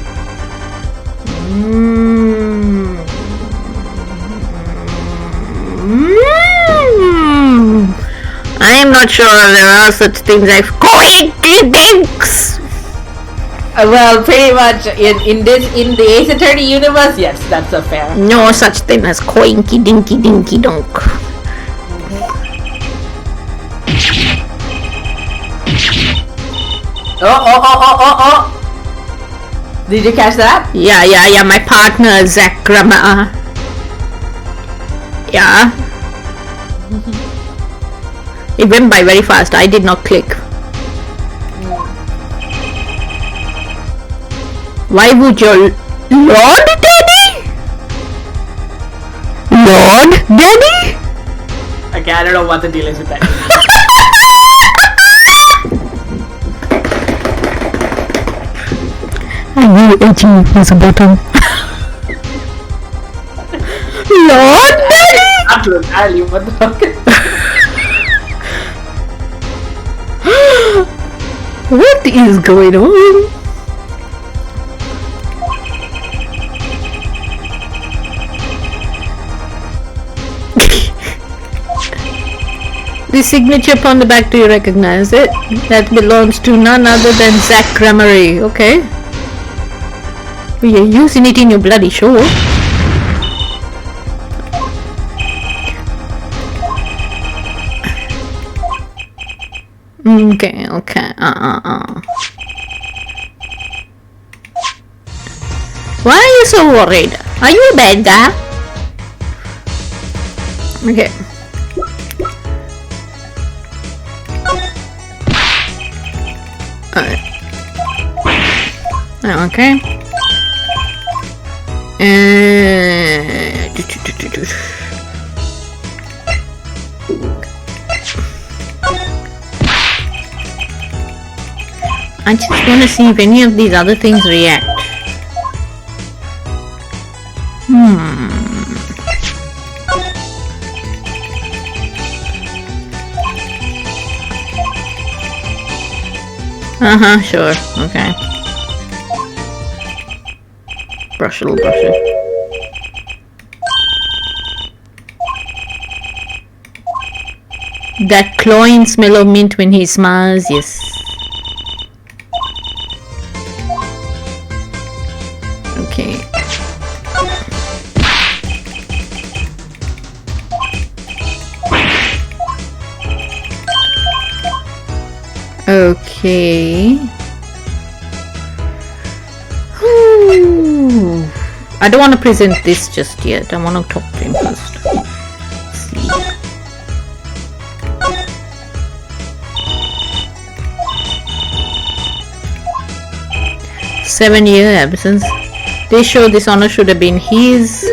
I am not sure there are such things as coincidence. Well, pretty much in the Ace Attorney universe, yes, that's a fair. No such thing as coinky dinky dinky donk. Oh! Did you catch that? Yeah. My partner, Zach Grama. Yeah. It went by very fast. I did not click. Why would your Lord Daddy? Lord Daddy? Okay, I don't know what the deal is with that. I knew Edgy was a bottom. Lord Daddy? Not to value, what the fuck? What is going on? The signature upon the back, do you recognize it? That belongs to none other than Zach Grammary, okay? You're using it in your bloody show. Okay. Why are you so worried? Are you a bad guy? Okay. Okay. I just want to see if any of these other things react. Sure. Okay. Brush it. That cloying smell of mint when he smiles, yes. Okay. Okay. I don't want to present this just yet. I want to talk to him first. Let's see. Seven-year absence. They show this honor should have been his.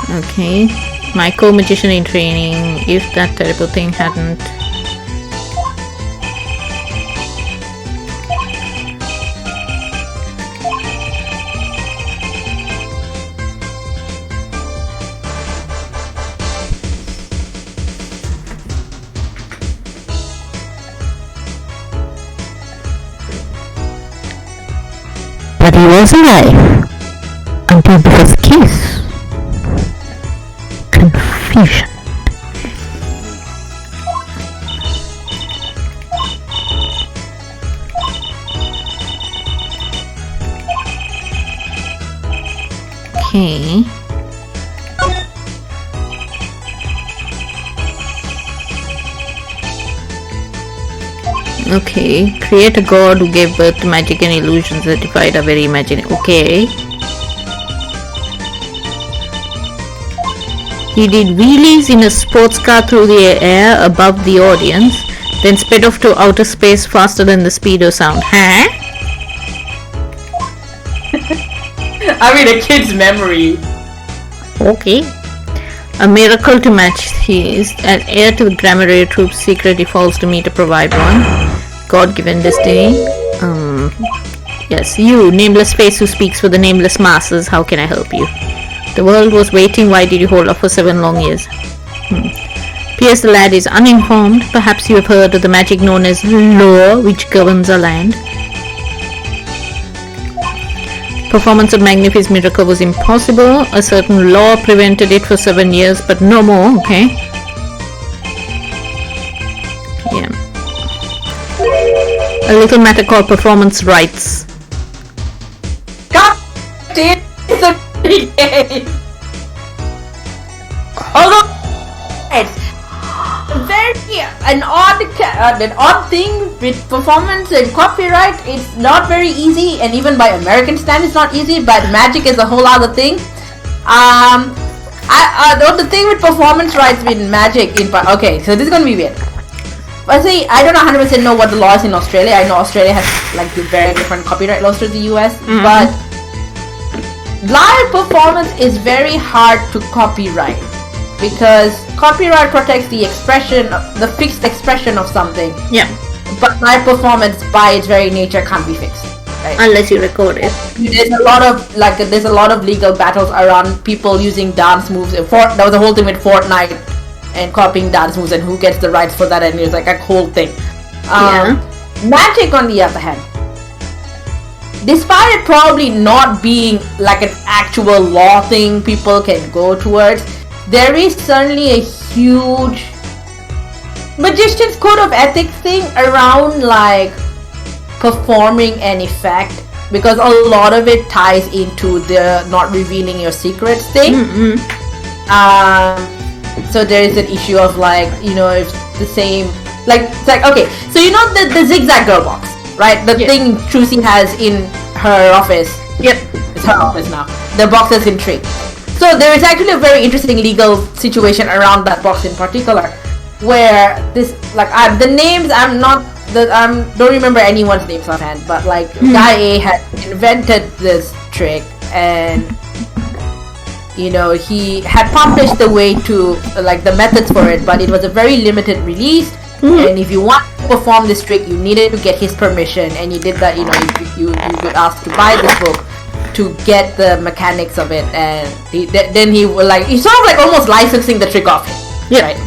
Okay. My co-magician in training. If that terrible thing hadn't. But he was alive until the first kiss. Confusion. Okay. Okay, create a god who gave birth to magic and illusions that defied our very imagination. Okay. He did wheelies in a sports car through the air above the audience, then sped off to outer space faster than the speed of sound. Huh? I mean, a kid's memory. Okay. A miracle to match his. An heir to the Grammary Troops secretly falls to me to provide one. God given this day. Yes, you, nameless face who speaks for the nameless masses, how can I help you? The world was waiting, why did you hold off for 7 long years? P.S. the lad is uninformed. Perhaps you have heard of the magic known as law, which governs our land. Performance of Magnifi's miracle was impossible. A certain law prevented it for 7 years, but no more, okay? Yeah. A little matter called performance rights. It's a pretty game. Although it's very an odd thing with performance and copyright. It's not very easy, and even by American standards, not easy. But Magic is a whole other thing. The thing with performance rights with Magic okay, so this is gonna be weird. But see, I don't 100% know what the law is in Australia. I know Australia has like very different copyright laws to the US, but live performance is very hard to copyright because copyright protects the expression, the fixed expression of something. Yeah. But live performance, by its very nature, can't be fixed. Right? Unless you record it. There's a lot of legal battles around people using dance moves. There was a whole thing with Fortnite and copying dance moves and who gets the rights for that, and it's like a whole thing. Magic, on the other hand, despite it probably not being like an actual law thing people can go towards, there is certainly a huge magician's code of ethics thing around like performing an effect, because a lot of it ties into the not revealing your secrets thing. So there is an issue of like, if the same, like, it's like, okay, so the zigzag girl box, right? The thing Trucy has in her office. Yep. It's her office now. The box is in tree. So there is actually a very interesting legal situation around that box in particular, where this, like, the names don't remember anyone's names offhand, but like Guy A had invented this trick, and he had published the way to like the methods for it, but it was a very limited release. And if you want to perform this trick, you needed to get his permission, and you did that. You would ask to buy this book to get the mechanics of it, and then he would like, he's sort of like almost licensing the trick off him. Yeah. Right?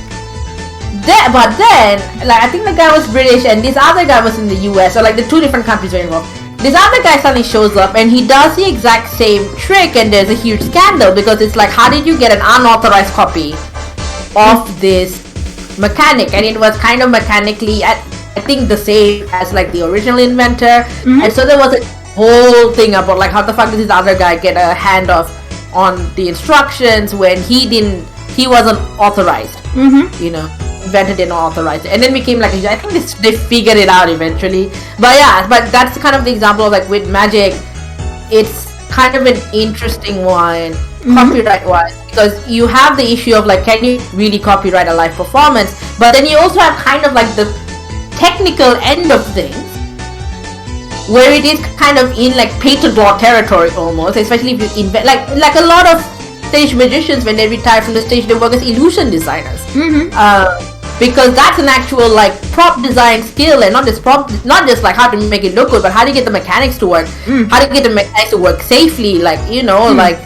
But then, like, I think the guy was British and this other guy was in the US, so like the two different countries were involved. This other guy suddenly shows up and he does the exact same trick, and there's a huge scandal because it's like, how did you get an unauthorized copy of this mechanic? And it was kind of mechanically, I think, the same as like the original inventor. And so there was a whole thing about like, how the fuck did this other guy get a hand on the instructions when he wasn't authorized. Invented and authorized, and then became like, I think they figured it out eventually. But that's kind of the example of like with Magic, it's kind of an interesting one copyright wise, because you have the issue of like, can you really copyright a live performance? But then you also have kind of like the technical end of things, where it is kind of in like patent law territory almost, especially if you invent like a lot of stage magicians, when they retire from the stage, they work as illusion designers. Because that's an actual like prop design skill, and not just like how to make it look good, but how to get the mechanics to work, how to get the mechanics to work safely. Like, like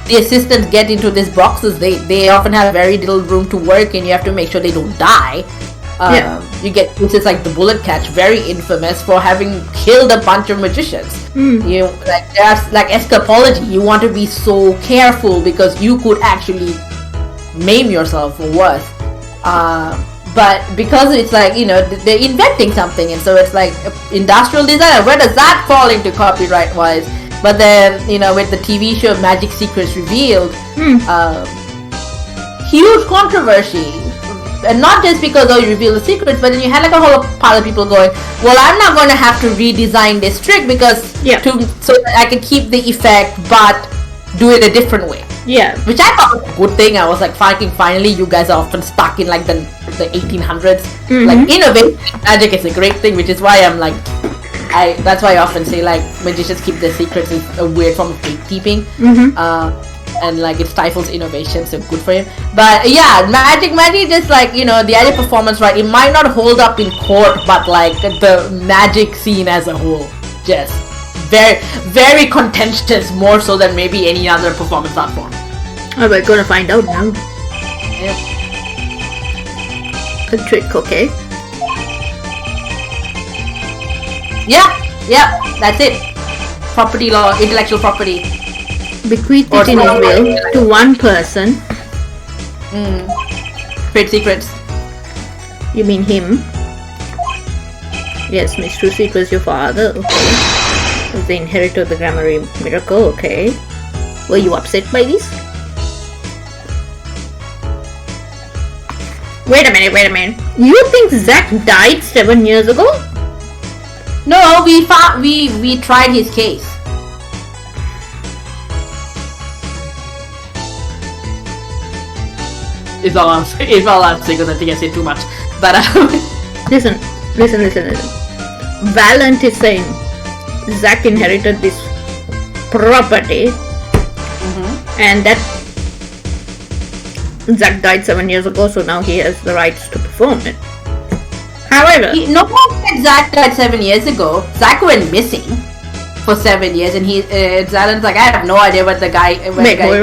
the assistants get into these boxes, they often have very little room to work, and you have to make sure they don't die. You get cases like the Bullet Catch, very infamous for having killed a bunch of magicians. Like there's like escapology. You want to be so careful because you could actually maim yourself or worse. But because it's like, they're inventing something, and so it's like industrial design, where does that fall into copyright wise? But then, with the TV show Magic Secrets Revealed, huge controversy. And not just because you reveal the secrets, but then you had like a whole pile of people going, well, I'm not going to have to redesign this trick because so that I can keep the effect but do it a different way. Yeah. Which I thought was a good thing. I was like, finally you guys are often stuck in like the 1800s. Like, innovation Magic is a great thing, which is why I'm like, that's why I often say like magicians keep their secrets is a weird form of gatekeeping. And like it stifles innovation, so good for him. But yeah, magic just like, the idea of performance, right, it might not hold up in court, but like the magic scene as a whole, just very, very contentious, more so than maybe any other performance art form. Oh, we're gonna find out now. Yep. A trick, okay. Yeah, that's it. Property law, intellectual property. Bequeath it in his will to one person. Trade secrets. You mean him? Yes, Miss Trucy, it was your father. Okay. Was the inheritor of the grammar miracle, okay. Were you upset by this? Wait a minute. You think Zack died 7 years ago? No, we tried his case. Is all I'm saying, because I think I said too much. But listen. Valent is saying Zack inherited this property, and that Zack died 7 years ago, so now he has the rights to perform it. However, no one said Zack died 7 years ago. Zack went missing for 7 years, and Zalen's like, I have no idea what the guy. Wait, hold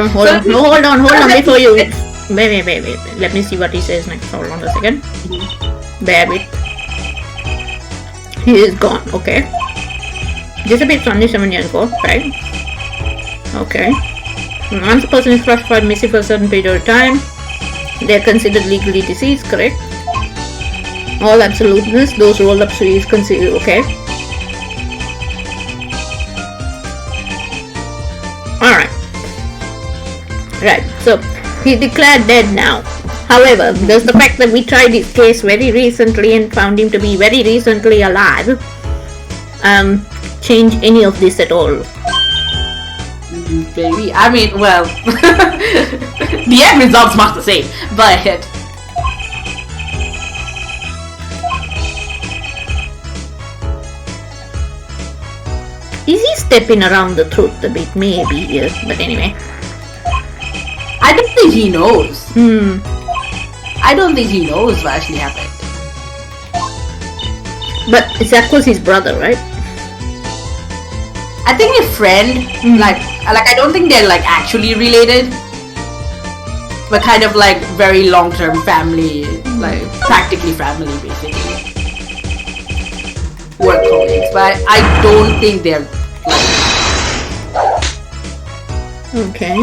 on, before you. Wait. Let me see what he says next. Hold on a second. Bear with. He is gone. Okay. Disappeared only 7 years ago, right? Okay. Once a person is classified missing for a certain period of time, they are considered legally deceased, correct? All absoluteness, those rolled up sleeves considered, okay. Alright. Right, so he declared dead now. However, does the fact that we tried his case very recently and found him to be very recently alive change any of this at all? Baby, I mean, well, the end result's not the same, but is he stepping around the truth a bit? Maybe, yes, but anyway. I don't think he knows. I don't think he knows what actually happened. But Zack was his brother, right? I think a friend, like I don't think they're like actually related, but kind of like very long-term family, like practically family basically. Work colleagues, but I don't think they're like... Okay.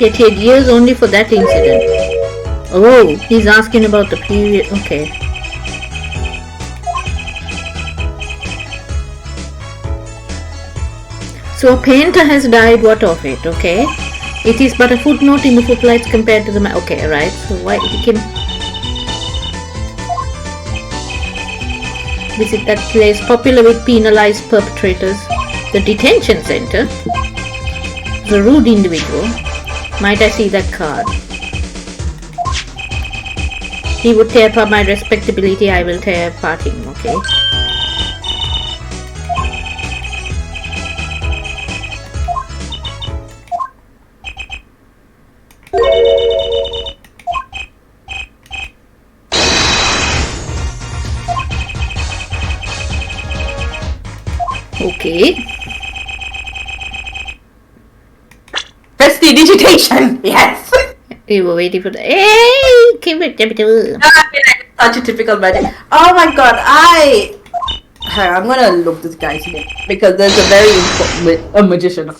Yet he had years only for that incident. Oh, he's asking about the period. Okay. So a painter has died, what of it, okay? It is but a footnote in the footlights compared to the okay, right? So why he can visit that place popular with penalized perpetrators. The detention center. The rude individual. Might I see that card? He would tear apart my respectability, I will tear apart him, okay? Okay. Prestidigitation! Yes! You were waiting for the... Hey! Keep it, such a typical magic. Oh my god, I'm gonna look this guy's name because there's a very important magician.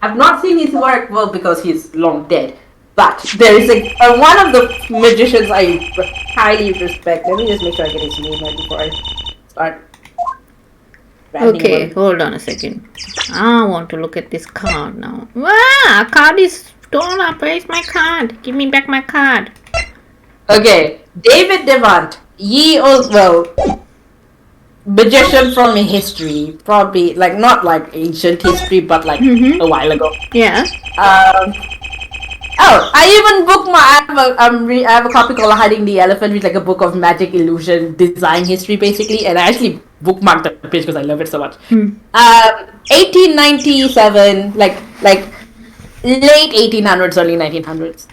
I've not seen his work, well, because he's long dead. But there is one of the magicians I highly respect. Let me just make sure I get his name right before I start. Okay, hold on a second. I want to look at this card now. Wow, a card is torn up. Where's my card? Give me back my card. Okay, David Devant. Magician from history. Probably, like, not like ancient history, but like a while ago. Yeah. I even bookmarked I have a copy called Hiding the Elephant, which is like a book of magic, illusion, design history, basically. And I actually bookmarked the page because I love it so much. 1897, like late 1800s, early 1900s.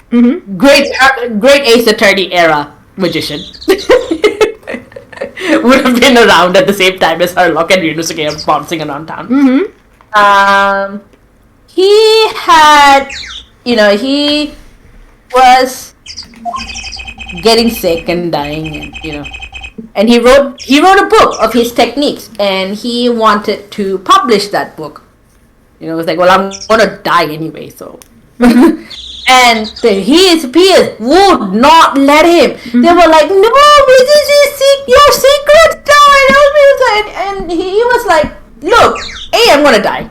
Great Ace Attorney era magician. Would have been around at the same time as Herlock and Ryunosuke bouncing around town. He had... he was getting sick and dying, and he wrote a book of his techniques, and he wanted to publish that book. It was like, well, I'm gonna die anyway, so. And his peers would not let him. Mm-hmm. They were like, no, this is your secret die. And he was like, look, A, I'm gonna die.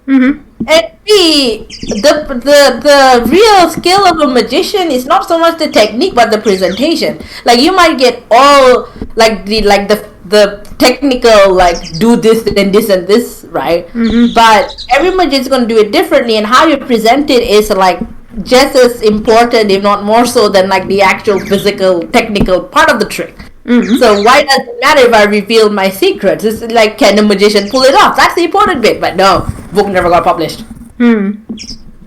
Mm-hmm. And B, the real skill of a magician is not so much the technique but the presentation. Like you might get all like the technical, like do this and this and this, right? Mm-hmm. But every magician is gonna do it differently, and how you present it is like just as important, if not more so, than like the actual physical technical part of the trick. Mm-hmm. So why does it matter if I reveal my secrets? It's like, can the magician pull it off? That's the important bit. But no, book never got published. And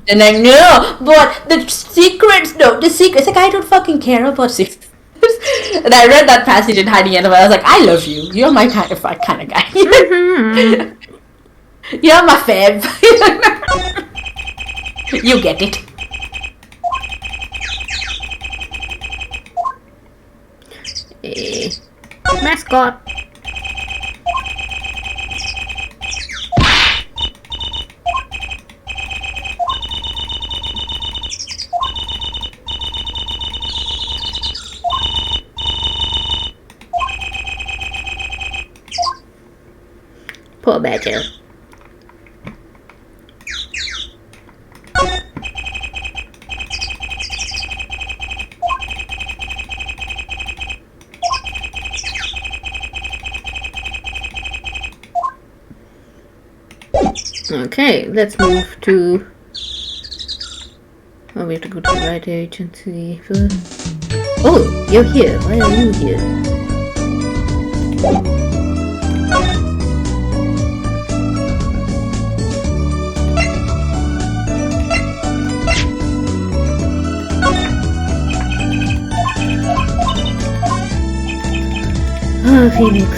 like, no, but the secrets, like, I don't fucking care about secrets. And I read that passage in Hiding End, and I was like, I love you. You're my kind of guy. Mm-hmm. You're my fave. You get it. Mascot. Poor badger. Okay, let's move to... Oh, we have to go to the right agency first. Oh, you're here. Why are you here? Oh, Phoenix.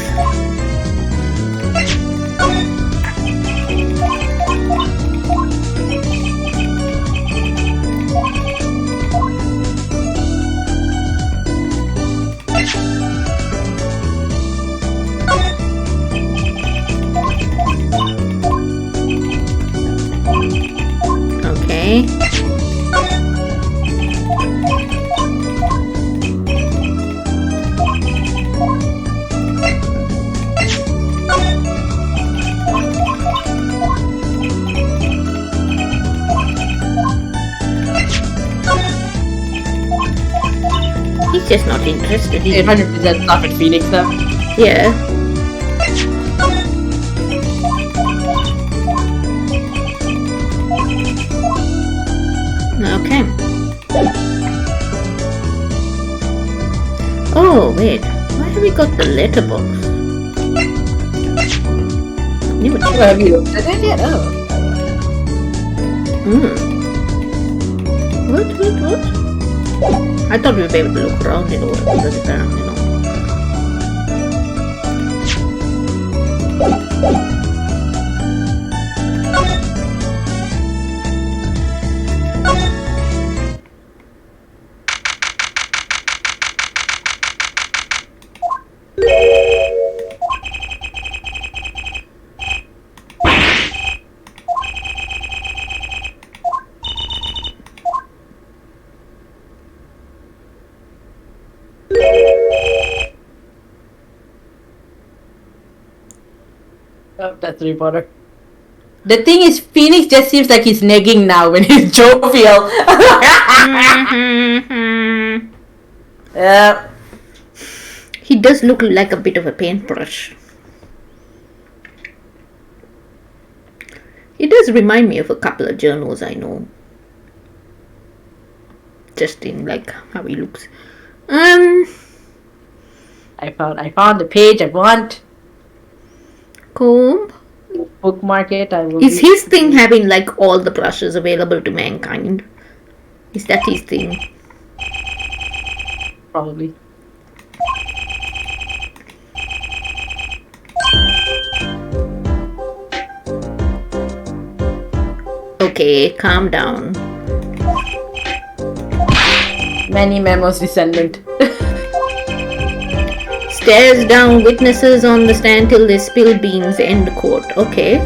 He's just not interested. He's 100% stuff at Phoenix though. Yeah. Okay. Oh wait, why have we got the letterbox? Have you looked at it yet? Oh. What? I thought we would be able to look around it, or does it apparently not. Oh, that's the reporter. The thing is, Phoenix just seems like he's nagging now when he's jovial. Yeah. He does look like a bit of a paintbrush. He does remind me of a couple of journals I know. Just in like how he looks. I found the page I want. Comb. Bookmark it. Is his thing having like all the brushes available to mankind? Is that his thing? Probably. Okay, calm down. Many memos, descendant. Stares down witnesses on the stand till they spill beans. End quote. Okay.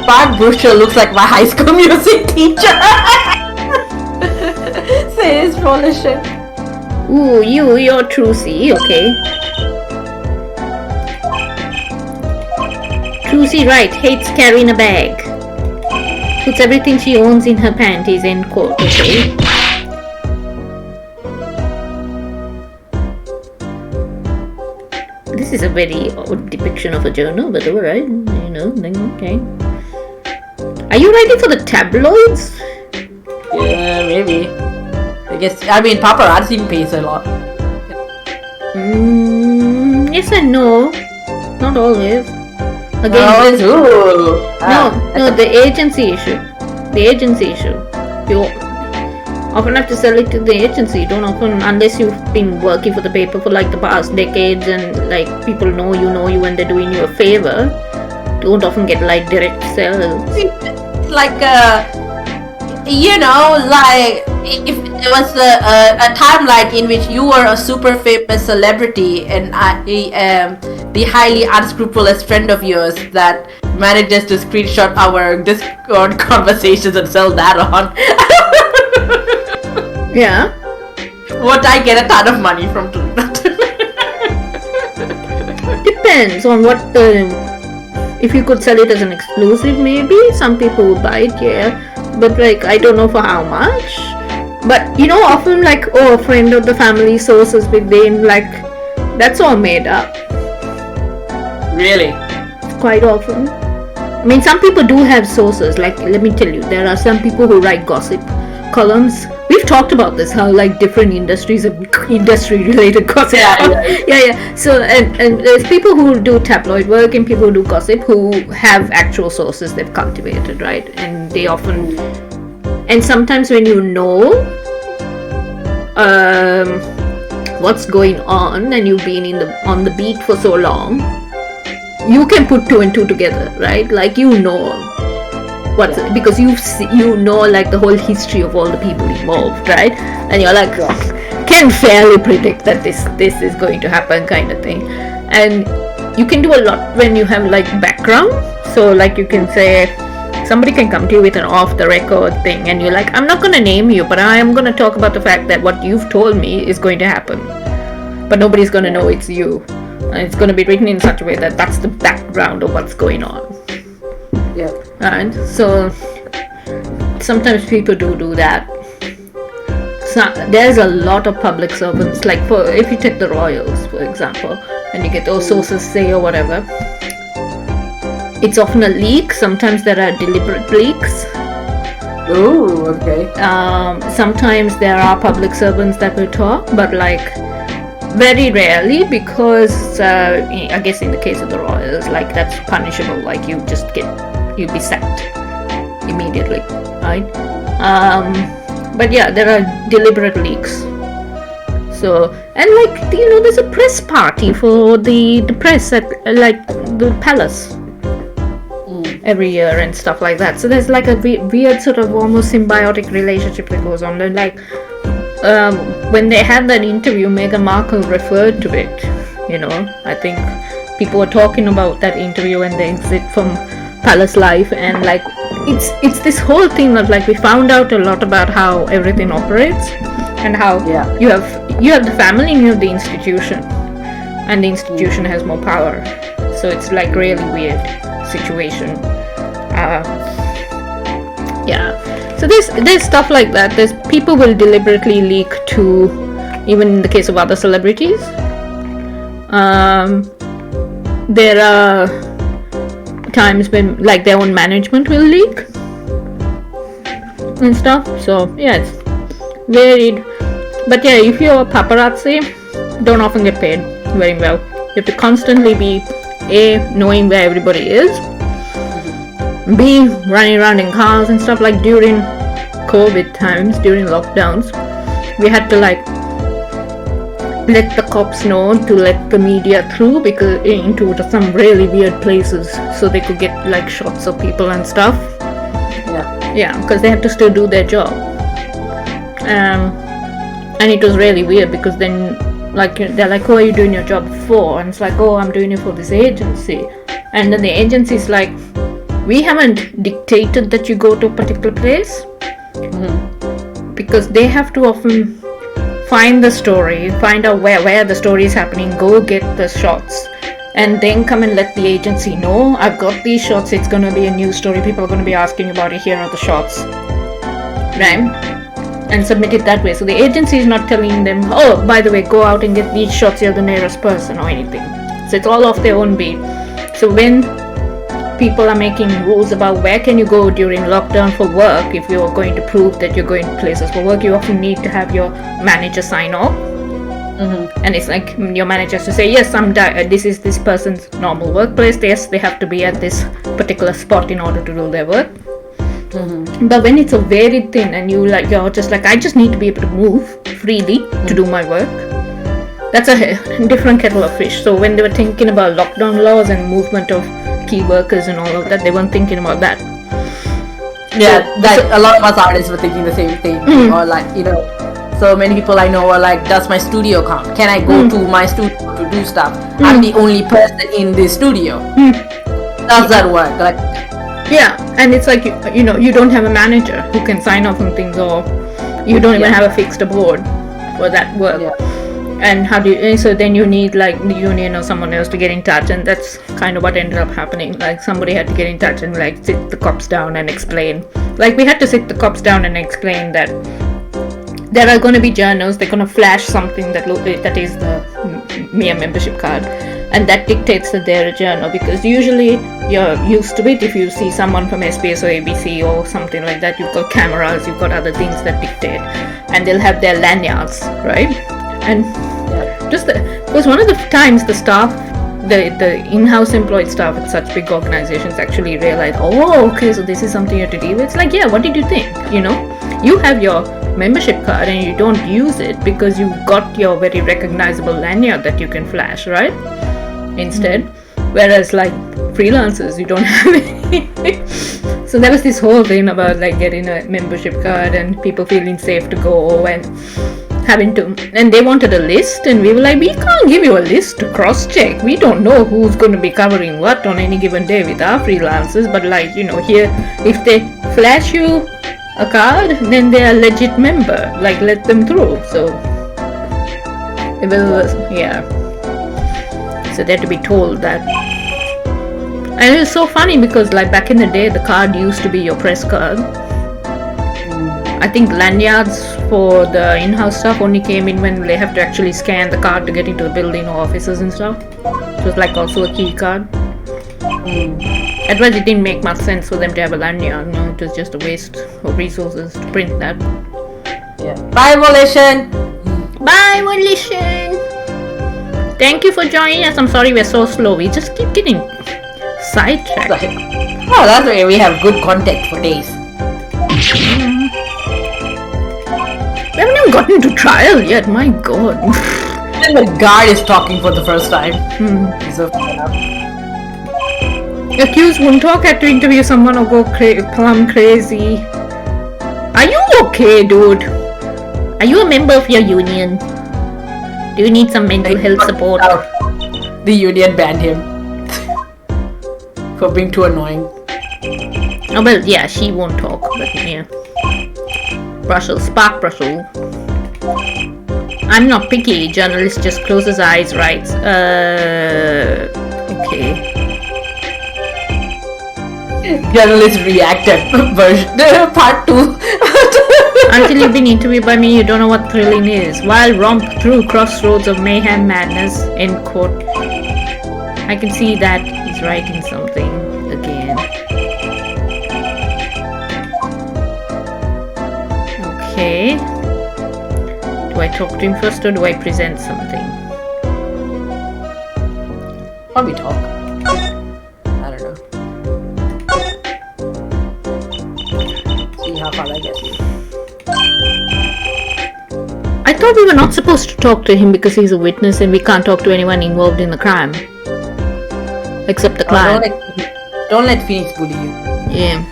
Park Brewster looks like my High School Music teacher. Says Rolishan. Ooh, you're Trucy, okay. Trucy, right, hates carrying a bag. Puts everything she owns in her panties, end quote, okay. This is a very odd depiction of a journal, but alright, okay. Are you writing for the tabloids? Yeah, maybe. I guess, paparazzi pays a lot. Yes and no. Not always. Again, the agency issue. You often have to sell it to the agency. You don't often, unless you've been working for the paper for like the past decades and like people know you and they're doing you a favor, don't often get like direct sales. Like if there was a timeline in which you were a super famous celebrity and I am the highly unscrupulous friend of yours that manages to screenshot our Discord conversations and sell that on. Yeah. Would I get a ton of money from doing that? Depends on what if you could sell it as an exclusive, maybe some people would buy it, yeah. But like I don't know for how much. But often like a friend of the family sources within, like that's all made up. Really? Quite often. I mean, some people do have sources. Like, let me tell you, there are some people who write gossip columns. We've talked about this, how like different industries have industry-related gossip. Yeah. So, and there's people who do tabloid work and people who do gossip who have actual sources they've cultivated, right? And they often, and sometimes when what's going on and you've been on the beat for so long, you can put two and two together, right? Like because like the whole history of all the people involved, right? And you're like, can fairly predict that this is going to happen, kind of thing. And you can do a lot when you have like background. So like you can say, somebody can come to you with an off the record thing and you're like, I'm not going to name you, but I am going to talk about the fact that what you've told me is going to happen, but nobody's going to know it's you. And it's going to be written in such a way that that's the background of what's going on. Yeah. And so sometimes people do that. So there's a lot of public servants, like if you take the royals, for example, and you get those sources say or whatever, it's often a leak. Sometimes there are deliberate leaks. Oh, okay. Sometimes there are public servants that will talk, but like very rarely, because I guess in the case of the royals, like that's punishable. Like you'll be sacked immediately, right? But yeah, there are deliberate leaks. So, and like there's a press party for the press at like the palace every year and stuff like that. So there's like a weird sort of almost symbiotic relationship that goes on. And like when they had that interview, Meghan Markle referred to it. I think people were talking about that interview and the exit from palace life, and like it's this whole thing of like we found out a lot about how everything operates and how you have the family and you have the institution, and the institution has more power. So it's like really weird situation. So there's stuff like that. There's people will deliberately leak to, even in the case of other celebrities. There are times when like their own management will leak and stuff. So yeah, it's varied. But yeah, if you're a paparazzi, don't often get paid very well. You have to constantly be knowing where everybody is, B, running around in cars and stuff. Like during COVID times, during lockdowns, we had to like let the cops know to let the media through because into some really weird places so they could get like shots of people and stuff. Yeah, because they had to still do their job. And it was really weird because then like they're like, "Oh, are you doing your job for?" And it's like, "Oh, I'm doing it for this agency." And then the agency's like, we haven't dictated that you go to a particular place. Because they have to often find the story, find out where the story is happening, go get the shots, and then come and let the agency know, I've got these shots, it's going to be a news story, people are going to be asking about it, here are the shots, right? And submit it that way. So the agency is not telling them, oh, by the way, go out and get these shots, you're the nearest person or anything. So it's all off their own beat. So when people are making rules about where can you go during lockdown for work, if you're going to prove that you're going to places for work, you often need to have your manager sign off. And it's like your manager has to say, yes, this is this person's normal workplace, yes, they have to be at this particular spot in order to do their work. But when it's a varied thing and you're just like, I just need to be able to move freely to do my work, that's a different kettle of fish. So when they were thinking about lockdown laws and movement of key workers and all of that, they weren't thinking about that. A lot of us artists were thinking the same thing. Or like, so many people I know are like, does my studio count? Can I go to my studio to do stuff? I'm the only person in the studio. Does that work? Like, yeah, and it's like, you don't have a manager who can sign off on things, or you don't even have a fixed board for that work. And how do you, so then you need like the union or someone else to get in touch, and that's kind of what ended up happening. Like somebody had to get in touch and like sit the cops down and explain. Like we had to sit the cops down and explain that there are going to be journals, they're going to flash something that is the mere membership card, and that dictates that they're a journal, because usually you're used to it. If you see someone from SBS or ABC or something like that, you've got cameras, you've got other things that dictate, and they'll have their lanyards, right? And because one of the times the staff, the in-house employed staff at such big organizations actually realize, oh, okay, so this is something you have to deal with. It's like, yeah, what did you think? You have your membership card and you don't use it because you got your very recognizable lanyard that you can flash, right? Instead, whereas like freelancers, you don't have it. So there was this whole thing about like getting a membership card and people feeling safe to go and having to, and they wanted a list, and we were like, we can't give you a list to cross-check. We don't know who's going to be covering what on any given day with our freelancers, but like, here, if they flash you a card, then they are a legit member, like let them through. So it was, so they had to be told that. And it was so funny because like back in the day, the card used to be your press card. I think lanyards for the in-house stuff only came in when they have to actually scan the card to get into the building or offices and stuff. It was like also a key card. Otherwise it didn't make much sense for them to have a lanyard. It was just a waste of resources to print that. Bye, Volition! Bye, Volition! Thank you for joining us. I'm sorry we're so slow. We just keep getting sidetracked. Oh, that's why we have good content for days. We haven't even gotten to trial yet, my god. And the guard is talking for the first time. So, accused won't talk, had to interview someone or go plumb crazy. Are you okay, dude? Are you a member of your union? Do you need some mental health support? The union banned him for being too annoying. Oh well, yeah, she won't talk, but yeah. Spark Brussels. I'm not picky. Journalist just closes eyes, writes. Okay. Journalist reacted version part 2. Until you've been interviewed by me, you don't know what thrilling is. While romp through crossroads of mayhem madness. End quote. I can see that he's writing something again. Okay. Do I talk to him first or do I present something? Probably talk. I don't know. See how far I get you. I thought we were not supposed to talk to him because he's a witness and we can't talk to anyone involved in the crime. Except the client. Don't let Phoenix bully you. Yeah.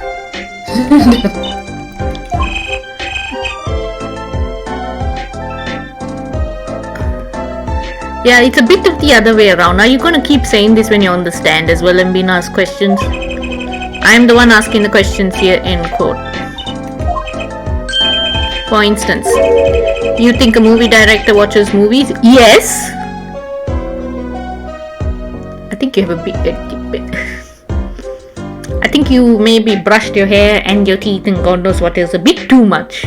Yeah, it's a bit of the other way around. Are you going to keep saying this when you're on the stand as well and being asked questions? I'm the one asking the questions here in court. For instance, you think a movie director watches movies? Yes. I think you have a bit. I think you maybe brushed your hair and your teeth and God knows what else a bit too much.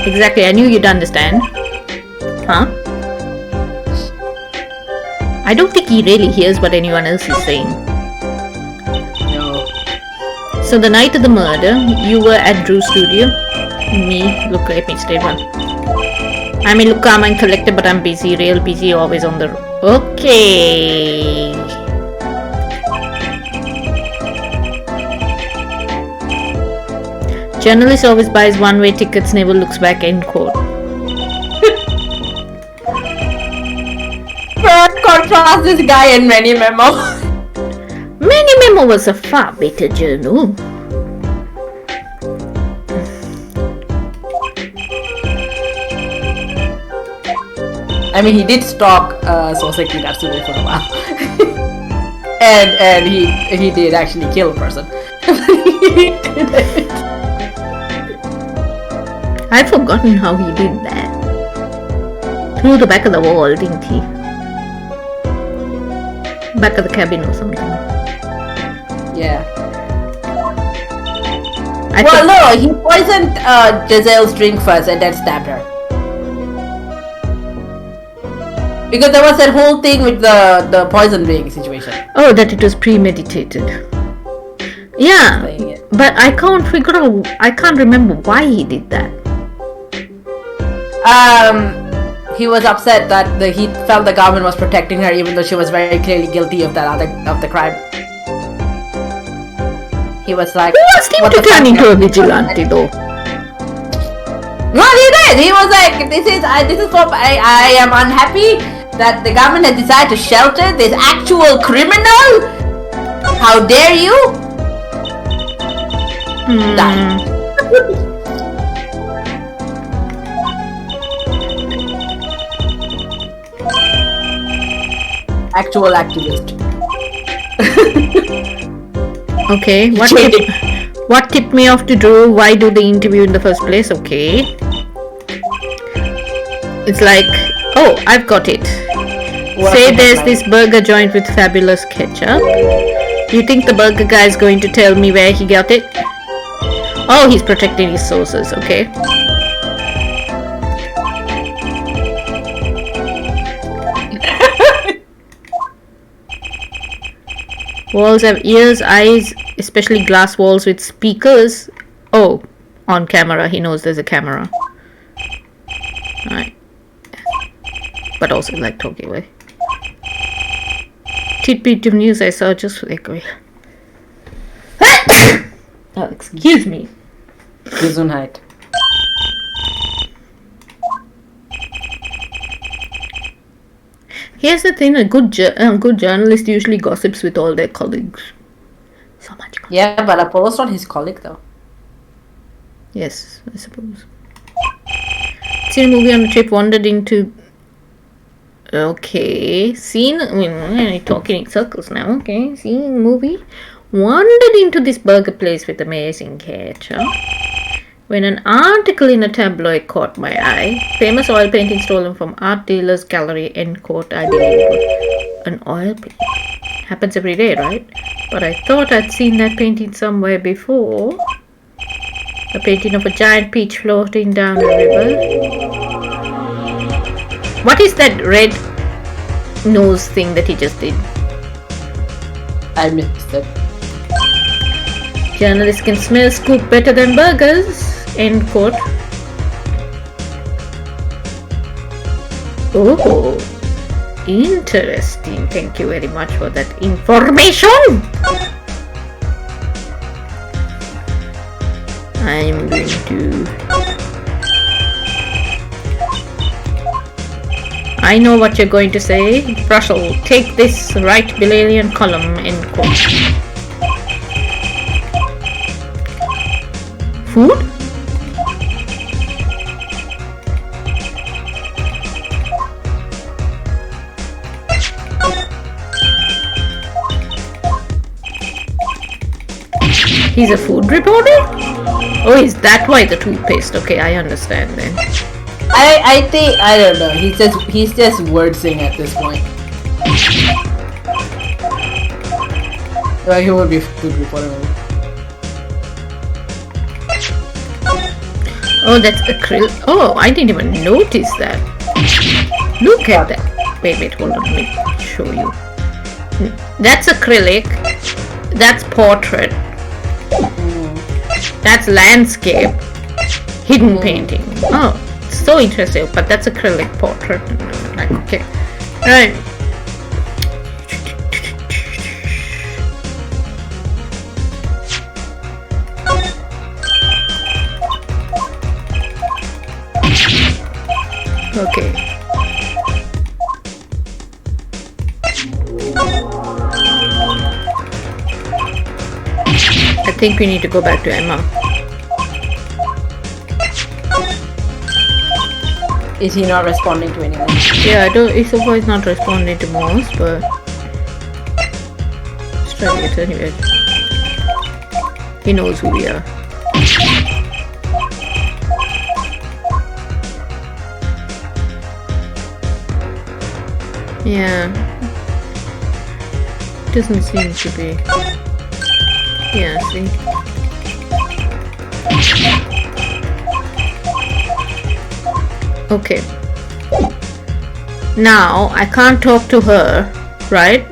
Exactly, I knew you'd understand. Huh? I don't think he really hears what anyone else is saying. No. So the night of the murder, you were at Drew's studio. Look, let me straight one. I may look calm and collected, but I'm busy, real busy, always on the road. Okay. Journalist always buys one-way tickets, never looks back, end quote. Contrast this guy and Many Memo. Many Memo was a far better journal. I mean, he did stalk Soseki Natsume for a while. and he did actually kill a person. I've forgotten how he did that. Through the back of the wall, didn't he? Back of the cabin or something. Yeah. No, he poisoned Giselle's drink first and then stabbed her. Because there was that whole thing with the poison drink situation. Oh, that it was premeditated. Yeah, but I can't figure out. I can't remember why he did that. He was upset that he felt the government was protecting her, even though she was very clearly guilty of the crime. He was like, who asked him to turn into a vigilante, though? No, he did. He was like, this is what I am unhappy that the government has decided to shelter this actual criminal. How dare you? Die. Actual activist. Okay, what tipped me off to Drew? Why do the interview in the first place? Okay. It's like, oh, I've got it. Say there's this burger joint with fabulous ketchup. You think the burger guy is going to tell me where he got it? Oh, he's protecting his sources, okay. Walls have ears, eyes, especially glass walls with speakers. Oh, on camera. He knows there's a camera. Alright. But also like talking away. Tidbit of news I saw just for like oh, excuse me. Gesundheit. Here's the thing, a good journalist usually gossips with all their colleagues. So much gossip. Yeah, but Apollo's not his colleague though. Yes, I suppose. Seen a movie on the trip, wandered into... Okay, seen... I mean, we're talking in circles now. Okay, seen a movie. Wandered into this burger place with amazing ketchup. When an article in a tabloid caught my eye, famous oil painting stolen from art dealer's gallery, end quote, I believe it was. An oil painting. Happens every day, right? But I thought I'd seen that painting somewhere before. A painting of a giant peach floating down a river. What is that red nose thing that he just did? I missed it. Journalists can smell scoop better than burgers. End quote. Oh, interesting. Thank you very much for that information. I'm going to... I know what you're going to say. Russell, take this right Bilalian column, end quote. Food? He's a food reporter? Oh, is that why the toothpaste? Okay, I understand then. I think, I don't know. He's just wordsing at this point. Well, he would be food reporter. Oh, that's acrylic. Oh, I didn't even notice that. Look at that. Wait, hold on. Let me show you. That's acrylic. That's portrait. That's landscape. Hidden painting. Oh, so interesting. But that's acrylic portrait. Like, okay. Right. Okay. I think we need to go back to Emma. Is he not responding to anything? Yeah, so far he's not responding to most, but let's try it anyway. He knows who we are. Yeah. Doesn't seem to be. Yeah, see? Okay. Now, I can't talk to her, right?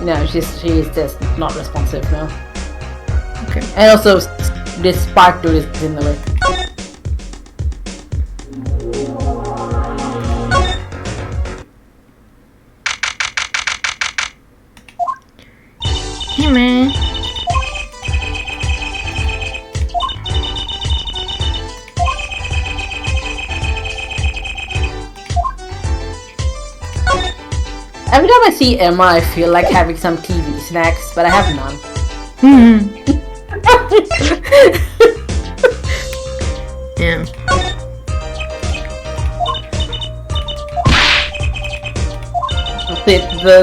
No, she's just not responsive now. Okay. And also, this spark dude is in the way. Hey, man. Every time I see Emma, I feel like having some TV snacks, but I have none. Yeah.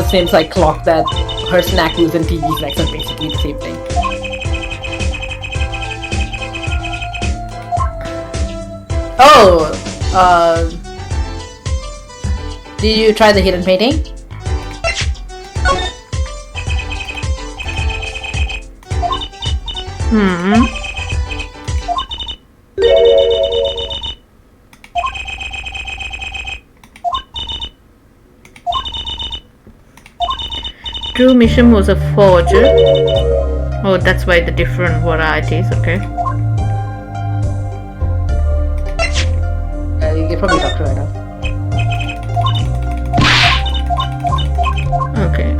Since I clocked that her snack news and TV snacks are basically the same thing. Oh, did you try the hidden painting? True mission was a forger. Oh, that's why the different varieties, okay. You can probably talk to her now. Okay.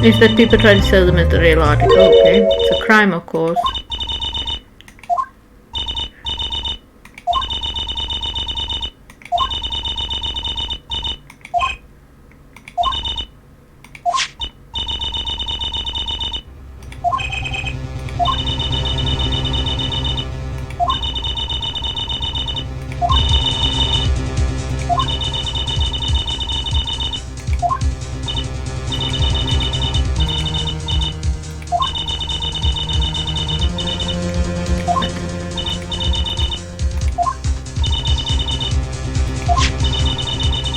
Is that people try to sell them as the real article? Okay, it's a crime, of course.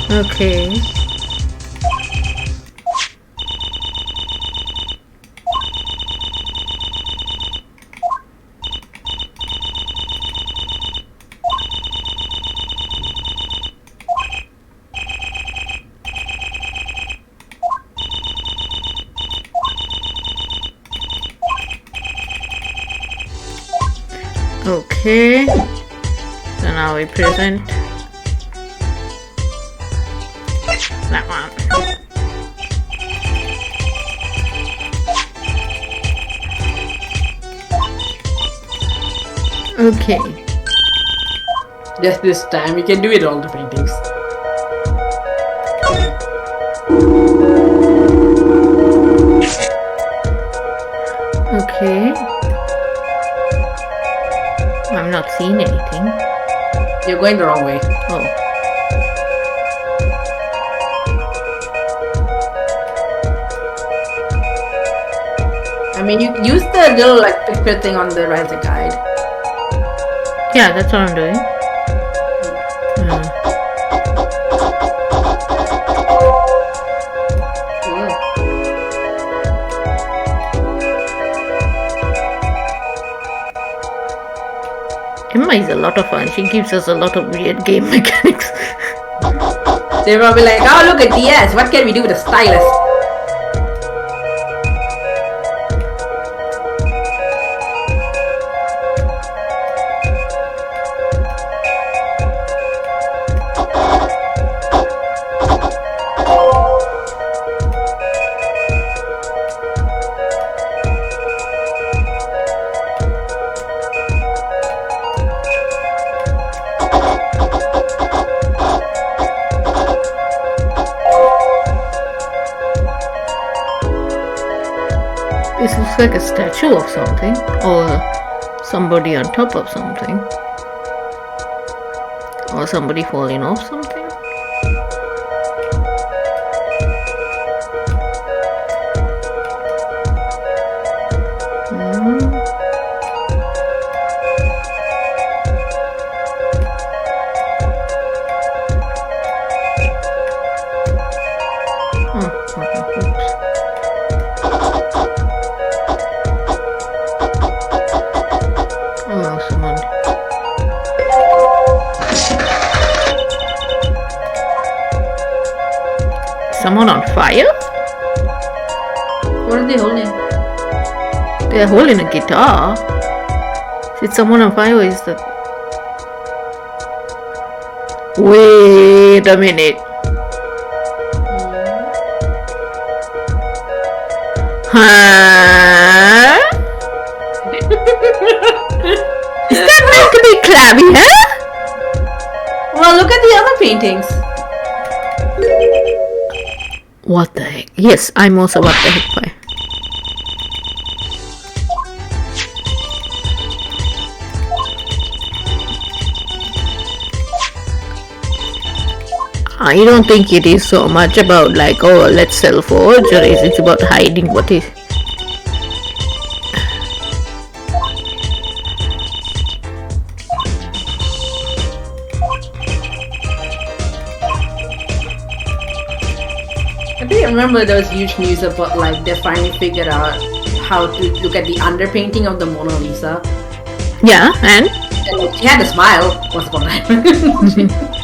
Okay. Okay. So now we present that one. Okay. Just this time we can do it all the paintings. seen anything. You're going the wrong way. Oh. I mean, you use the little like picture thing on the right guide. Yeah, that's what I'm doing. Emma is a lot of fun. She gives us a lot of weird game mechanics. They're probably like, oh look at DS, what can we do with a stylus? This looks like a statue of something, or somebody on top of something, or somebody falling off something. Someone on fire? What are they holding? They're holding a guitar. Is it someone on fire or is that... Wait a minute. Huh? Is that meant to be Clappy, huh? Well, look at the other paintings. What the heck? Yes, I'm also what the heck by. I don't think it is so much about like, oh, let's sell forgeries. It's about hiding what is. I remember there was huge news about like they finally figured out how to look at the underpainting of the Mona Lisa. Yeah, and she had a smile once upon a time.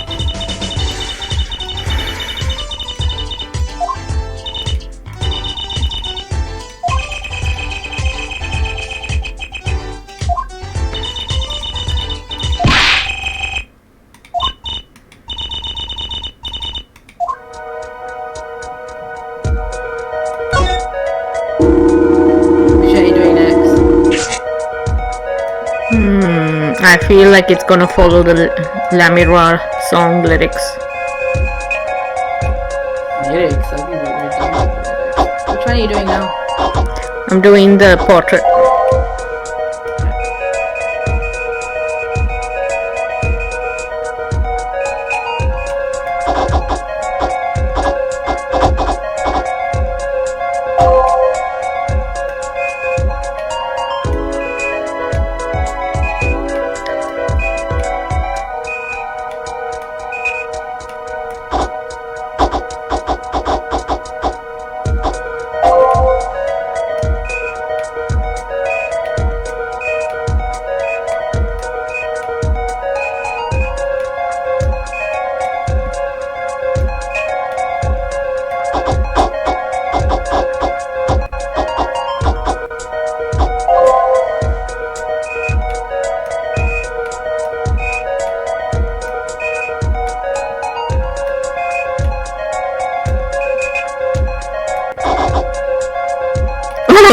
I feel like it's gonna follow the Lamira song lyrics. Lyrics? I think what we're doing. Which one are you doing now? I'm doing the portrait.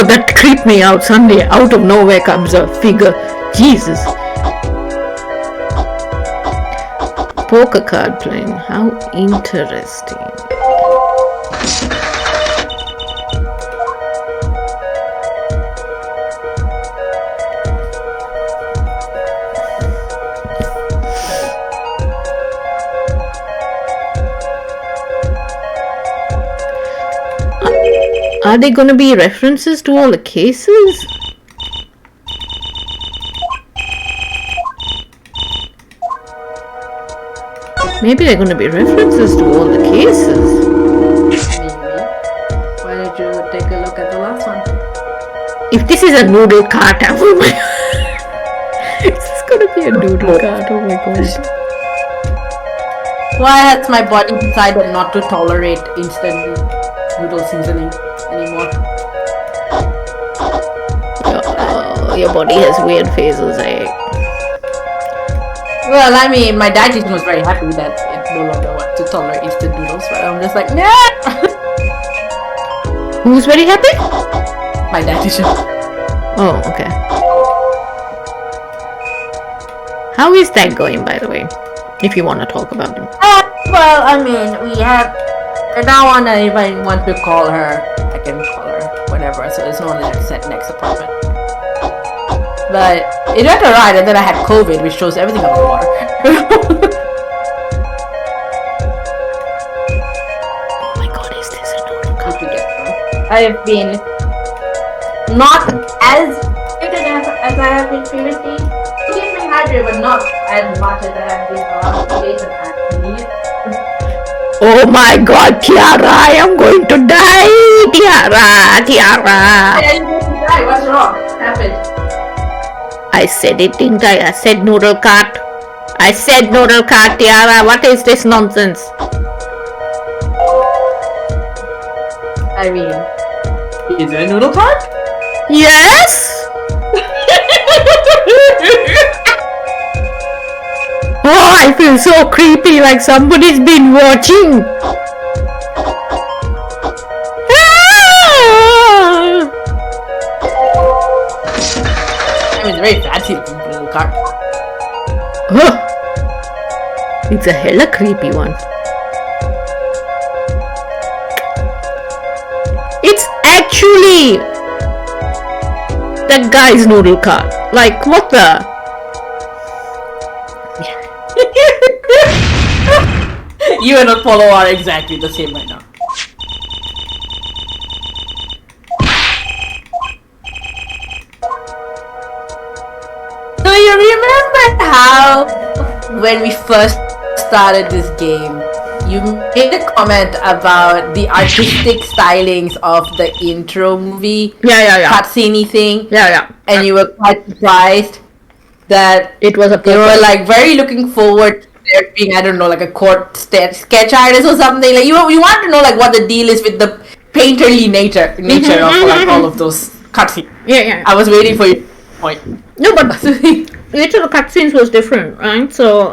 Oh, that creeped me out. Suddenly, out of nowhere comes a figure. Jesus. Poker card playing. How interesting. Are there gonna be references to all the cases? Maybe there are gonna be references to all the cases. Maybe. Why don't you take a look at the last one? If this is a noodle cart, oh my god. It's gonna be a noodle cart, oh my god. Why has my body decided not to tolerate instant noodle seasoning anymore? Your body has weird phases, eh? Well, I mean, my dietitian was very happy that it no longer wants to tolerate instant noodles, but I'm just like, nah! Who's very happy? My dietitian. Oh, okay. How is that going, by the way? If you want to talk about him. Well, I mean, we have... And now on, if I want to call her, I can call her whenever, so there's no next appointment. But it went alright, and then I had COVID, which throws everything out of the water. Oh my god, is this a noodle cup? I have been not as fit as I have been previously. Keep me hydrated, but not as much as I have been the last 2 days and actually. Oh my god, Tiara, I am going to die! Tiara! Yeah, you're going to die. What's wrong? What happened? I said it, didn't I? I said noodle cart. I said noodle cart, Tiara. What is this nonsense? I mean, is it a noodle cart? Yes! Oh, I feel so creepy, like somebody's been watching. I mean, it's a very fancy looking noodle cart. Oh, it's a hella creepy one. It's actually that guy's noodle cart. Like, what the? You and Apollo are exactly the same right now. Do you remember how when we first started this game, you made a comment about the artistic stylings of the intro movie? Yeah. Cutscene thing? Yeah. And you were quite surprised that it was a they were like very looking forward to there being, I don't know, like a court sketch artist or something. Like you want to know like what the deal is with the painterly nature of like all of those cutscenes. Yeah. I was waiting for your point. No, but each of the cutscenes was different, right? So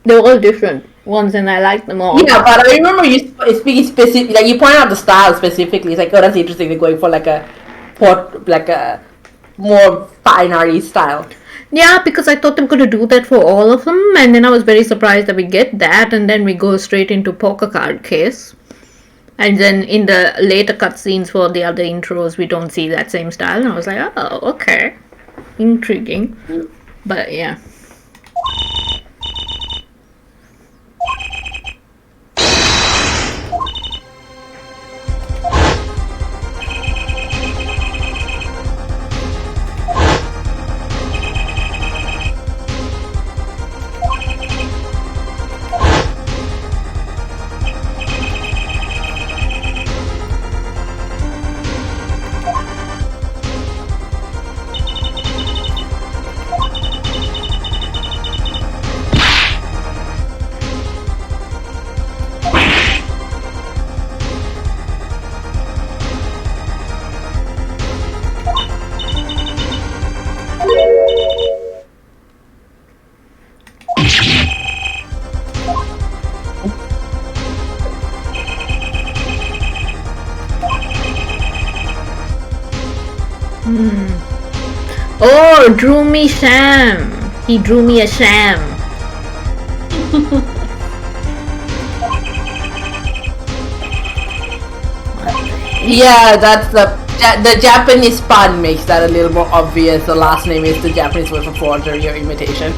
they were all different ones, and I liked them all. Yeah, but I remember you speaking specific, like you pointed out the style specifically. It's like, oh, that's interesting. They're going for like a more fine arty style. Yeah, because I thought they were going to do that for all of them, and then I was very surprised that we get that, and then we go straight into poker card case. And then in the later cutscenes for the other intros, we don't see that same style, and I was like, oh, okay. Intriguing. But yeah. Oh, drew me Sam. He drew me a Sam. Yeah, that's the Japanese pun makes that a little more obvious. The last name is the Japanese word for forgery or imitation.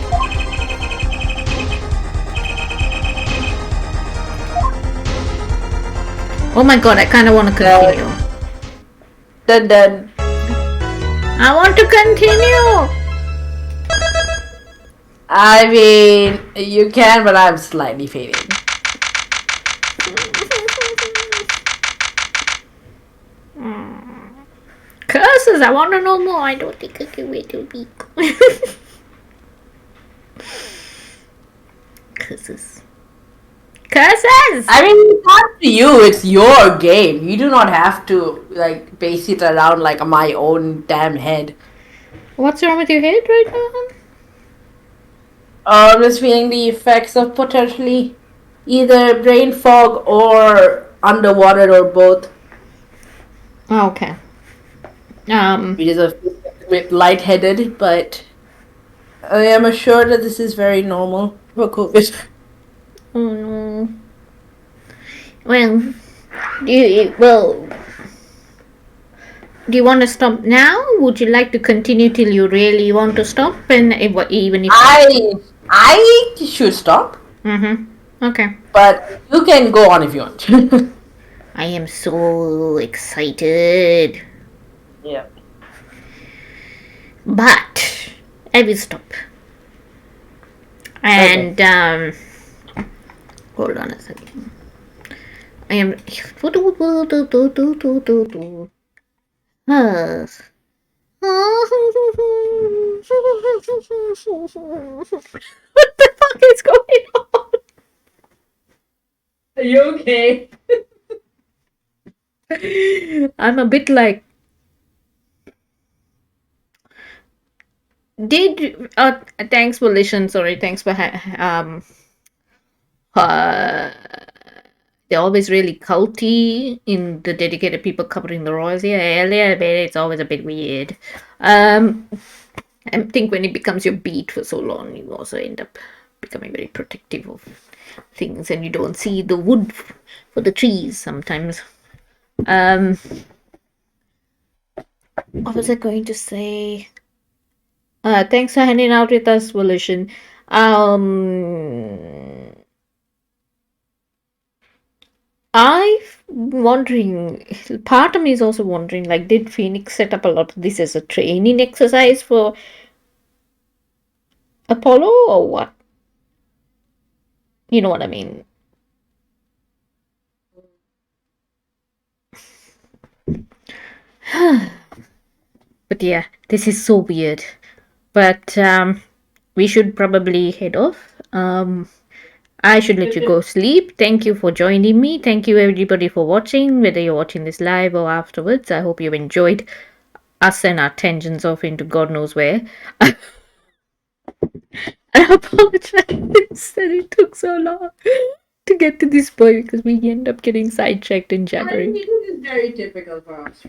Oh my god, I kind of want to continue. Dun. I want to continue. I mean, you can, but I'm slightly fading. Curses, I want to know more. I don't think I can wait till week. Curses. I mean, it's up to you. It's your game. You do not have to like base it around like my own damn head. What's wrong with your head right now? I'm just feeling the effects of potentially either brain fog or underwater or both. Oh, okay. Which is a bit lightheaded, but I am assured that this is very normal for COVID. Oh no. Well, do you want to stop now? Would you like to continue till you really want to stop? And even if I should stop. Okay. But you can go on if you want. I am so excited. Yeah. But I will stop. And hold on a second. I am. What the fuck is going on? Are you okay? I'm a bit like. Thanks for listening. Sorry, thanks for they're always really culty in the dedicated people covering the royals. Yeah, it's always a bit weird. I think when it becomes your beat for so long, you also end up becoming very protective of things, and you don't see the wood for the trees sometimes. What was I going to say? Thanks for hanging out with us, Volition. I'm wondering, part of me is also wondering, like, did Phoenix set up a lot of this as a training exercise for Apollo, or what? You know what I mean? But yeah, this is so weird. But we should probably head off. I should let you go sleep. Thank you for joining me. Thank you everybody for watching, whether you're watching this live or afterwards. I hope you enjoyed us and our tangents off into God knows where. I apologize that it took so long to get to this point because we end up getting sidetracked and jabbering. I think it is very typical for us.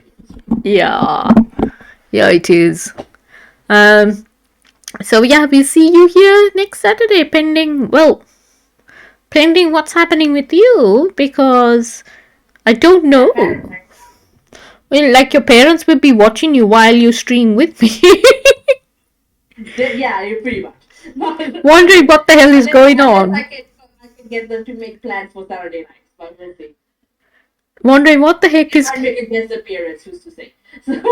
Yeah, it is. So yeah, we'll see you here next Saturday, pending what's happening with you, because I don't know. Well, like your parents will be watching you while you stream with me. Yeah, you're pretty much. Wondering what the hell is going on. I can get them to make plans for Saturday nights, but we'll see. Wondering what the heck is. I make a guest appearance, who's to say?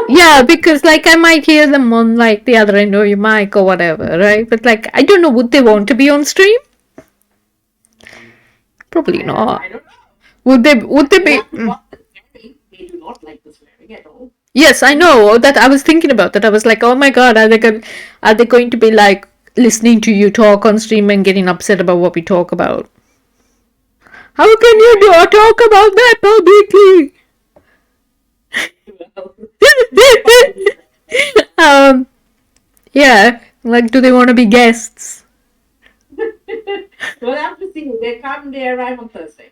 Yeah, because like I might hear them on like the other end of your mic or whatever, right? But like I don't know, would they want to be on stream? Probably not. I don't know. Would they be? They do not like the swearing at all. Yes, I know that. I was thinking about that. I was like, oh my god, are they going to be like listening to you talk on stream and getting upset about what we talk about? How can you talk about that publicly? Yeah, like, do they want to be guests? We'll have to see. They arrive on Thursday.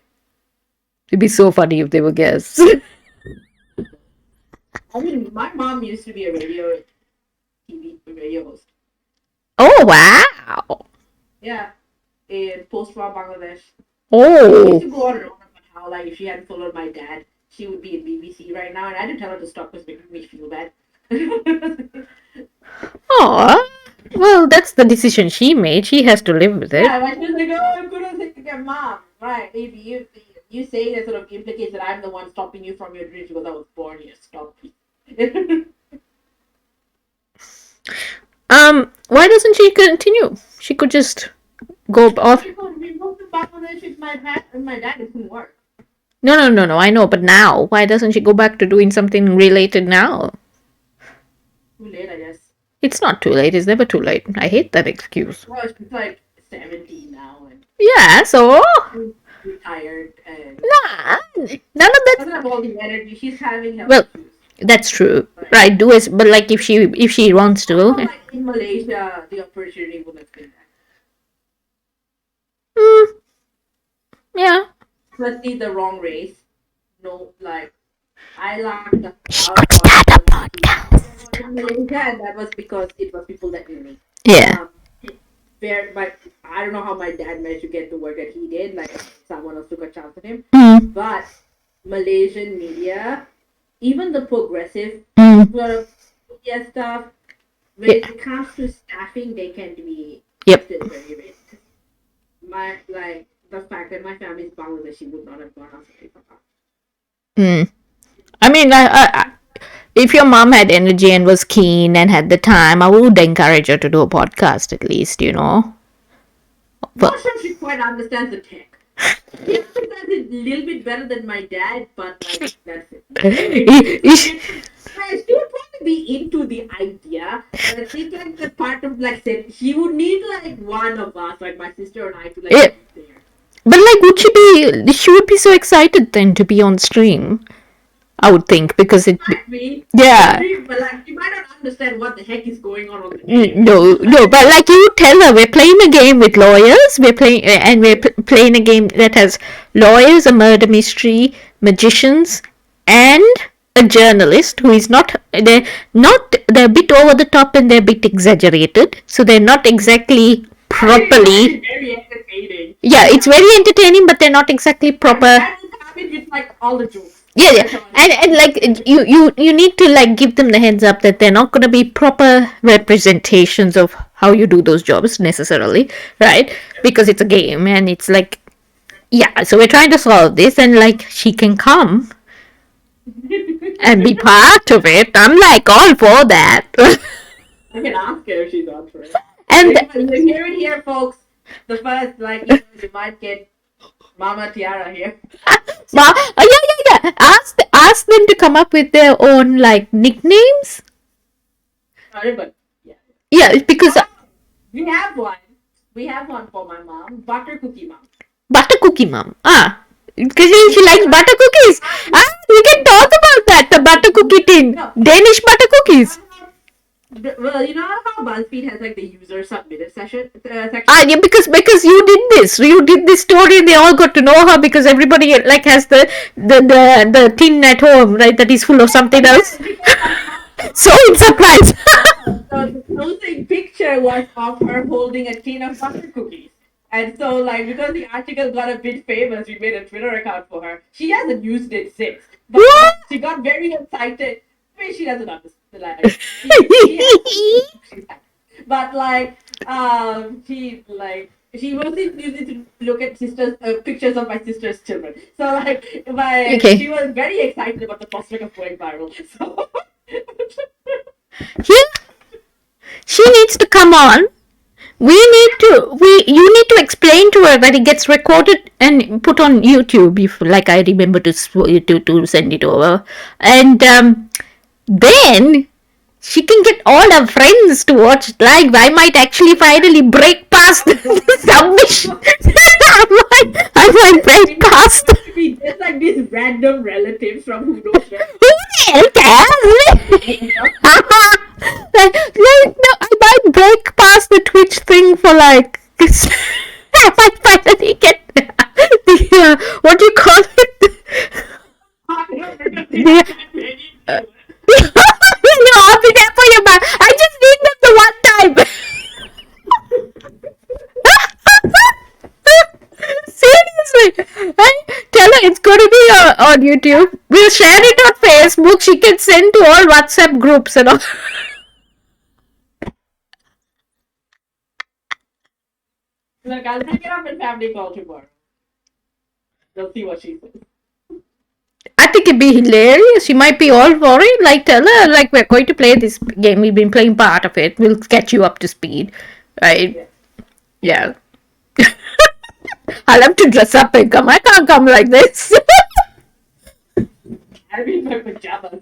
It'd be so funny if they were guests. I mean, my mom used to be a radio host. Oh, wow. Yeah, in post-war Bangladesh. Oh. She used to go on and on about how, like, if she hadn't followed my dad, she would be in BBC right now, and I didn't tell her to stop because it made me feel bad. Oh, well, that's the decision she made. She has to live with it. Yeah, like, she was like, oh, I'm gonna take a mom. Right, maybe you. you saying that sort of implicates that I'm the one stopping you from your dreams because I was born here. Stop me. Why doesn't she continue? She could just go off. Because we moved to Bangladesh with my dad, and my dad doesn't work. No. I know, but now, why doesn't she go back to doing something related now? Too late, I guess. It's not too late. It's never too late. I hate that excuse. Well, she's like 70 now and Yeah, so retired and nah, none of that. doesn't have all the energy. She's having health Well, issues. that's true, right? Do it, but like if she wants to. Like in Malaysia, the opportunity would have been there. Yeah. Firstly, the wrong race. No, like I lacked the. She could start a podcast. In Malaysia, and that was because it was people that knew me. Yeah. I don't know how my dad managed to get the work that he did. Like someone else took a chance on him. But Malaysian media, even the progressive sort of media stuff, when it comes to staffing, they can be still very racist. The fact that my family is Bangladeshi would not have gone after me. I mean, if your mom had energy and was keen and had the time, I would encourage her to do a podcast at least, you know. But not sure she quite understands the tech. She understands it a little bit better than my dad, but like that's it. She would probably be into the idea, but I think like the part of like said she would need like one of us, like my sister and I, to like get there. But like, would she be? She would be so excited then to be on stream. I would think because it. Might be. Yeah. But like, you might not understand what the heck is going on the game. No. But like, you tell her we're playing a game with lawyers. We're playing a game that has lawyers, a murder mystery, magicians, and a journalist who is not. They're a bit over the top and they're a bit exaggerated. So they're not exactly properly. Very entertaining. Yeah, it's very entertaining, but they're not exactly proper. And happy with like all the jokes. Yeah, and like you need to like give them the heads up that they're not going to be proper representations of how you do those jobs necessarily, right? Because it's a game and it's like, yeah. So we're trying to solve this, and like she can come and be part of it. I'm like all for that. I can ask her if she's up for it. And you hear it here, folks. The first you might get Mama Tiara here. Yeah. Ask them to come up with their own like nicknames. Sorry, but yeah. Yeah, because we have one. We have one for my mom, Butter Cookie Mom. Butter Cookie Mom. Because she likes butter cookies. We can talk about that. The butter cookie tin. No. Danish butter cookies. Well, you know how BuzzFeed has like the user submitted section? Yeah, because you did this. You did this story and they all got to know her because everybody like has the tin at home, right? That is full of something else. So it's surprise. The closing picture was of her holding a tin of butter cookies. And so, like, because the article got a bit famous, we made a Twitter account for her. She hasn't used it since. But she got very excited. I mean, she doesn't understand. Like, but like she wasn't using to look at pictures of my sister's children. So like she was very excited about the prospect of going viral. So she needs to come on. You need to explain to her that it gets recorded and put on YouTube if like I remember to send it over. And then she can get all her friends to watch live. I might actually finally break past the submission. I might break past. Just like these random relatives from who knows where. Who the hell cares? No, I might break past the Twitch thing for like. I might finally get the what do you call it? No, I'll be there for you, man. I just need them the one time. Seriously. Tell her it's going to be on YouTube. We'll share it on Facebook. She can send to all WhatsApp groups and all. Look, I'll bring it up in family call tomorrow. We'll see what she says. I think it'd be hilarious. She might be all for it. Like, tell her, like, we're going to play this game. We've been playing part of it. We'll get you up to speed. Right? Yeah. I'll have to dress up and come. I can't come like this. I'm in my pajamas.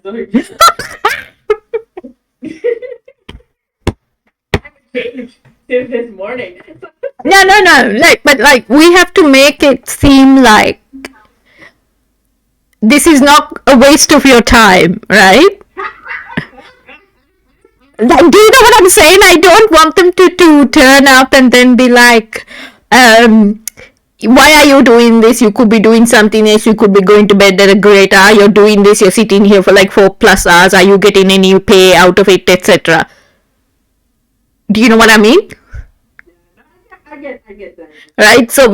Since this morning. No. Like, we have to make it seem like this is not a waste of your time, right? Like, do you know what I'm saying? I don't want them to turn up and then be like, why are you doing this? You could be doing something else. You could be going to bed at a great hour. You're doing this. You're sitting here for like 4+ hours. Are you getting any pay out of it, etc.? Do you know what I mean? I get that. Right? So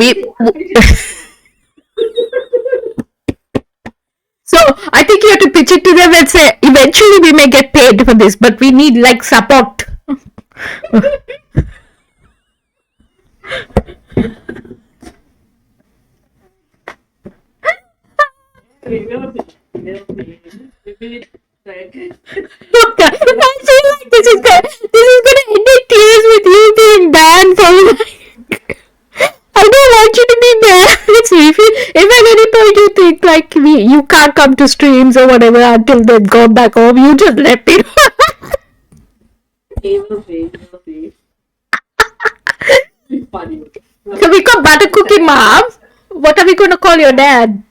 So I think you have to pitch it to them and say, eventually we may get paid for this, but we need like support. Look, I feel like this is gonna end in tears with you being banned for like, I don't want you to be banned. If at any point you think like you can't come to streams or whatever until they've gone back home, you just let me know. We'll see. It's funny. So we got Butter Cookie Mom. What are we gonna call your dad?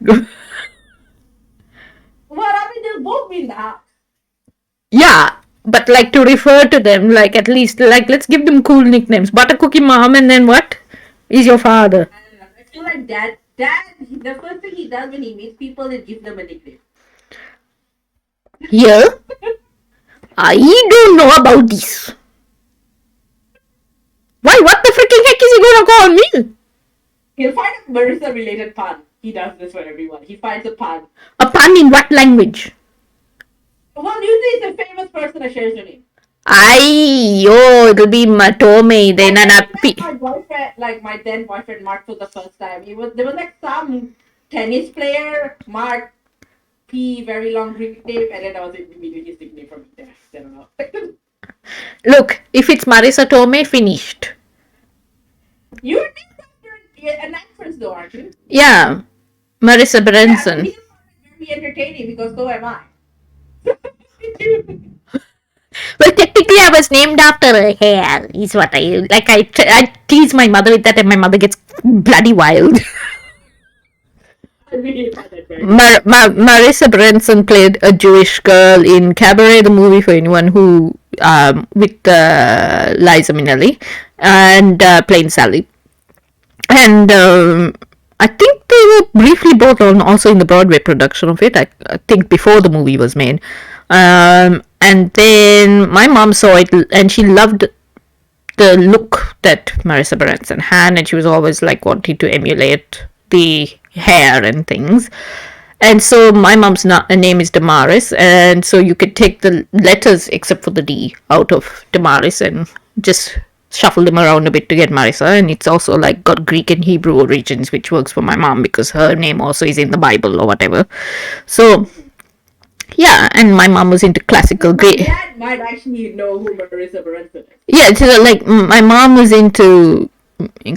Well, I mean, they'll both be in the house. Yeah, but like to refer to them, like at least, like let's give them cool nicknames. Butter Cookie Mom, and then what is your father? I don't know. I feel like Dad, the first thing he does when he meets people is give them a nickname. Yeah? I don't know about this. Why? What the freaking heck is he gonna call me? He'll find a Marissa-related pun. He does this for everyone. He finds a pun. A pun in what language? Well, usually it's a famous person that shares your name. It'll be Matome then and my boyfriend, like my then boyfriend Mark for the first time. There was like some tennis player, Mark P, very long Greek name, and then I was immediately his nickname from there. I don't know. Look, if it's Marissa Tomei, finished. You're an actress though, aren't you? Yeah. Marissa Branson. Yeah, he's very entertaining because so am I. Well, technically, I was named after her hair. Is what I like. I tease my mother with that, and my mother gets bloody wild. Marissa Branson played a Jewish girl in Cabaret, the movie, for anyone who with Liza Minnelli, and Plain Sally, and I think they were briefly both on also in the Broadway production of it. I think before the movie was made. And then my mom saw it and she loved the look that Marissa Branson had, and she was always like wanting to emulate the hair and things. And so my mom's name is Damaris, and so you could take the letters except for the D out of Damaris and just shuffle them around a bit to get Marissa. And it's also like got Greek and Hebrew origins, which works for my mom because her name also is in the Bible or whatever. So yeah, and my mom was into classical Greek. My dad might actually know who Marissa Branson is. Yeah, so like my mom was into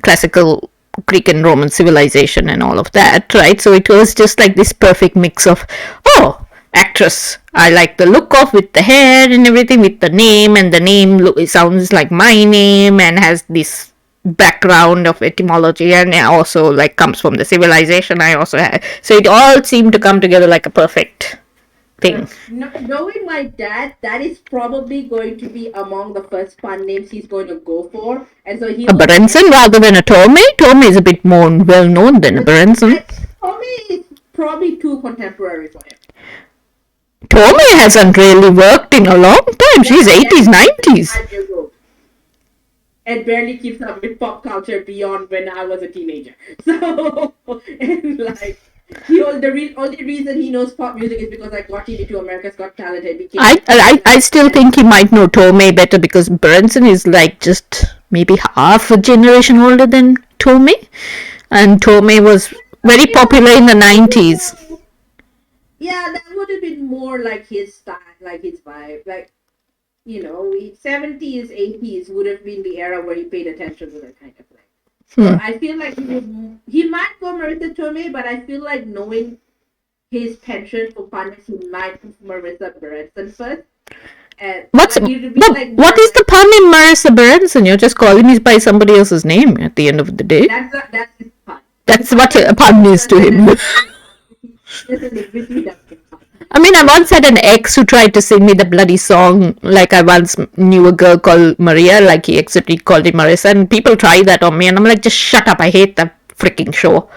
classical Greek and Roman civilization and all of that, right? So it was just like this perfect mix of, actress I like the look of with the hair and everything, with the name, and the name it sounds like my name and has this background of etymology, and it also like comes from the civilization I also had. So it all seemed to come together like a perfect thing. Knowing my dad, that is probably going to be among the first fun names he's going to go for, and so he. A Branson rather than a Tomei. Tomei is a bit more well known than a Branson. Tomei is probably too contemporary for him. Tomei hasn't really worked in a long time. She's 80s, 90s. And barely keeps up with pop culture beyond when I was a teenager. So, and like. The only reason he knows pop music is because I got him into America's Got Talent and became... I still think he might know Tomei better because Branson is like just maybe half a generation older than Tomei. And Tomei was very popular in the 90s. Yeah, that would have been more like his style, like his vibe. Like, 70s, 80s would have been the era where he paid attention to that kind of thing. So I feel like he might go Marissa Tomei, but I feel like knowing his penchant for pundits, he might go Marissa Berenson first. What is the pun in Marissa Berenson? You're just calling me by somebody else's name at the end of the day. That's his pun. That's what a pun is to him. I mean, I once had an ex who tried to sing me the bloody song. Like, I once knew a girl called Maria, like he accidentally called it Marissa, and people tried that on me, and I'm like, just shut up, I hate that freaking show.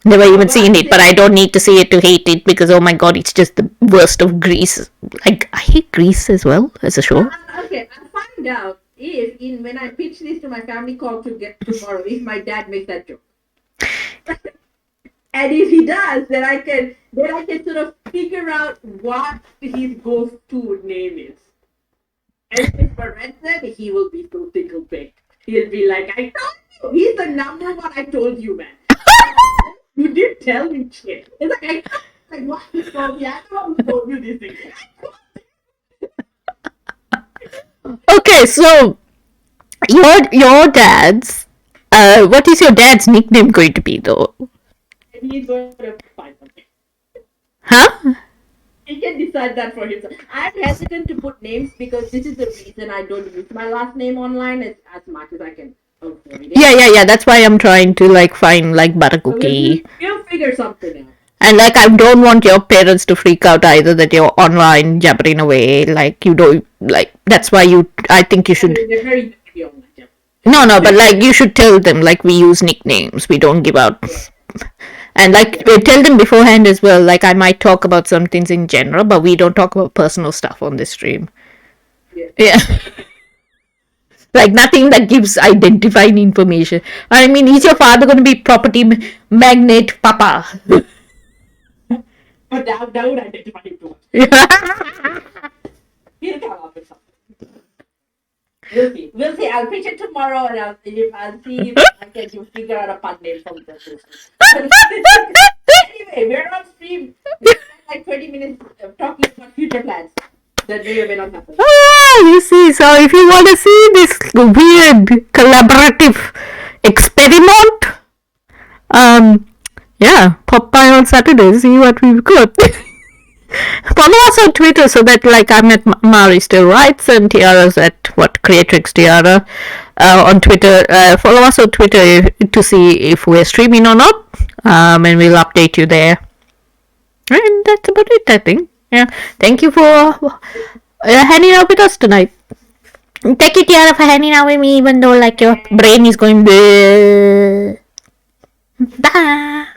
Never even seen it, but I don't need to see it to hate it, because oh my god, it's just the worst of Grease. Like, I hate Grease as well, as a show. Okay, I'll find out if, when I pitch this to my family call to get tomorrow, if my dad makes that joke. And if he does, then I can sort of figure out what his go-to name is. And if Berenson, he will be so tickle-pink. He'll be like, I told you, he's the number one, I told you, man. You did tell me shit. It's like, what you told me? I told you this thing. Okay, so your dad's what is your dad's nickname going to be though? He's going to find something. Huh? He can decide that for himself. I'm hesitant to put names because this is the reason I don't use my last name online as much as I can avoid it. Yeah. That's why I'm trying to find butter cookie. We'll figure something out. And I don't want your parents to freak out either that you're online jabbering away. That's why I think you should. They're very online. No, but you should tell them we use nicknames. We don't give out. Yeah. And tell them beforehand as well. I might talk about some things in general, but we don't talk about personal stuff on this stream. Yeah. Nothing that gives identifying information. I mean, is your father going to be property magnate papa? But that would identify him too much. He'll come up with something. We'll see. I'll pitch it tomorrow, and I'll see if I can figure out a pun name from the person. Anyway, we're on stream. We spent 20 minutes talking about future plans that may or may not happen. You see. So if you want to see this weird collaborative experiment, pop by on Saturday, see what we've got. Follow us on Twitter so that I'm at Mari Still Writes and Tiara's at Creatrix Tiara on Twitter. Follow us on Twitter to see if we're streaming or not, and we'll update you there. And that's about it, I think. Yeah. Thank you for hanging out with us tonight. Thank you, Tiara, for hanging out with me, even though your brain is going. Bye.